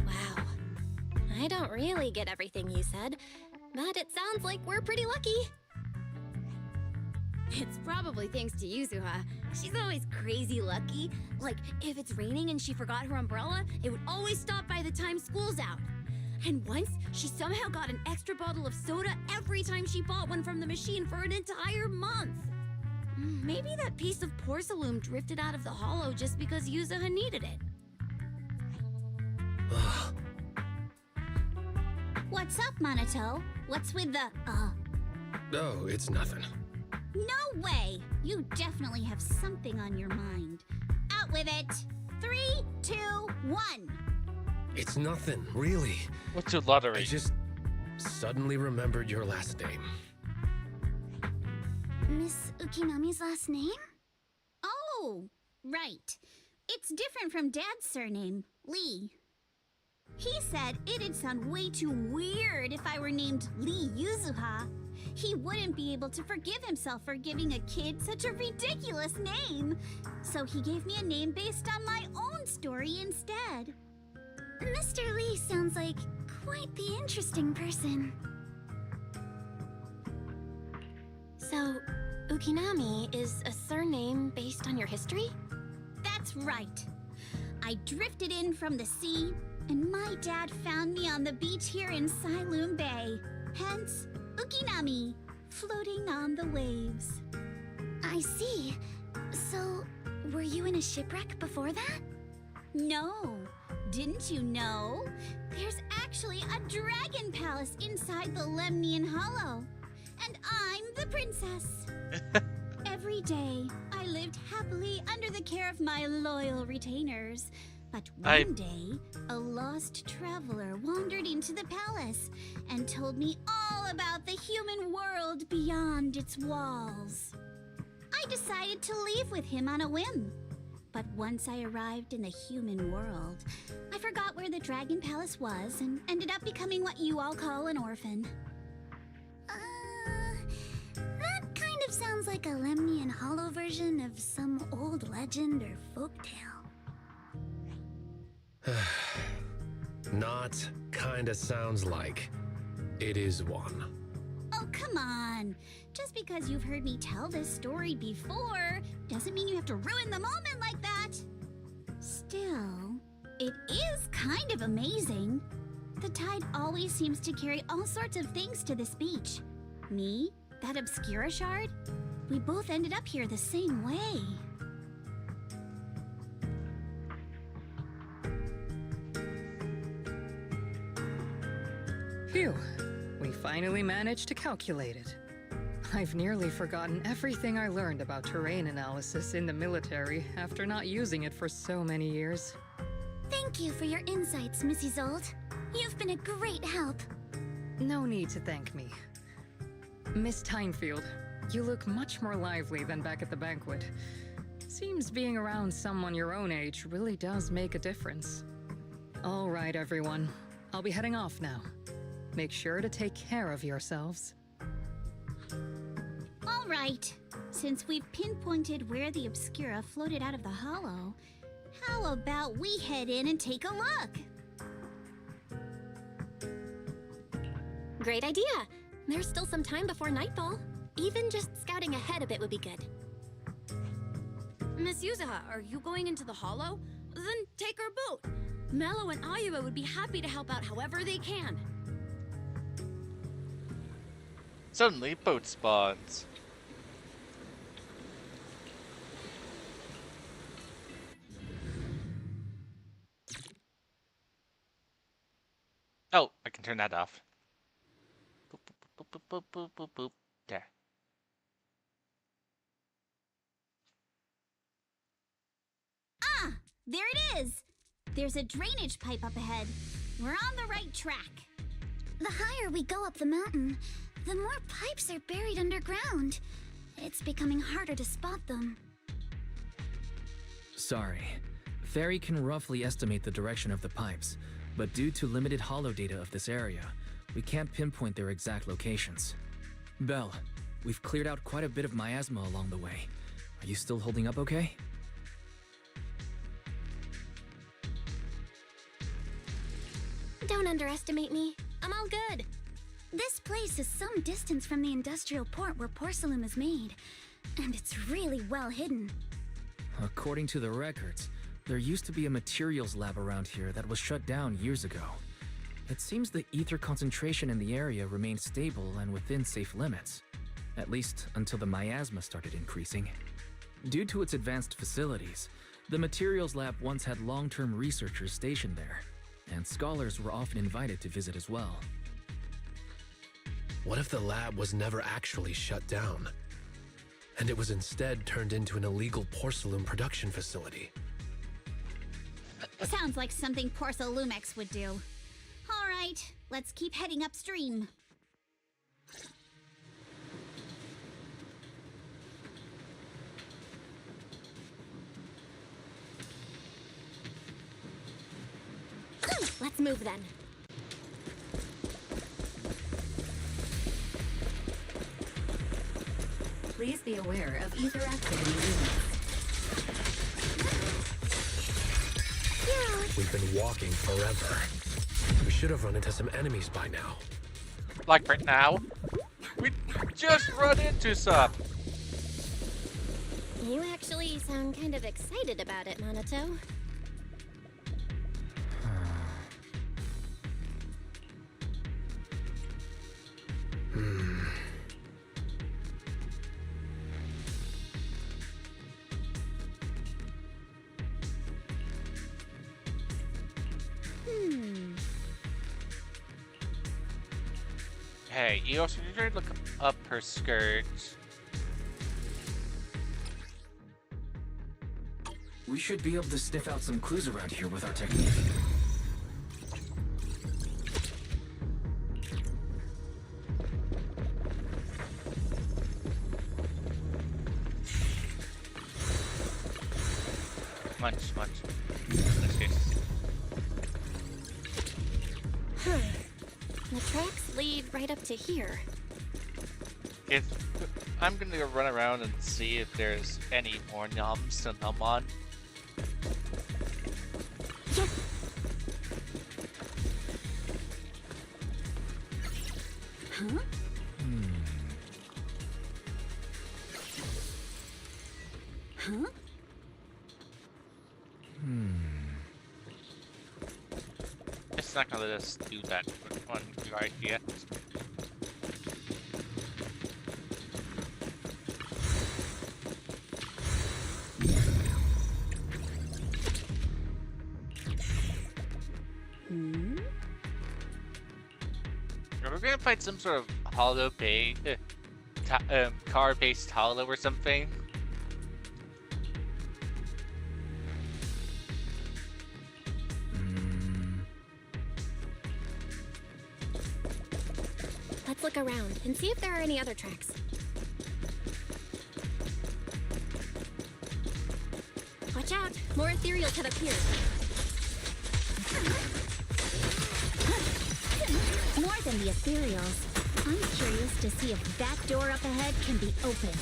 Wow. I don't really get everything you said, but it sounds like we're pretty lucky. It's probably thanks to Yuzuha. She's always crazy lucky. Like, if it's raining and she forgot her umbrella, it would always stop by the time school's out. And once, she somehow got an extra bottle of soda every time she bought one from the machine for an entire month. Maybe that piece of porcelain drifted out of the hollow just because Yuzuha needed it. What's up, Monato? What's with the, Oh, it's nothing. No way! You definitely have something on your mind. Out with it! 3, 2, 1! It's nothing, really. What's your lottery? I just suddenly remembered your last name. Miss Ukinami's last name? Oh, right. It's different from Dad's surname, Lee. He said it'd sound way too weird if I were named Lee Yuzuha. He wouldn't be able to forgive himself for giving a kid such a ridiculous name. So he gave me a name based on my own story instead. Mr. Lee sounds like quite the interesting person. So, Ukinami is a surname based on your history? That's right. I drifted in from the sea, and my dad found me on the beach here in Sailoon Bay. Hence, Ukinami, floating on the waves. I see. So, were you in a shipwreck before that? No. Didn't you know? There's actually a dragon palace inside the Lemnian Hollow. And I'm the princess. Every day, I lived happily under the care of my loyal retainers. But one day, a lost traveler wandered into the palace and told me all about the human world beyond its walls. I decided to leave with him on a whim. But once I arrived in the human world, I forgot where the Dragon Palace was and ended up becoming what you all call an orphan. That kind of sounds like a Lemnian Hollow version of some old legend or folktale. Not kinda sounds like. It is one. Oh, come on. Just because you've heard me tell this story before doesn't mean you have to ruin the moment like that. Still, it is kind of amazing. The tide always seems to carry all sorts of things to this beach. Me, that Obscura shard, we both ended up here the same way. Phew. We finally managed to calculate it. I've nearly forgotten everything I learned about terrain analysis in the military after not using it for so many years. Thank you for your insights, Mrs. Old. You've been a great help. No need to thank me. Miss Tynefield, you look much more lively than back at the banquet. Seems being around someone your own age really does make a difference. All right, everyone. I'll be heading off now. Make sure to take care of yourselves. All right. Since we've pinpointed where the Obscura floated out of the hollow, how about we head in and take a look? Great idea. There's still some time before nightfall. Even just scouting ahead a bit would be good. Miss Yuzuha, are you going into the hollow? Then take our boat. Mello and Ayuba would be happy to help out however they can. Suddenly, boat spawns. Oh, I can turn that off. Boop, boop, boop, boop, boop, boop, boop. There. Ah, there it is. There's a drainage pipe up ahead. We're on the right track. The higher we go up the mountain, the more pipes are buried underground. It's becoming harder to spot them. Sorry. Fairy can roughly estimate the direction of the pipes, but due to limited holo data of this area, we can't pinpoint their exact locations. Belle, we've cleared out quite a bit of miasma along the way. Are you still holding up okay? Don't underestimate me. I'm all good. This place is some distance from the industrial port where porcelain is made, and it's really well hidden. According to the records, there used to be a materials lab around here that was shut down years ago. It seems the ether concentration in the area remained stable and within safe limits, at least until the miasma started increasing. Due to its advanced facilities, the materials lab once had long-term researchers stationed there, and scholars were often invited to visit as well. What if the lab was never actually shut down, and it was instead turned into an illegal porcelain production facility? Sounds like something Porcelumex would do. All right, let's keep heading upstream. Let's move then. Please be aware of ether activity units. We've been walking forever. We should have run into some enemies by now. Like right now? We just run into some! You actually sound kind of excited about it, Monato. Hey, you also should look up her skirt. We should be able to sniff out some clues around here with our technique. Much. Let's get Huh. The tracks lead right up to here. If I'm gonna go run around and see if there's any more noms to num on. Huh? Huh? It's not gonna let us do that one right yet. We're gonna find some sort of hollow car-based hollow or something. Let's look around and see if there are any other tracks. Watch out! More ethereals have appeared. More than the ethereals. I'm curious to see if that door up ahead can be opened.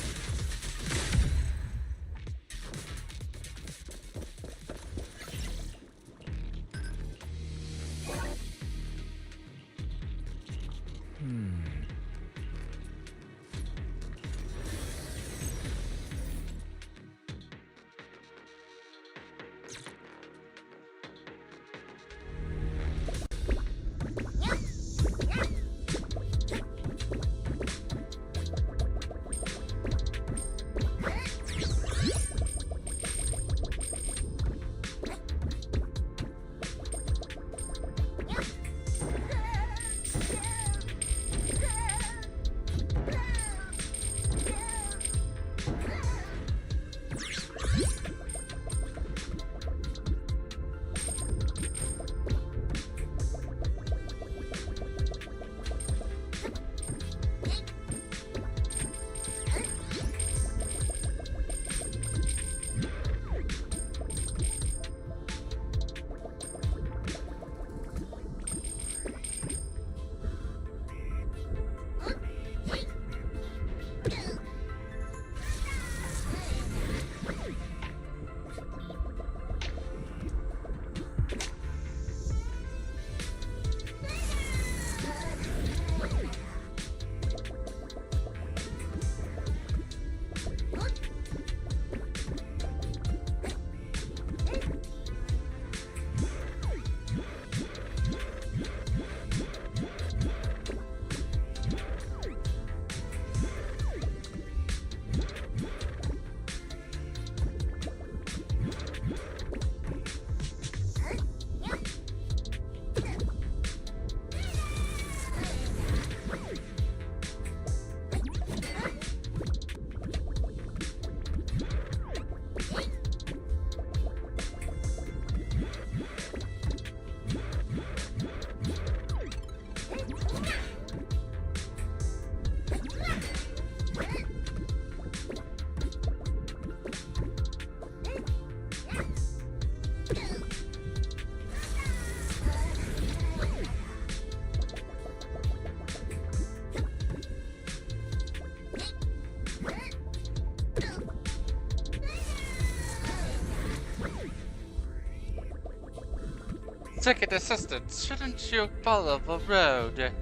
Ticket assistant, shouldn't you follow the road?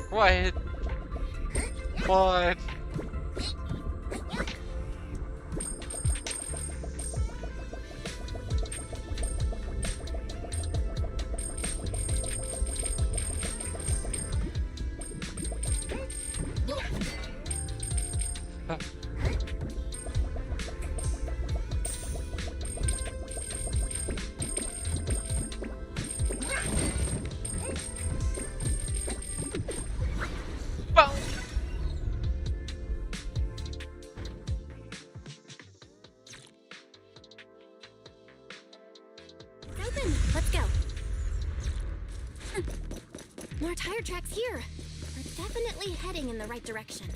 Quiet. What? Open. Let's go. More tire tracks here. We're definitely heading in the right direction.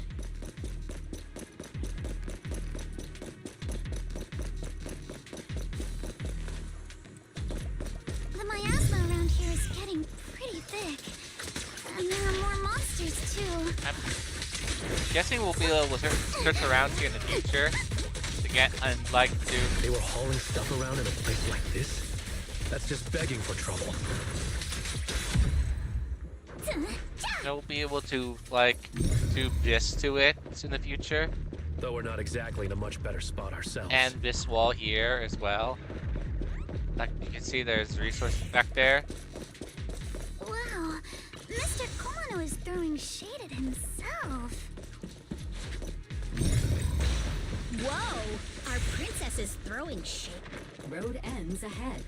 The miasma around here is getting pretty thick. And there are more monsters, too. I'm guessing we'll be able to search around here in the future to get unlike to. They were hauling stuff around in a place like this? That's just begging for trouble. We'll be able to, like, do this to it in the future. Though we're not exactly in a much better spot ourselves. And this wall here as well. Like you can see there's resources back there. Wow, Mr. Kono is throwing shade at himself. Whoa! Our princess is throwing shit. Road ends ahead.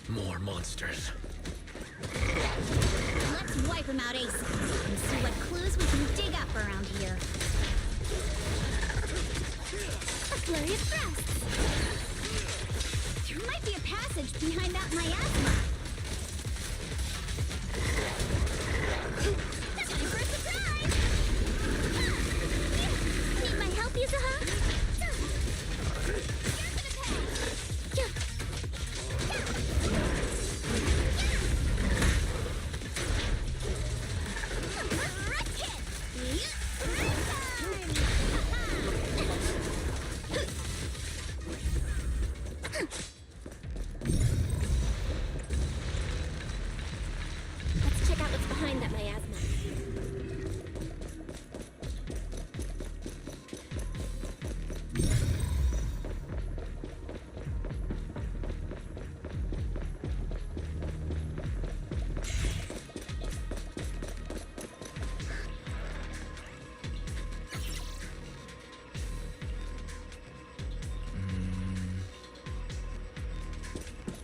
More monsters. Let's wipe them out ASAP and see what clues we can dig up around here. A flurry of thrusts. There might be a passage behind that miasma. That's time for a surprise! Need my help, Yuzuha? Let's check out what's behind that miasma.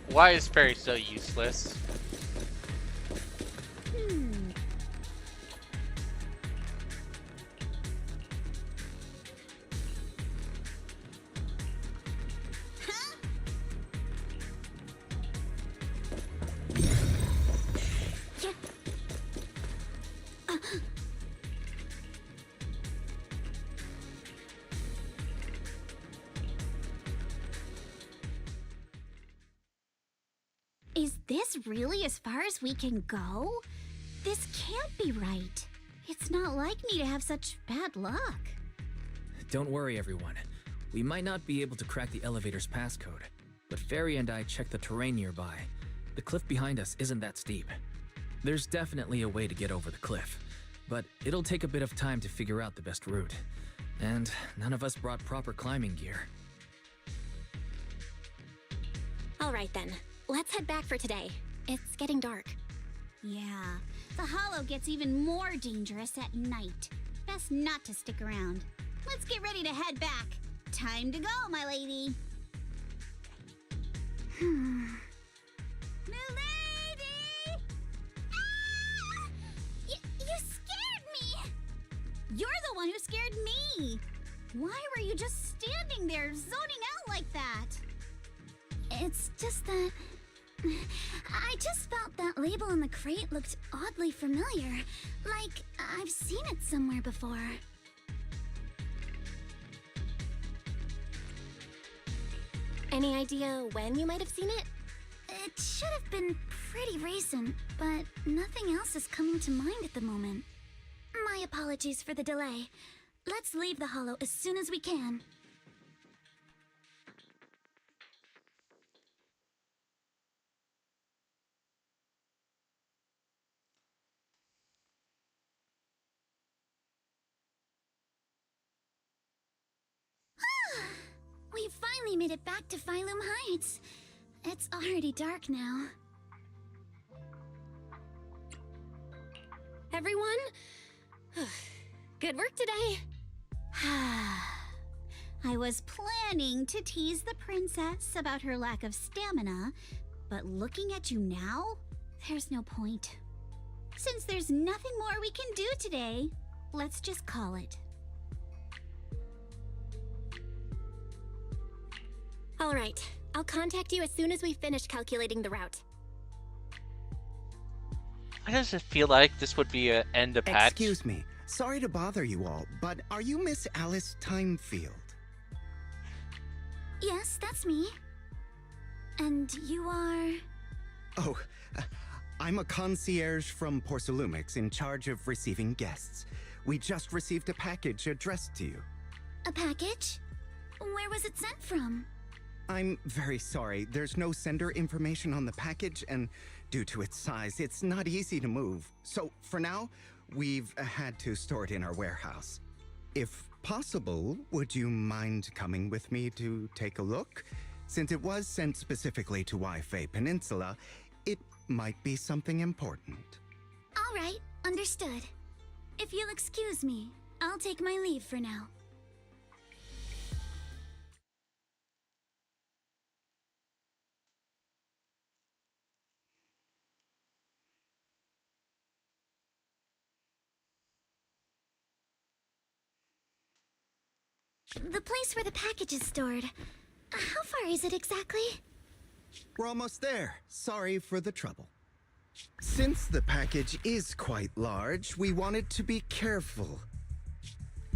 Why is Perry so useless? Is this really as far as we can go? This can't be right. It's not like me to have such bad luck. Don't worry, everyone. We might not be able to crack the elevator's passcode, but Fairy and I checked the terrain nearby. The cliff behind us isn't that steep. There's definitely a way to get over the cliff, but it'll take a bit of time to figure out the best route. And none of us brought proper climbing gear. All right then, let's head back for today. It's getting dark. Yeah, the hollow gets even more dangerous at night. Best not to stick around. Let's get ready to head back. Time to go, my lady. Milady! Ah! You scared me! You're the one who scared me. Why were you just standing there, zoning out like that? It's just that... I just felt that label on the crate looked oddly familiar. Like, I've seen it somewhere before. Any idea when you might have seen it? It should have been pretty recent, but nothing else is coming to mind at the moment. My apologies for the delay. Let's leave the hollow as soon as we can. finally made it back to Phylum Heights. It's already dark now. Everyone? Good work today. I was planning to tease the princess about her lack of stamina, but looking at you now, there's no point. Since there's nothing more we can do today, let's just call it. All right. I'll contact you as soon as we finish calculating the route. Why does it feel like this would be an end of patch? Excuse me. Sorry to bother you all, but are you Miss Alice Timefield? Yes, that's me. And you are... Oh, I'm a concierge from Porcelumix in charge of receiving guests. We just received a package addressed to you. A package? Where was it sent from? I'm very sorry. There's no sender information on the package, and due to its size, it's not easy to move. So, for now, we've had to store it in our warehouse. If possible, would you mind coming with me to take a look? Since it was sent specifically to Wi-Fi Peninsula, it might be something important. All right, understood. If you'll excuse me, I'll take my leave for now. The place where the package is stored. How far is it exactly? We're almost there. Sorry for the trouble. Since the package is quite large, we wanted to be careful.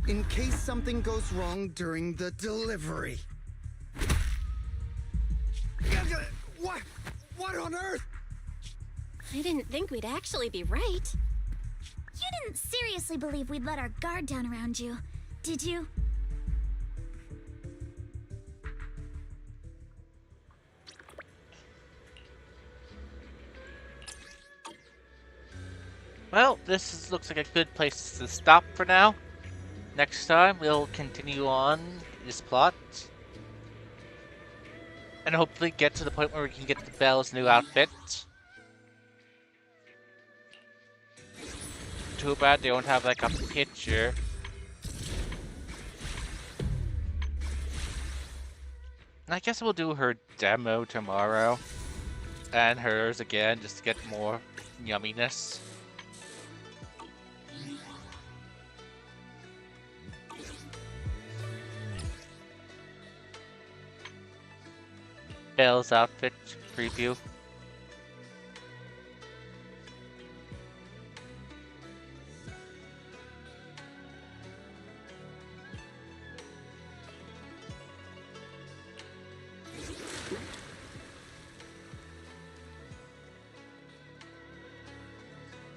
In case something goes wrong during the delivery. What? What on earth? I didn't think we'd actually be right. You didn't seriously believe we'd let our guard down around you, did you? Well, looks like a good place to stop for now. Next time, we'll continue on this plot. And hopefully get to the point where we can get the Belle's new outfit. Too bad they don't have like a picture. I guess we'll do her demo tomorrow. And hers again, just to get more yumminess. Belle's outfit preview.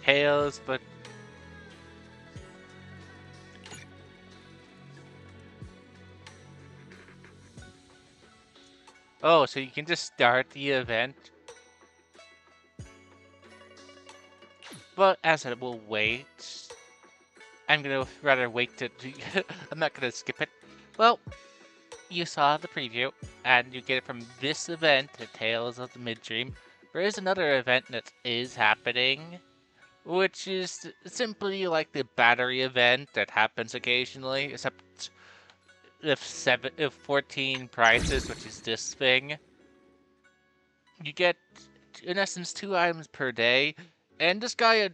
Tails, but oh, so you can just start the event. But as I will wait, I'm gonna rather wait to. I'm not gonna skip it. Well, you saw the preview, and you get it from this event, the Tales of the Midstream. There is another event that is happening, which is simply like the battery event that happens occasionally, except if 14 prizes, which is this thing. You get, in essence, 2 items per day, and this guy,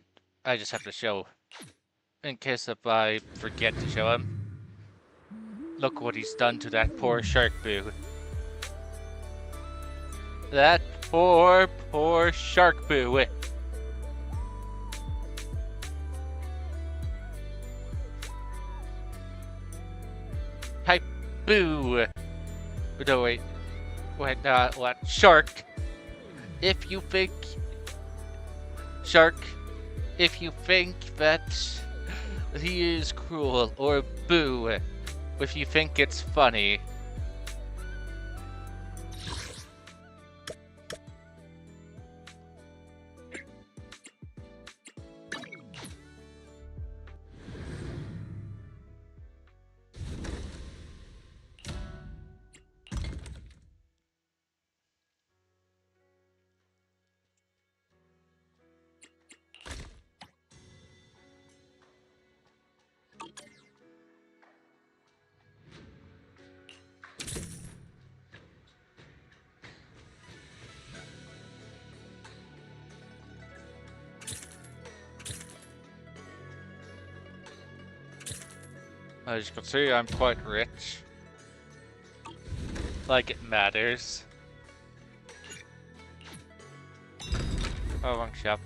I just have to show, in case if I forget to show him. Look what he's done to that poor shark boo. That poor shark boo. Type boo. No, wait. Wait, what? Shark. If you think... Shark. If you think that he is cruel, or boo. If you think it's funny. As you can see, I'm quite rich. Like it matters. Oh, wrong shop.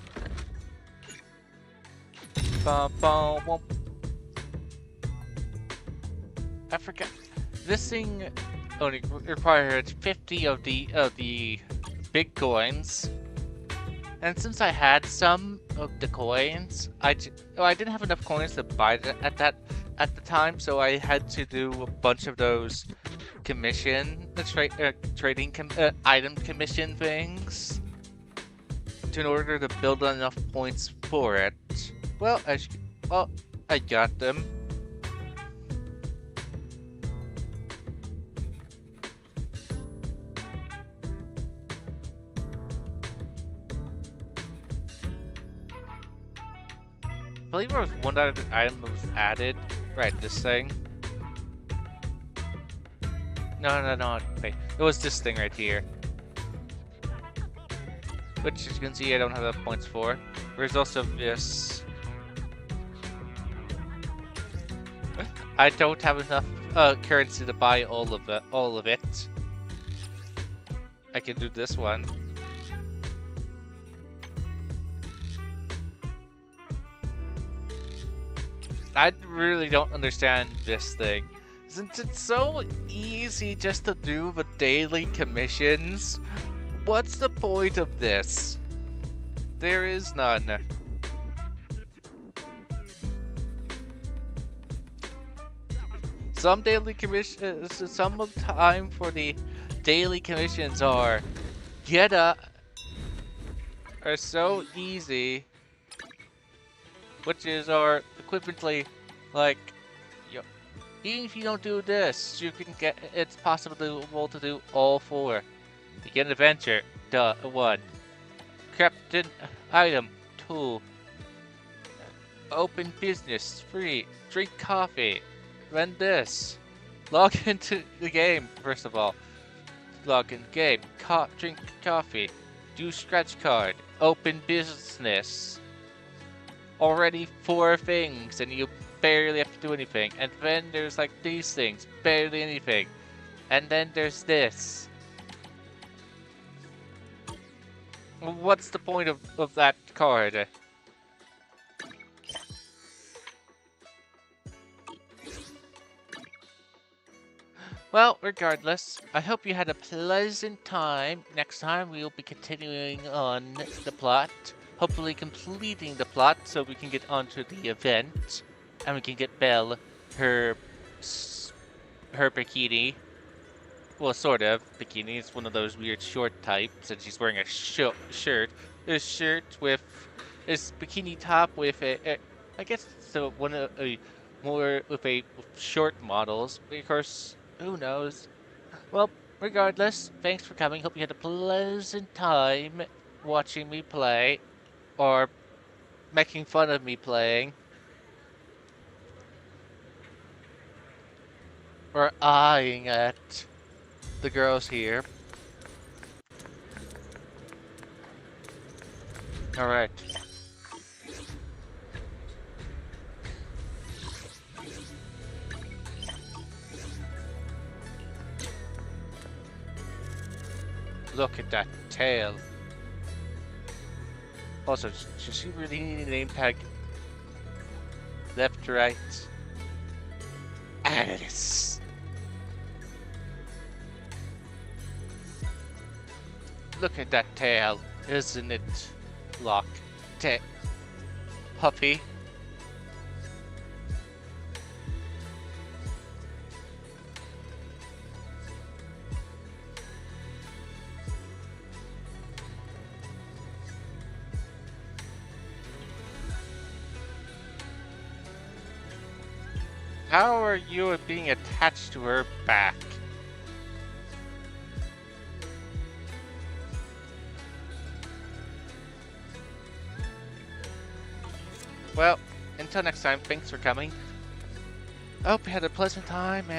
I forgot. This thing only required 50 of the big coins, and since I had some of the coins, I didn't have enough coins to buy it at the time, so I had to do a bunch of those trading item commission things in order to build enough points for it. Well, I got them. I believe there was one other item that was added. Right, this thing. No, wait. It was this thing right here. Which, as you can see, I don't have enough points for. There's also this. I don't have enough currency to buy all of it. I can do this one. I really don't understand this thing. Since it's so easy just to do the daily commissions, what's the point of this? There is none. Some daily commissions, some of the time for the daily commissions are so easy, which is are equivalently like, even if you don't do this, you can get. It's possible to do all four. Begin adventure, 1. Captain item, 2. Open business, 3. Drink coffee, then this. Log into the game, first of all. Log in game, drink coffee, do scratch card, open business. Already 4 things, and you barely have to do anything. And then there's like these things, barely anything. And then there's this. What's the point of that card? Well, regardless, I hope you had a pleasant time. Next time we will be continuing on the plot. Hopefully completing the plot so we can get onto the event. And we can get Belle her bikini. Well, sort of bikini. It's one of those weird short types, and she's wearing a shirt. This shirt with this bikini top with I guess it's one of more with short models. Of course, who knows? Well, regardless, thanks for coming. Hope you had a pleasant time watching me play, or making fun of me playing. Or eyeing at the girls here. Alright. Look at that tail. Also, does she really need a name tag? Left, right. Alice. Look at that tail, isn't it? Lock. Puppy. How are you being attached to her back? Well, until next time, thanks for coming. I hope you had a pleasant time,